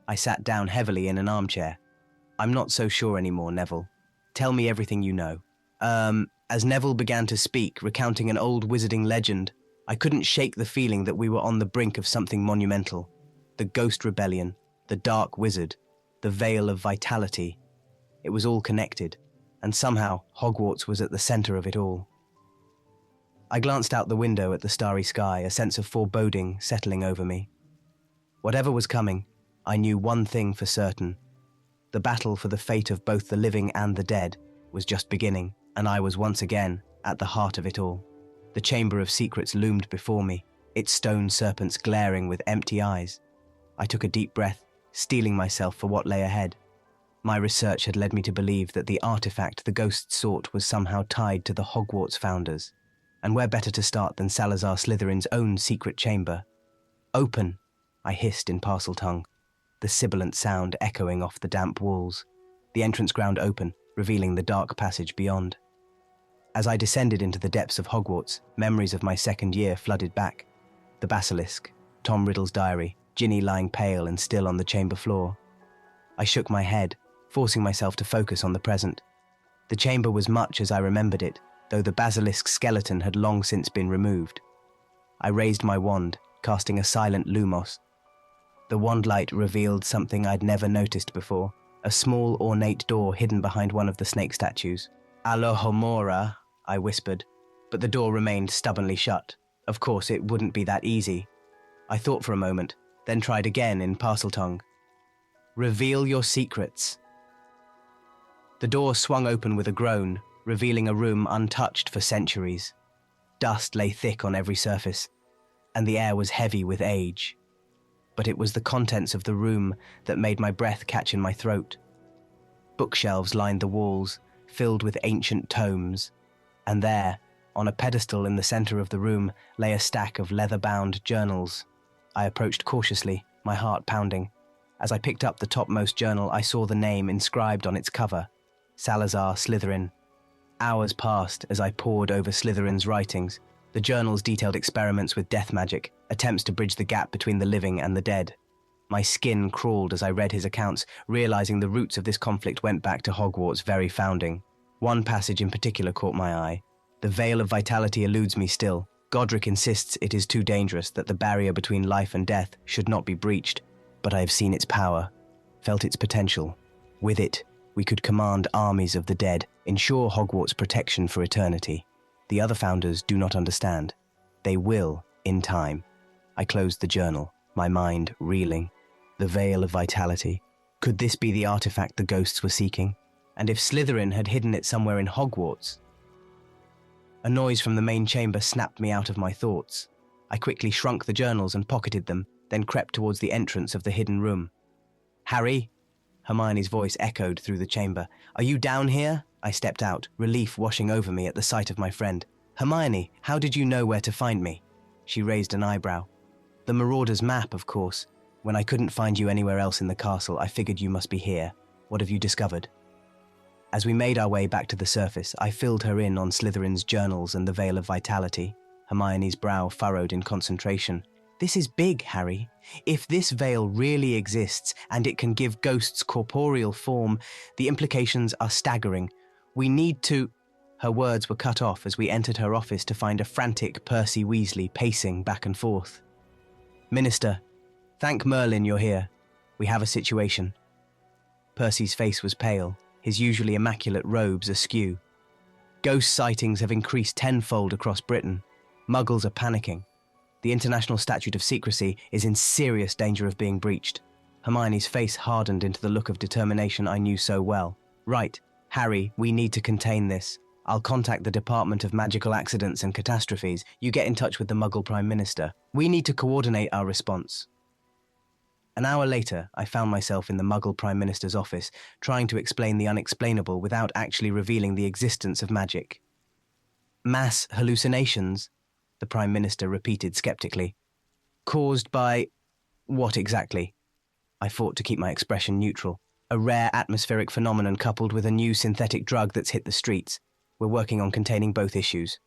I sat down heavily in an armchair. "I'm not so sure anymore, Neville. Tell me everything you know." As Neville began to speak, recounting an old wizarding legend, I couldn't shake the feeling that we were on the brink of something monumental. The Ghost Rebellion, the Dark Wizard, the Veil of Vitality. It was all connected, and somehow Hogwarts was at the center of it all. I glanced out the window at the starry sky, a sense of foreboding settling over me. Whatever was coming, I knew one thing for certain. The battle for the fate of both the living and the dead was just beginning, and I was once again at the heart of it all. The Chamber of Secrets loomed before me, its stone serpents glaring with empty eyes. I took a deep breath, steeling myself for what lay ahead. My research had led me to believe that the artifact the ghosts sought was somehow tied to the Hogwarts founders. And where better to start than Salazar Slytherin's own secret chamber? "Open!" I hissed in Parseltongue, the sibilant sound echoing off the damp walls. The entrance ground open, revealing the dark passage beyond. As I descended into the depths of Hogwarts, memories of my second year flooded back. The basilisk, Tom Riddle's diary, Ginny lying pale and still on the chamber floor. I shook my head, forcing myself to focus on the present. The chamber was much as I remembered it, though the basilisk's skeleton had long since been removed. I raised my wand, casting a silent lumos. The wand light revealed something I'd never noticed before, a small ornate door hidden behind one of the snake statues. "Alohomora," I whispered, but the door remained stubbornly shut. Of course, it wouldn't be that easy. I thought for a moment, then tried again in Parseltongue. "Reveal your secrets." The door swung open with a groan, revealing a room untouched for centuries. Dust lay thick on every surface, and the air was heavy with age. But it was the contents of the room that made my breath catch in my throat. Bookshelves lined the walls, filled with ancient tomes, and there, on a pedestal in the center of the room, lay a stack of leather-bound journals. I approached cautiously, my heart pounding. As I picked up the topmost journal, I saw the name inscribed on its cover, Salazar Slytherin. Hours passed as I pored over Slytherin's writings. The journals detailed experiments with death magic, attempts to bridge the gap between the living and the dead. My skin crawled as I read his accounts, realizing the roots of this conflict went back to Hogwarts' very founding. One passage in particular caught my eye. "The Veil of Vitality eludes me still. Godric insists it is too dangerous, that the barrier between life and death should not be breached. But I have seen its power, felt its potential. With it, we could command armies of the dead, ensure Hogwarts' protection for eternity. The other founders do not understand. They will, in time." I closed the journal, my mind reeling. The Veil of Vitality. Could this be the artifact the ghosts were seeking? And if Slytherin had hidden it somewhere in Hogwarts? A noise from the main chamber snapped me out of my thoughts. I quickly shrunk the journals and pocketed them, then crept towards the entrance of the hidden room. "Harry?" Hermione's voice echoed through the chamber. "Are you down here?" I stepped out, relief washing over me at the sight of my friend. Hermione, how did you know where to find me? She raised an eyebrow. The Marauder's map, of course. When I couldn't find you anywhere else in the castle, I figured you must be here. What have you discovered? As we made our way back to the surface, I filled her in on Slytherin's journals and the Veil of Vitality. Hermione's brow furrowed in concentration. This is big, Harry. If this veil really exists and it can give ghosts corporeal form, the implications are staggering. We need to... Her words were cut off as we entered her office to find a frantic Percy Weasley pacing back and forth. Minister, thank Merlin you're here. We have a situation. Percy's face was pale, his usually immaculate robes askew. Ghost sightings have increased tenfold across Britain. Muggles are panicking. The international statute of secrecy is in serious danger of being breached. Hermione's face hardened into the look of determination I knew so well. Right, Harry, we need to contain this. I'll contact the Department of Magical Accidents and Catastrophes. You get in touch with the Muggle Prime Minister. We need to coordinate our response. An hour later, I found myself in the Muggle Prime Minister's office, trying to explain the unexplainable without actually revealing the existence of magic. Mass hallucinations? The Prime Minister repeated skeptically. Caused by... what exactly? I fought to keep my expression neutral. A rare atmospheric phenomenon coupled with a new synthetic drug that's hit the streets. We're working on containing both issues.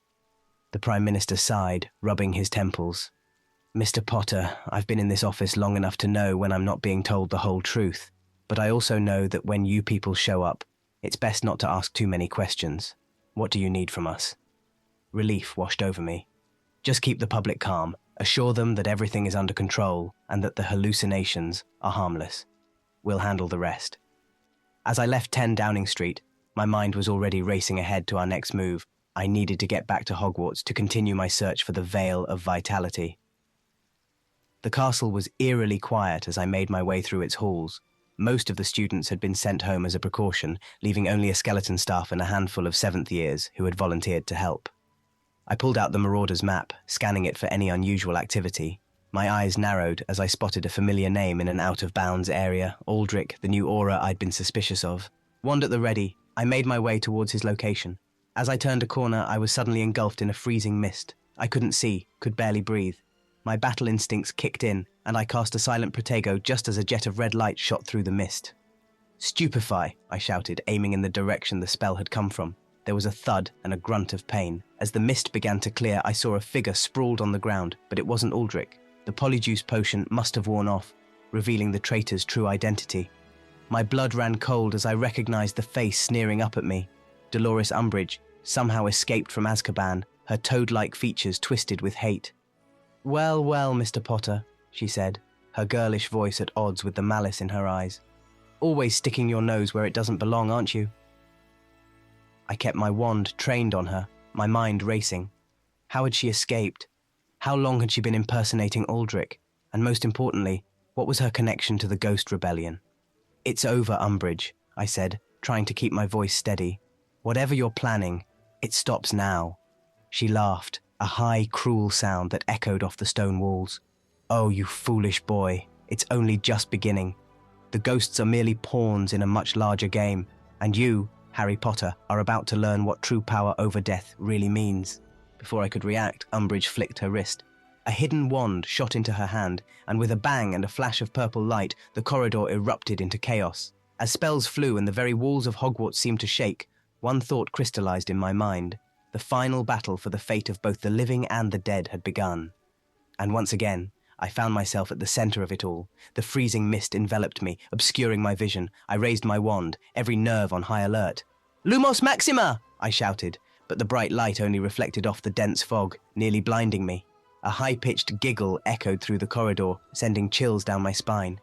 The Prime Minister sighed, rubbing his temples. Mr. Potter, I've been in this office long enough to know when I'm not being told the whole truth. But I also know that when you people show up, it's best not to ask too many questions. What do you need from us? Relief washed over me. Just keep the public calm, assure them that everything is under control and that the hallucinations are harmless. We'll handle the rest. As I left 10 Downing Street, my mind was already racing ahead to our next move. I needed to get back to Hogwarts to continue my search for the Veil of Vitality. The castle was eerily quiet as I made my way through its halls. Most of the students had been sent home as a precaution, leaving only a skeleton staff and a handful of 7th years who had volunteered to help. I pulled out the Marauder's map, scanning it for any unusual activity. My eyes narrowed as I spotted a familiar name in an out-of-bounds area, Aldrich, the new aura I'd been suspicious of. Wand at the ready, I made my way towards his location. As I turned a corner, I was suddenly engulfed in a freezing mist. I couldn't see, could barely breathe. My battle instincts kicked in, and I cast a silent protego just as a jet of red light shot through the mist. Stupefy, I shouted, aiming in the direction the spell had come from. There was a thud and a grunt of pain. As the mist began to clear, I saw a figure sprawled on the ground, but it wasn't Aldrich. The polyjuice potion must have worn off, revealing the traitor's true identity. My blood ran cold as I recognized the face sneering up at me. Dolores Umbridge, somehow escaped from Azkaban, her toad-like features twisted with hate. Well, well, Mr. Potter, she said, her girlish voice at odds with the malice in her eyes. Always sticking your nose where it doesn't belong, aren't you? I kept my wand trained on her, my mind racing. How had she escaped? How long had she been impersonating Aldrich? And most importantly, what was her connection to the Ghost Rebellion? It's over, Umbridge, I said, trying to keep my voice steady. Whatever you're planning, it stops now. She laughed, a high, cruel sound that echoed off the stone walls. Oh, you foolish boy, it's only just beginning. The ghosts are merely pawns in a much larger game, and you, Harry Potter, are about to learn what true power over death really means. Before I could react, Umbridge flicked her wrist. A hidden wand shot into her hand, and with a bang and a flash of purple light, the corridor erupted into chaos. As spells flew and the very walls of Hogwarts seemed to shake, one thought crystallized in my mind. The final battle for the fate of both the living and the dead had begun. And once again, I found myself at the center of it all. The freezing mist enveloped me, obscuring my vision. I raised my wand, every nerve on high alert. Lumos Maxima! I shouted, but the bright light only reflected off the dense fog, nearly blinding me. A high-pitched giggle echoed through the corridor, sending chills down my spine.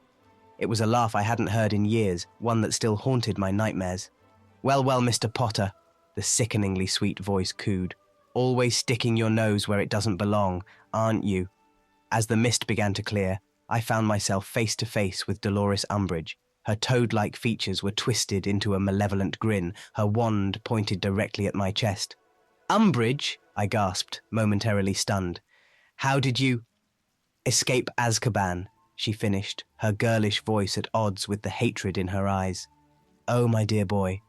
It was a laugh I hadn't heard in years, one that still haunted my nightmares. Well, well, Mr. Potter, the sickeningly sweet voice cooed. Always sticking your nose where it doesn't belong, aren't you? As the mist began to clear, I found myself face to face with Dolores Umbridge. Her toad-like features were twisted into a malevolent grin, her wand pointed directly at my chest. Umbridge, I gasped, momentarily stunned. How did you... Escape Azkaban, she finished, her girlish voice at odds with the hatred in her eyes. Oh, my dear boy,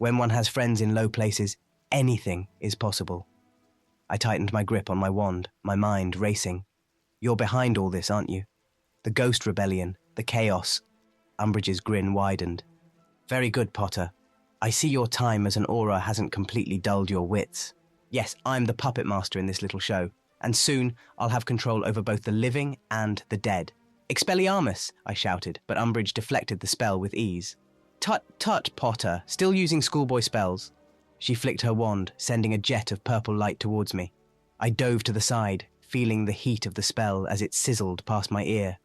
when one has friends in low places, anything is possible. I tightened my grip on my wand, my mind racing. You're behind all this, aren't you? The ghost rebellion, the chaos. Umbridge's grin widened. Very good, Potter. I see your time as an aura hasn't completely dulled your wits. Yes, I'm the puppet master in this little show, and soon I'll have control over both the living and the dead. Expelliarmus, I shouted, but Umbridge deflected the spell with ease. Tut, tut, Potter, still using schoolboy spells. She flicked her wand, sending a jet of purple light towards me. I dove to the side, feeling the heat of the spell as it sizzled past my ear.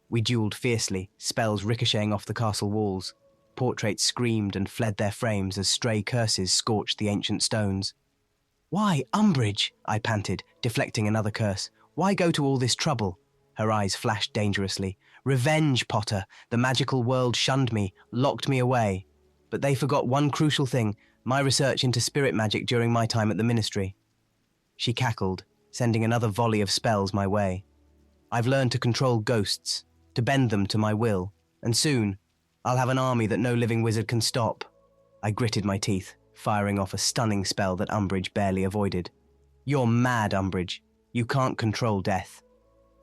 We dueled fiercely, spells ricocheting off the castle walls. Portraits screamed and fled their frames as stray curses scorched the ancient stones. Why, Umbridge, I panted, deflecting another curse. Why go to all this trouble? Her eyes flashed dangerously. Revenge, Potter. The magical world shunned me, locked me away. But they forgot one crucial thing, my research into spirit magic during my time at the ministry. She cackled, sending another volley of spells my way. I've learned to control ghosts, to bend them to my will, and soon I'll have an army that no living wizard can stop. I gritted my teeth, firing off a stunning spell that Umbridge barely avoided. You're mad, Umbridge. You can't control death.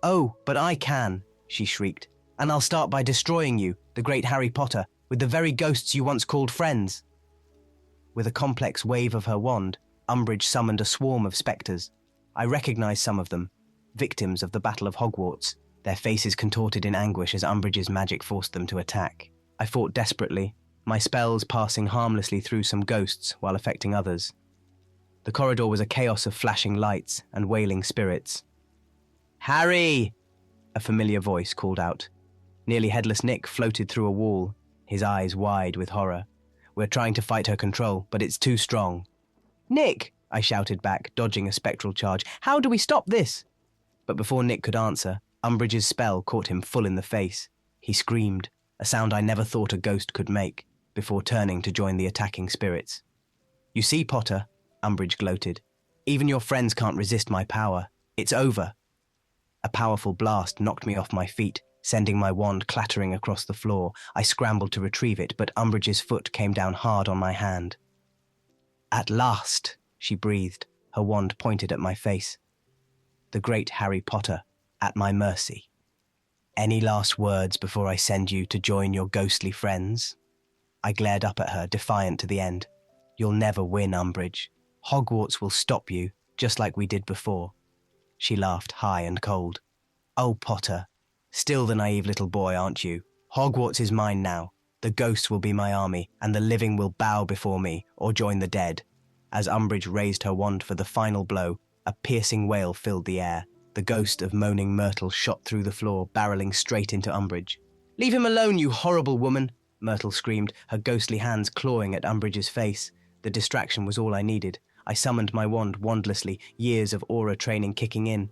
Oh, but I can, she shrieked. And I'll start by destroying you, the great Harry Potter, with the very ghosts you once called friends. With a complex wave of her wand, Umbridge summoned a swarm of spectres. I recognized some of them, victims of the Battle of Hogwarts, their faces contorted in anguish as Umbridge's magic forced them to attack. I fought desperately, my spells passing harmlessly through some ghosts while affecting others. The corridor was a chaos of flashing lights and wailing spirits. Harry! A familiar voice called out. Nearly headless Nick floated through a wall, his eyes wide with horror. We're trying to fight her control, but it's too strong. Nick! I shouted back, dodging a spectral charge. How do we stop this? But before Nick could answer, Umbridge's spell caught him full in the face. He screamed, a sound I never thought a ghost could make, before turning to join the attacking spirits. You see, Potter, Umbridge gloated. Even your friends can't resist my power. It's over. A powerful blast knocked me off my feet, sending my wand clattering across the floor. I scrambled to retrieve it, but Umbridge's foot came down hard on my hand. At last, she breathed, her wand pointed at my face. The great Harry Potter, at my mercy. Any last words before I send you to join your ghostly friends? I glared up at her, defiant to the end. You'll never win, Umbridge. Hogwarts will stop you, just like we did before. She laughed high and cold. Oh, Potter, still the naive little boy, aren't you? Hogwarts is mine now. The ghosts will be my army, and the living will bow before me, or join the dead. As Umbridge raised her wand for the final blow, a piercing wail filled the air. The ghost of moaning Myrtle shot through the floor, barreling straight into Umbridge. Leave him alone, you horrible woman! Myrtle screamed, her ghostly hands clawing at Umbridge's face. The distraction was all I needed. I summoned my wand wandlessly, years of aura training kicking in.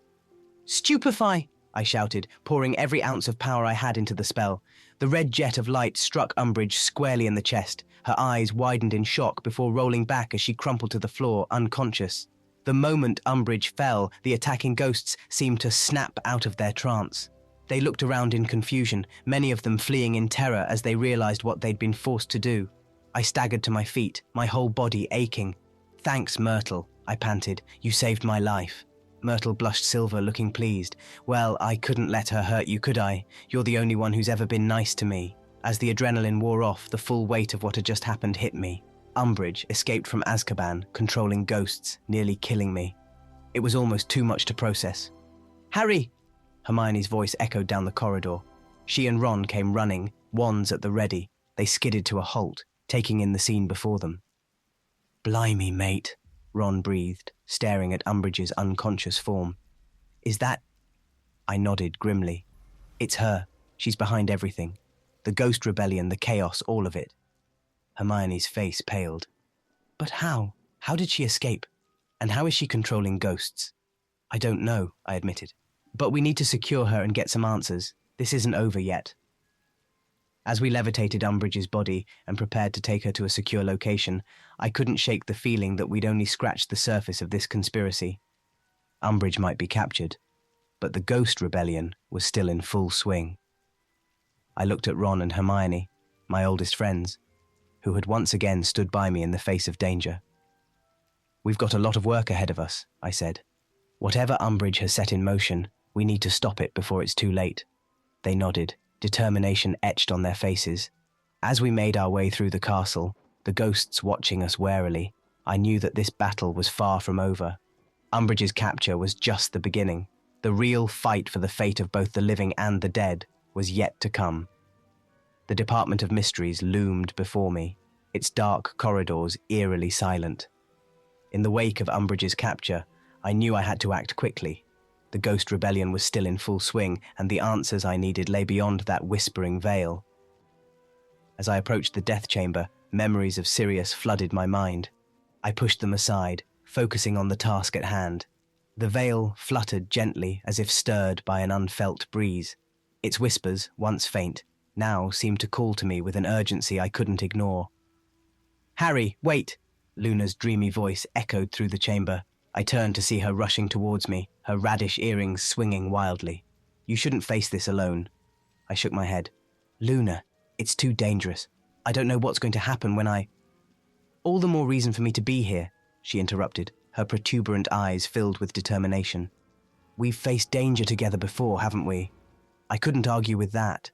Stupefy! I shouted, pouring every ounce of power I had into the spell. The red jet of light struck Umbridge squarely in the chest. Her eyes widened in shock before rolling back as she crumpled to the floor, unconscious. The moment Umbridge fell, the attacking ghosts seemed to snap out of their trance. They looked around in confusion, many of them fleeing in terror as they realized what they'd been forced to do. I staggered to my feet, my whole body aching. Thanks, Myrtle, I panted. You saved my life. Myrtle blushed silver, looking pleased. Well, I couldn't let her hurt you, could I? You're the only one who's ever been nice to me. As the adrenaline wore off, the full weight of what had just happened hit me. Umbridge escaped from Azkaban, controlling ghosts, nearly killing me. It was almost too much to process. Harry! Hermione's voice echoed down the corridor. She and Ron came running, wands at the ready. They skidded to a halt, taking in the scene before them. Blimey, mate, Ron breathed, staring at Umbridge's unconscious form. Is that... I nodded grimly. It's her. She's behind everything. The ghost rebellion, the chaos, all of it. Hermione's face paled. But how? How did she escape? And how is she controlling ghosts? I don't know, I admitted. But we need to secure her and get some answers. This isn't over yet. As we levitated Umbridge's body and prepared to take her to a secure location, I couldn't shake the feeling that we'd only scratched the surface of this conspiracy. Umbridge might be captured, but the ghost rebellion was still in full swing. I looked at Ron and Hermione, my oldest friends, who had once again stood by me in the face of danger. We've got a lot of work ahead of us, I said. Whatever Umbridge has set in motion, we need to stop it before it's too late. They nodded, determination etched on their faces. As we made our way through the castle, the ghosts watching us warily, I knew that this battle was far from over. Umbridge's capture was just the beginning. The real fight for the fate of both the living and the dead was yet to come. The Department of Mysteries loomed before me, its dark corridors eerily silent. In the wake of Umbridge's capture, I knew I had to act quickly. The Ghost Rebellion was still in full swing, and the answers I needed lay beyond that whispering veil. As I approached the death chamber, memories of Sirius flooded my mind. I pushed them aside, focusing on the task at hand. The veil fluttered gently as if stirred by an unfelt breeze. Its whispers, once faint, now seemed to call to me with an urgency I couldn't ignore. "Harry, wait!" Luna's dreamy voice echoed through the chamber. I turned to see her rushing towards me, her radish earrings swinging wildly. "You shouldn't face this alone." I shook my head. "Luna, it's too dangerous. I don't know what's going to happen when I—" "All the more reason for me to be here," she interrupted, her protuberant eyes filled with determination. "We've faced danger together before, haven't we?" I couldn't argue with that.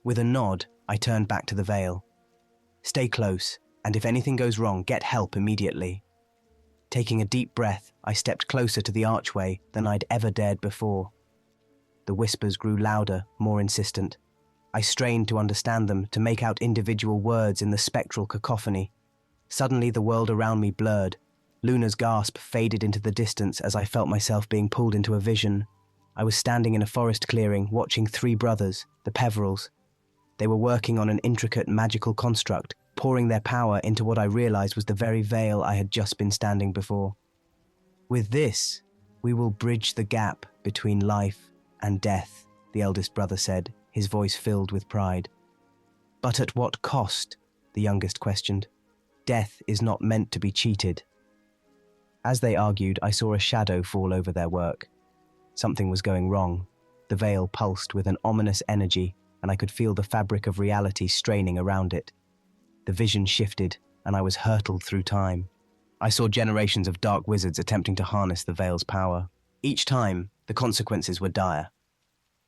With a nod, I turned back to the veil. "Stay close, and if anything goes wrong, get help immediately." Taking a deep breath, I stepped closer to the archway than I'd ever dared before. The whispers grew louder, more insistent. I strained to understand them, to make out individual words in the spectral cacophony. Suddenly, the world around me blurred. Luna's gasp faded into the distance as I felt myself being pulled into a vision. I was standing in a forest clearing, watching three brothers, the Peverils. They were working on an intricate magical construct, pouring their power into what I realized was the very veil I had just been standing before. "With this, we will bridge the gap between life and death," the eldest brother said, his voice filled with pride. "But at what cost?" the youngest questioned. "Death is not meant to be cheated." As they argued, I saw a shadow fall over their work. Something was going wrong. The veil pulsed with an ominous energy, and I could feel the fabric of reality straining around it. The vision shifted, and I was hurtled through time. I saw generations of dark wizards attempting to harness the veil's power. Each time, the consequences were dire.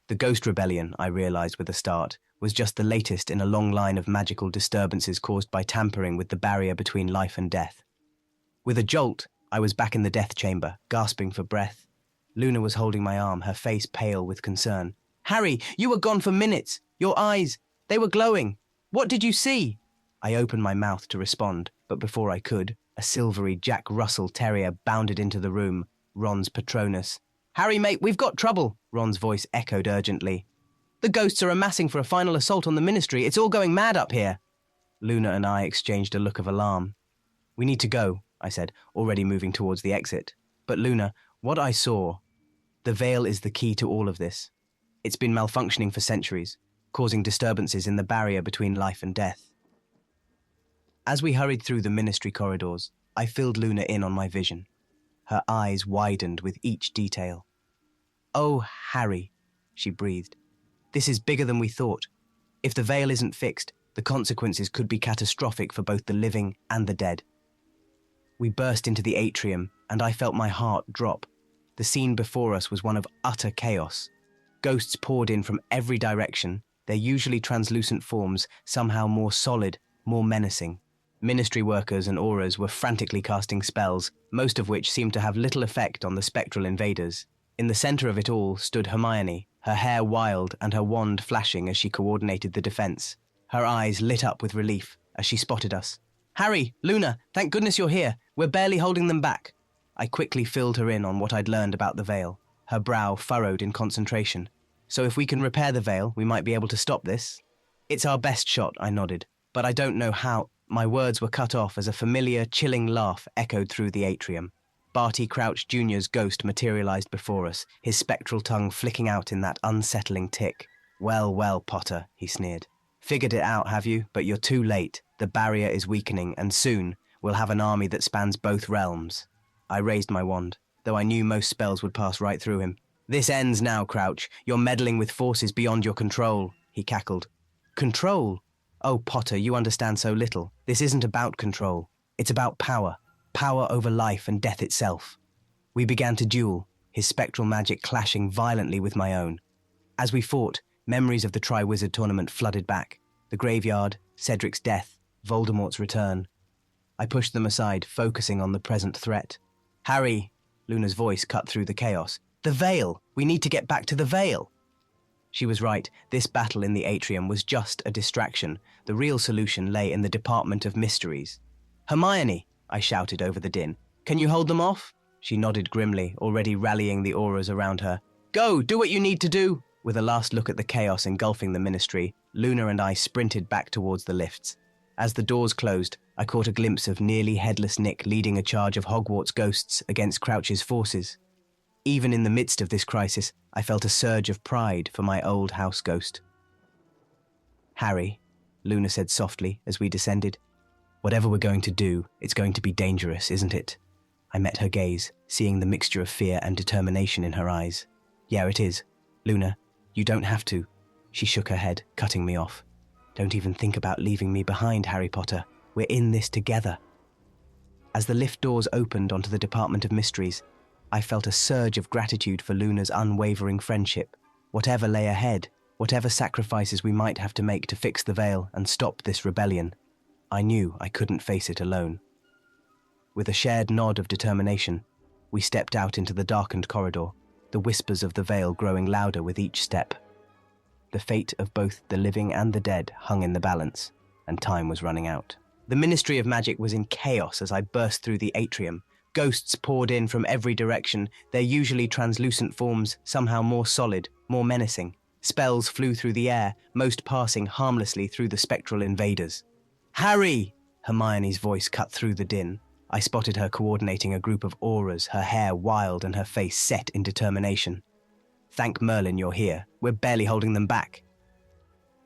The Ghost Rebellion, I realized with a start, was just the latest in a long line of magical disturbances caused by tampering with the barrier between life and death. With a jolt, I was back in the death chamber, gasping for breath. Luna was holding my arm, her face pale with concern. "Harry, you were gone for minutes! Your eyes, they were glowing! What did you see?" I opened my mouth to respond, but before I could, a silvery Jack Russell Terrier bounded into the room, Ron's Patronus. "Harry, mate, we've got trouble," Ron's voice echoed urgently. "The ghosts are amassing for a final assault on the Ministry. It's all going mad up here." Luna and I exchanged a look of alarm. "We need to go," I said, already moving towards the exit. "But Luna, what I saw, the veil is the key to all of this. It's been malfunctioning for centuries, causing disturbances in the barrier between life and death." As we hurried through the Ministry corridors, I filled Luna in on my vision. Her eyes widened with each detail. "Oh, Harry," she breathed. "This is bigger than we thought. If the veil isn't fixed, the consequences could be catastrophic for both the living and the dead." We burst into the atrium, and I felt my heart drop. The scene before us was one of utter chaos. Ghosts poured in from every direction, their usually translucent forms somehow more solid, more menacing. Ministry workers and auras were frantically casting spells, most of which seemed to have little effect on the spectral invaders. In the center of it all stood Hermione, her hair wild and her wand flashing as she coordinated the defense. Her eyes lit up with relief as she spotted us. "Harry, Luna, thank goodness you're here. We're barely holding them back." I quickly filled her in on what I'd learned about the veil, her brow furrowed in concentration. "So if we can repair the veil, we might be able to stop this?" "It's our best shot," I nodded, "but I don't know how—" My words were cut off as a familiar, chilling laugh echoed through the atrium. Barty Crouch Jr.'s ghost materialized before us, his spectral tongue flicking out in that unsettling tick. "Well, well, Potter," he sneered. "Figured it out, have you? But you're too late. The barrier is weakening, and soon we'll have an army that spans both realms." I raised my wand, though I knew most spells would pass right through him. "This ends now, Crouch. You're meddling with forces beyond your control," he cackled. "Control? Oh, Potter, you understand so little. This isn't about control. It's about power. Power over life and death itself. We began to duel, his spectral magic clashing violently with my own. As we fought, memories of the Tri-Wizard tournament flooded back. The graveyard, Cedric's death, Voldemort's return. I pushed them aside, focusing on the present threat. "Harry," Luna's voice cut through the chaos. "The Veil! We need to get back to the Veil!" She was right. This battle in the atrium was just a distraction. The real solution lay in the Department of Mysteries. "Hermione," I shouted over the din. "Can you hold them off?" She nodded grimly, already rallying the auras around her. "Go, do what you need to do!" With a last look at the chaos engulfing the Ministry, Luna and I sprinted back towards the lifts. As the doors closed, I caught a glimpse of nearly headless Nick leading a charge of Hogwarts ghosts against Crouch's forces. Even in the midst of this crisis, I felt a surge of pride for my old house ghost. "Harry," Luna said softly as we descended, "whatever we're going to do, it's going to be dangerous, isn't it?" I met her gaze, seeing the mixture of fear and determination in her eyes. "Yeah, it is. Luna, you don't have to." She shook her head, cutting me off. "Don't even think about leaving me behind, Harry Potter. We're in this together." As the lift doors opened onto the Department of Mysteries, I felt a surge of gratitude for Luna's unwavering friendship. Whatever lay ahead, whatever sacrifices we might have to make to fix the Veil and stop this rebellion, I knew I couldn't face it alone. With a shared nod of determination, we stepped out into the darkened corridor, the whispers of the Veil growing louder with each step. The fate of both the living and the dead hung in the balance, and time was running out. The Ministry of Magic was in chaos as I burst through the atrium. Ghosts poured in from every direction, their usually translucent forms somehow more solid, more menacing. Spells flew through the air, most passing harmlessly through the spectral invaders. "Harry!" Hermione's voice cut through the din. I spotted her coordinating a group of auras, her hair wild and her face set in determination. "Thank Merlin you're here. We're barely holding them back."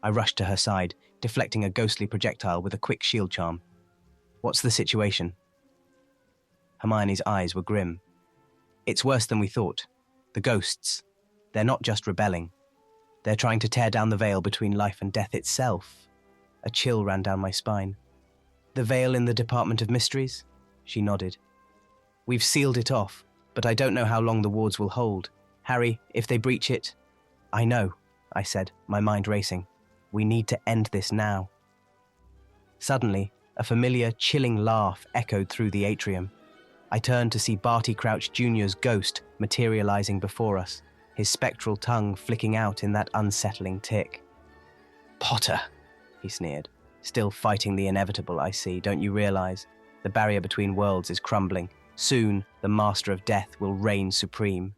I rushed to her side, deflecting a ghostly projectile with a quick shield charm. "What's the situation?" Hermione's eyes were grim. "It's worse than we thought. The ghosts. They're not just rebelling. They're trying to tear down the veil between life and death itself." A chill ran down my spine. "The Veil in the Department of Mysteries?" She nodded. "We've sealed it off, but I don't know how long the wards will hold. Harry, if they breach it..." "I know," I said, my mind racing. "We need to end this now." Suddenly, a familiar, chilling laugh echoed through the atrium. I turned to see Barty Crouch Jr.'s ghost materializing before us, his spectral tongue flicking out in that unsettling tick. "Potter," he sneered. "Still fighting the inevitable, I see, don't you realize? The barrier between worlds is crumbling. Soon, the Master of Death will reign supreme."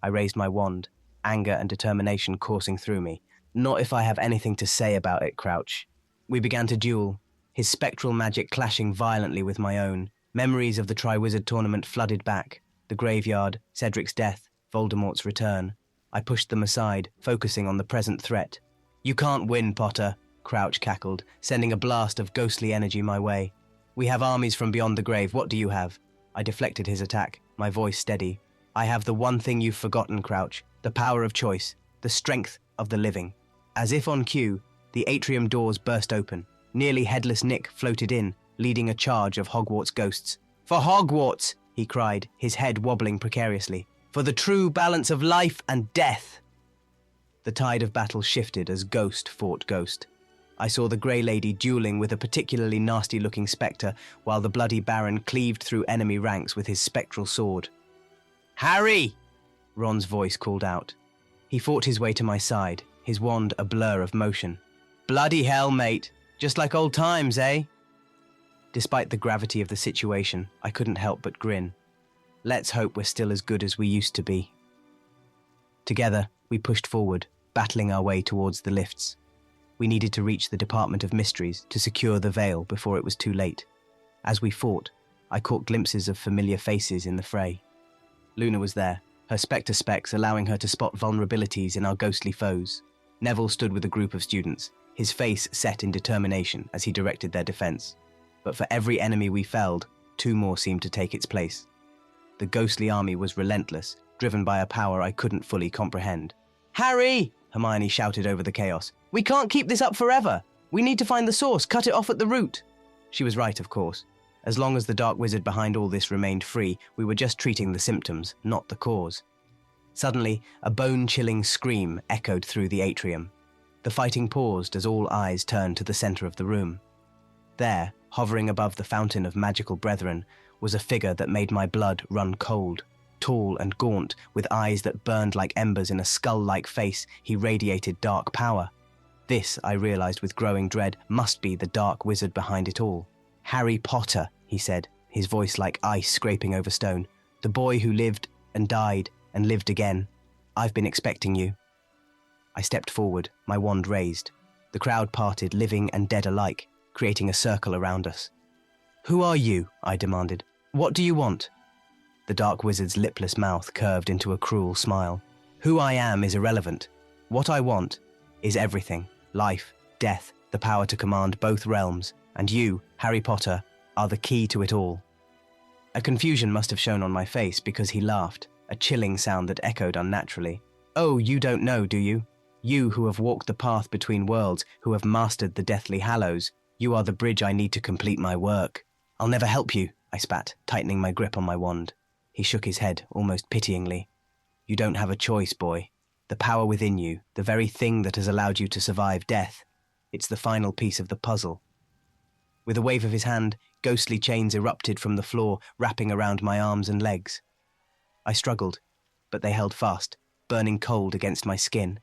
I raised my wand, anger and determination coursing through me. "Not if I have anything to say about it, Crouch." We began to duel, his spectral magic clashing violently with my own. Memories of the Tri-Wizard tournament flooded back. The graveyard, Cedric's death, Voldemort's return. I pushed them aside, focusing on the present threat. "You can't win, Potter," Crouch cackled, sending a blast of ghostly energy my way. "We have armies from beyond the grave. What do you have?" I deflected his attack, my voice steady. "I have the one thing you've forgotten, Crouch. The power of choice. The strength of the living." As if on cue, the atrium doors burst open. Nearly headless Nick floated in, leading a charge of Hogwarts ghosts. "For Hogwarts!" he cried, his head wobbling precariously. "For the true balance of life and death!" The tide of battle shifted as ghost fought ghost. I saw the Grey Lady dueling with a particularly nasty-looking spectre, while the Bloody Baron cleaved through enemy ranks with his spectral sword. "Harry!" Ron's voice called out. He fought his way to my side, his wand a blur of motion. "Bloody hell, mate. Just like old times, eh?" Despite the gravity of the situation, I couldn't help but grin. Let's hope we're still as good as we used to be. Together, we pushed forward, battling our way towards the lifts. We needed to reach the Department of Mysteries to secure the Veil before it was too late. As we fought, I caught glimpses of familiar faces in the fray. Luna was there, her spectre specs allowing her to spot vulnerabilities in our ghostly foes. Neville stood with a group of students, his face set in determination as he directed their defense. But for every enemy we felled, 2 more seemed to take its place. The ghostly army was relentless, driven by a power I couldn't fully comprehend. "Harry!" Hermione shouted over the chaos. "We can't keep this up forever. We need to find the source, cut it off at the root." She was right, of course. As long as the dark wizard behind all this remained free, we were just treating the symptoms, not the cause. Suddenly, a bone-chilling scream echoed through the atrium. The fighting paused as all eyes turned to the center of the room. There, hovering above the fountain of magical brethren, was a figure that made my blood run cold. Tall and gaunt, with eyes that burned like embers in a skull-like face, he radiated dark power. This, I realized with growing dread, must be the dark wizard behind it all. "Harry Potter," he said, his voice like ice scraping over stone. "The boy who lived and died and lived again. I've been expecting you." I stepped forward, my wand raised. The crowd parted, living and dead alike, creating a circle around us. "Who are you?" I demanded. "What do you want?" The dark wizard's lipless mouth curved into a cruel smile. "Who I am is irrelevant. What I want is everything. Life, death, the power to command both realms. And you, Harry Potter, are the key to it all." A confusion must have shown on my face because he laughed, a chilling sound that echoed unnaturally. "Oh, you don't know, do you? You who have walked the path between worlds, who have mastered the Deathly Hallows. You are the bridge I need to complete my work." "I'll never help you," I spat, tightening my grip on my wand. He shook his head, almost pityingly. "You don't have a choice, boy. The power within you, the very thing that has allowed you to survive death. It's the final piece of the puzzle." With a wave of his hand, ghostly chains erupted from the floor, wrapping around my arms and legs. I struggled, but they held fast, burning cold against my skin.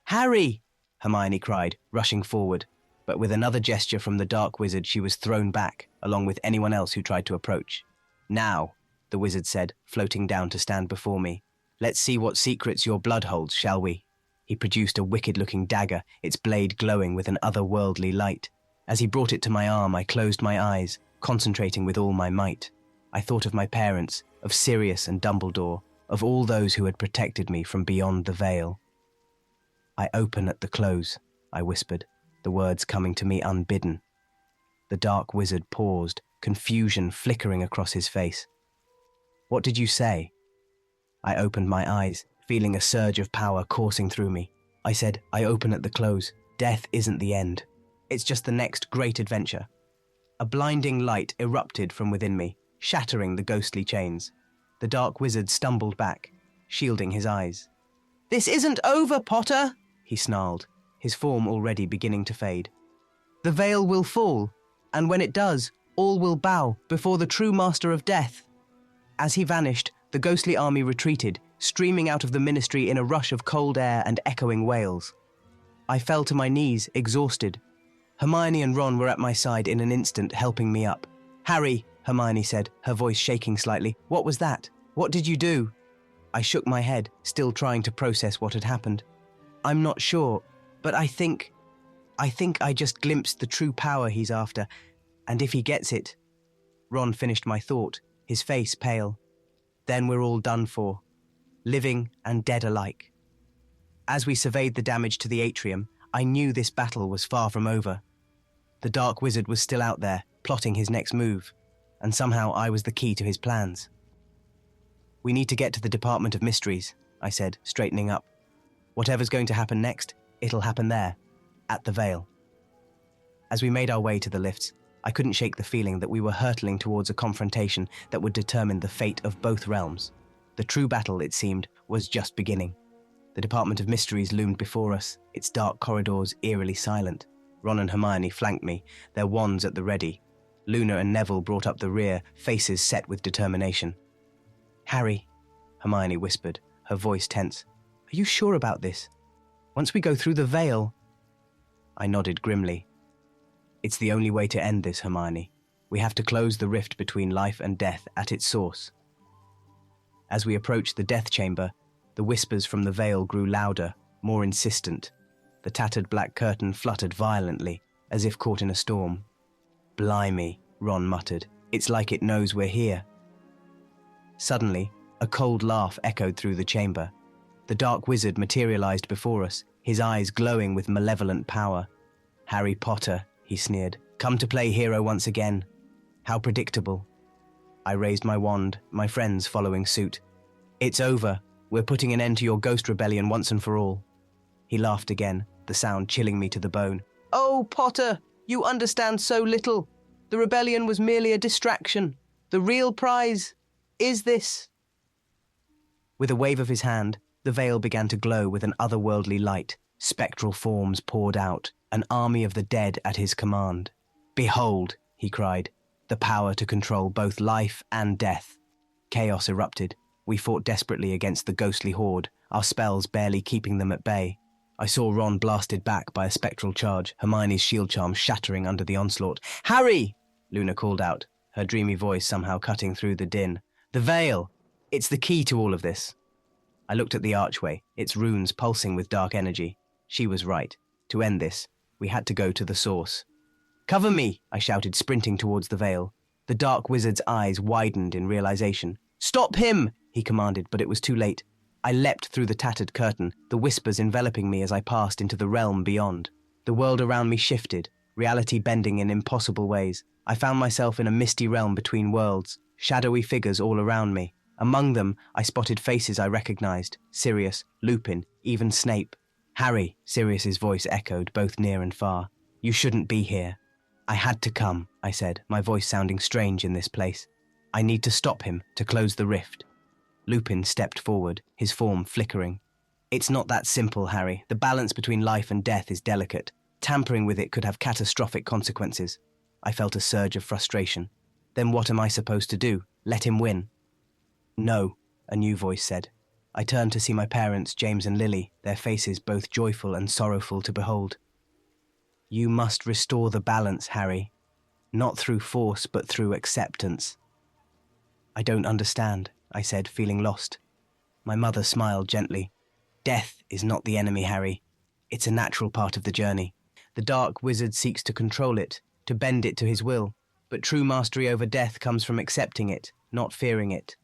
"Harry!" Hermione cried, rushing forward, but with another gesture from the dark wizard she was thrown back, along with anyone else who tried to approach. "Now," the wizard said, floating down to stand before me. "Let's see what secrets your blood holds, shall we?" He produced a wicked-looking dagger, its blade glowing with an otherworldly light. As he brought it to my arm, I closed my eyes, concentrating with all my might. I thought of my parents, of Sirius and Dumbledore, of all those who had protected me from beyond the veil. "I open at the close," I whispered, the words coming to me unbidden. The dark wizard paused, confusion flickering across his face. "What did you say?" I opened my eyes, feeling a surge of power coursing through me. I said, "I open at the close. Death isn't the end. It's just the next great adventure." A blinding light erupted from within me, shattering the ghostly chains. The dark wizard stumbled back, shielding his eyes. "This isn't over, Potter!" he snarled, his form already beginning to fade. "The veil will fall, and when it does, all will bow before the true master of death." As he vanished, the ghostly army retreated, streaming out of the ministry in a rush of cold air and echoing wails. I fell to my knees, exhausted. Hermione and Ron were at my side in an instant, helping me up. "Harry," Hermione said, her voice shaking slightly, "what was that? What did you do?" I shook my head, still trying to process what had happened. "I'm not sure, but I think I just glimpsed the true power he's after, and if he gets it..." Ron finished my thought, his face pale. "Then we're all done for, living and dead alike." As we surveyed the damage to the atrium, I knew this battle was far from over. The dark wizard was still out there, plotting his next move, and somehow I was the key to his plans. "We need to get to the Department of Mysteries," I said, straightening up. "Whatever's going to happen next, it'll happen there, at the Veil." As we made our way to the lifts, I couldn't shake the feeling that we were hurtling towards a confrontation that would determine the fate of both realms. The true battle, it seemed, was just beginning. The Department of Mysteries loomed before us, its dark corridors eerily silent. Ron and Hermione flanked me, their wands at the ready. Luna and Neville brought up the rear, faces set with determination. "Harry," Hermione whispered, her voice tense, "are you sure about this? Once we go through the veil..." I nodded grimly. "It's the only way to end this, Hermione. We have to close the rift between life and death at its source." As we approached the death chamber, the whispers from the veil grew louder, more insistent. The tattered black curtain fluttered violently, as if caught in a storm. "Blimey," Ron muttered. "It's like it knows we're here." Suddenly, a cold laugh echoed through the chamber. The dark wizard materialized before us, his eyes glowing with malevolent power. "Harry Potter," he sneered. "Come to play hero once again. How predictable." I raised my wand, my friends following suit. "It's over. We're putting an end to your ghost rebellion once and for all." He laughed again, the sound chilling me to the bone. "Oh, Potter, you understand so little. The rebellion was merely a distraction. The real prize is this. With a wave of his hand, the veil began to glow with an otherworldly light. Spectral forms poured out, an army of the dead at his command. "Behold," he cried, "the power to control both life and death." Chaos erupted. We fought desperately against the ghostly horde, our spells barely keeping them at bay. I saw Ron blasted back by a spectral charge, Hermione's shield charm shattering under the onslaught. "Harry!" Luna called out, her dreamy voice somehow cutting through the din. "The veil! It's the key to all of this." I looked at the archway, its runes pulsing with dark energy. She was right. To end this, we had to go to the source. "Cover me!" I shouted, sprinting towards the veil. The dark wizard's eyes widened in realization. "Stop him!" he commanded, but it was too late. I leapt through the tattered curtain, the whispers enveloping me as I passed into the realm beyond. The world around me shifted, reality bending in impossible ways. I found myself in a misty realm between worlds, shadowy figures all around me. Among them, I spotted faces I recognized: Sirius, Lupin, even Snape. "Harry," Sirius's voice echoed, both near and far. "You shouldn't be here." "I had to come," I said, my voice sounding strange in this place. "I need to stop him, to close the rift." Lupin stepped forward, his form flickering. "It's not that simple, Harry. The balance between life and death is delicate. Tampering with it could have catastrophic consequences." I felt a surge of frustration. "Then what am I supposed to do? Let him win?" "No," a new voice said. I turned to see my parents, James and Lily, their faces both joyful and sorrowful to behold. "You must restore the balance, Harry. Not through force, but through acceptance." "I don't understand," I said, feeling lost. My mother smiled gently. "Death is not the enemy, Harry. It's a natural part of the journey. The dark wizard seeks to control it, to bend it to his will, but true mastery over death comes from accepting it, not fearing it."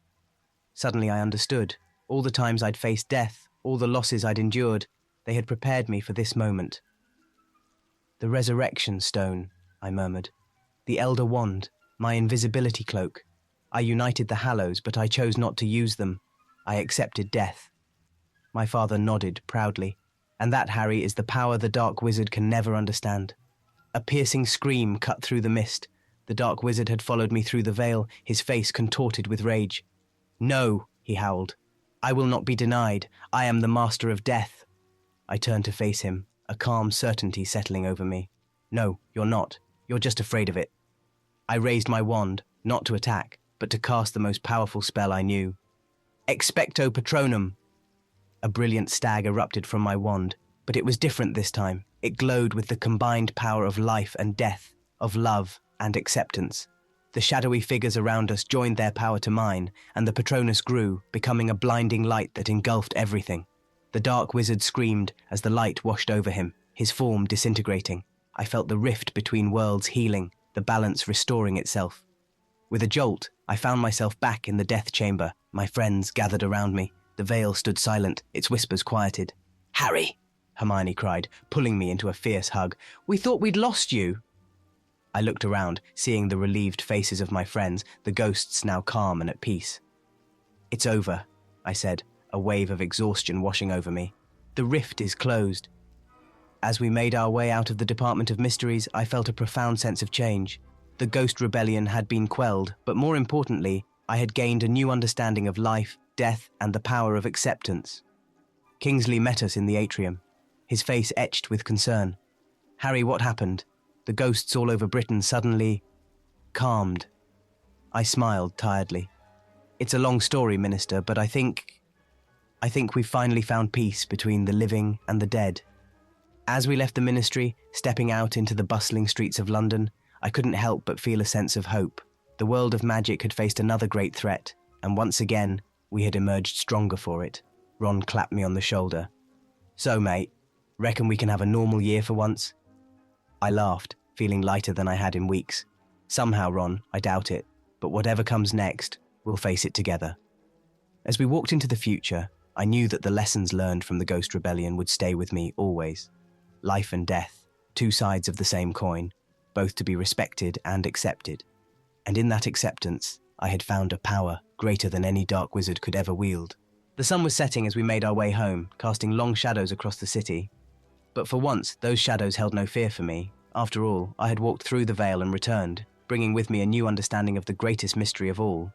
Suddenly I understood. All the times I'd faced death, all the losses I'd endured, they had prepared me for this moment. "The resurrection stone," I murmured. "The elder wand, my invisibility cloak. I united the Hallows, but I chose not to use them. I accepted death." My father nodded proudly. "And that, Harry, is the power the dark wizard can never understand." A piercing scream cut through the mist. The dark wizard had followed me through the veil, his face contorted with rage. "No," he howled. "I will not be denied. I am the master of death." I turned to face him, a calm certainty settling over me. "No, you're not. You're just afraid of it." I raised my wand, not to attack, but to cast the most powerful spell I knew. "Expecto Patronum!" A brilliant stag erupted from my wand, but it was different this time. It glowed with the combined power of life and death, of love and acceptance. The shadowy figures around us joined their power to mine, and the Patronus grew, becoming a blinding light that engulfed everything. The dark wizard screamed as the light washed over him, his form disintegrating. I felt the rift between worlds healing, the balance restoring itself. With a jolt, I found myself back in the death chamber, my friends gathered around me. The veil stood silent, its whispers quieted. "Harry!" Hermione cried, pulling me into a fierce hug. "We thought we'd lost you." I looked around, seeing the relieved faces of my friends, the ghosts now calm and at peace. "It's over," I said, a wave of exhaustion washing over me. "The rift is closed." As we made our way out of the Department of Mysteries, I felt a profound sense of change. The ghost rebellion had been quelled, but more importantly, I had gained a new understanding of life, death, and the power of acceptance. Kingsley met us in the atrium, his face etched with concern. "Harry, what happened? The ghosts all over Britain suddenly calmed." I smiled tiredly. "It's a long story, Minister, but I think we've finally found peace between the living and the dead." As we left the ministry, stepping out into the bustling streets of London, I couldn't help but feel a sense of hope. The world of magic had faced another great threat, and once again, we had emerged stronger for it. Ron clapped me on the shoulder. "So, mate, reckon we can have a normal year for once?" I laughed, feeling lighter than I had in weeks. "Somehow, Ron, I doubt it, but whatever comes next, we'll face it together." As we walked into the future, I knew that the lessons learned from the Ghost Rebellion would stay with me always. Life and death, two sides of the same coin, both to be respected and accepted. And in that acceptance, I had found a power greater than any dark wizard could ever wield. The sun was setting as we made our way home, casting long shadows across the city. But for once, those shadows held no fear for me. After all, I had walked through the veil and returned, bringing with me a new understanding of the greatest mystery of all,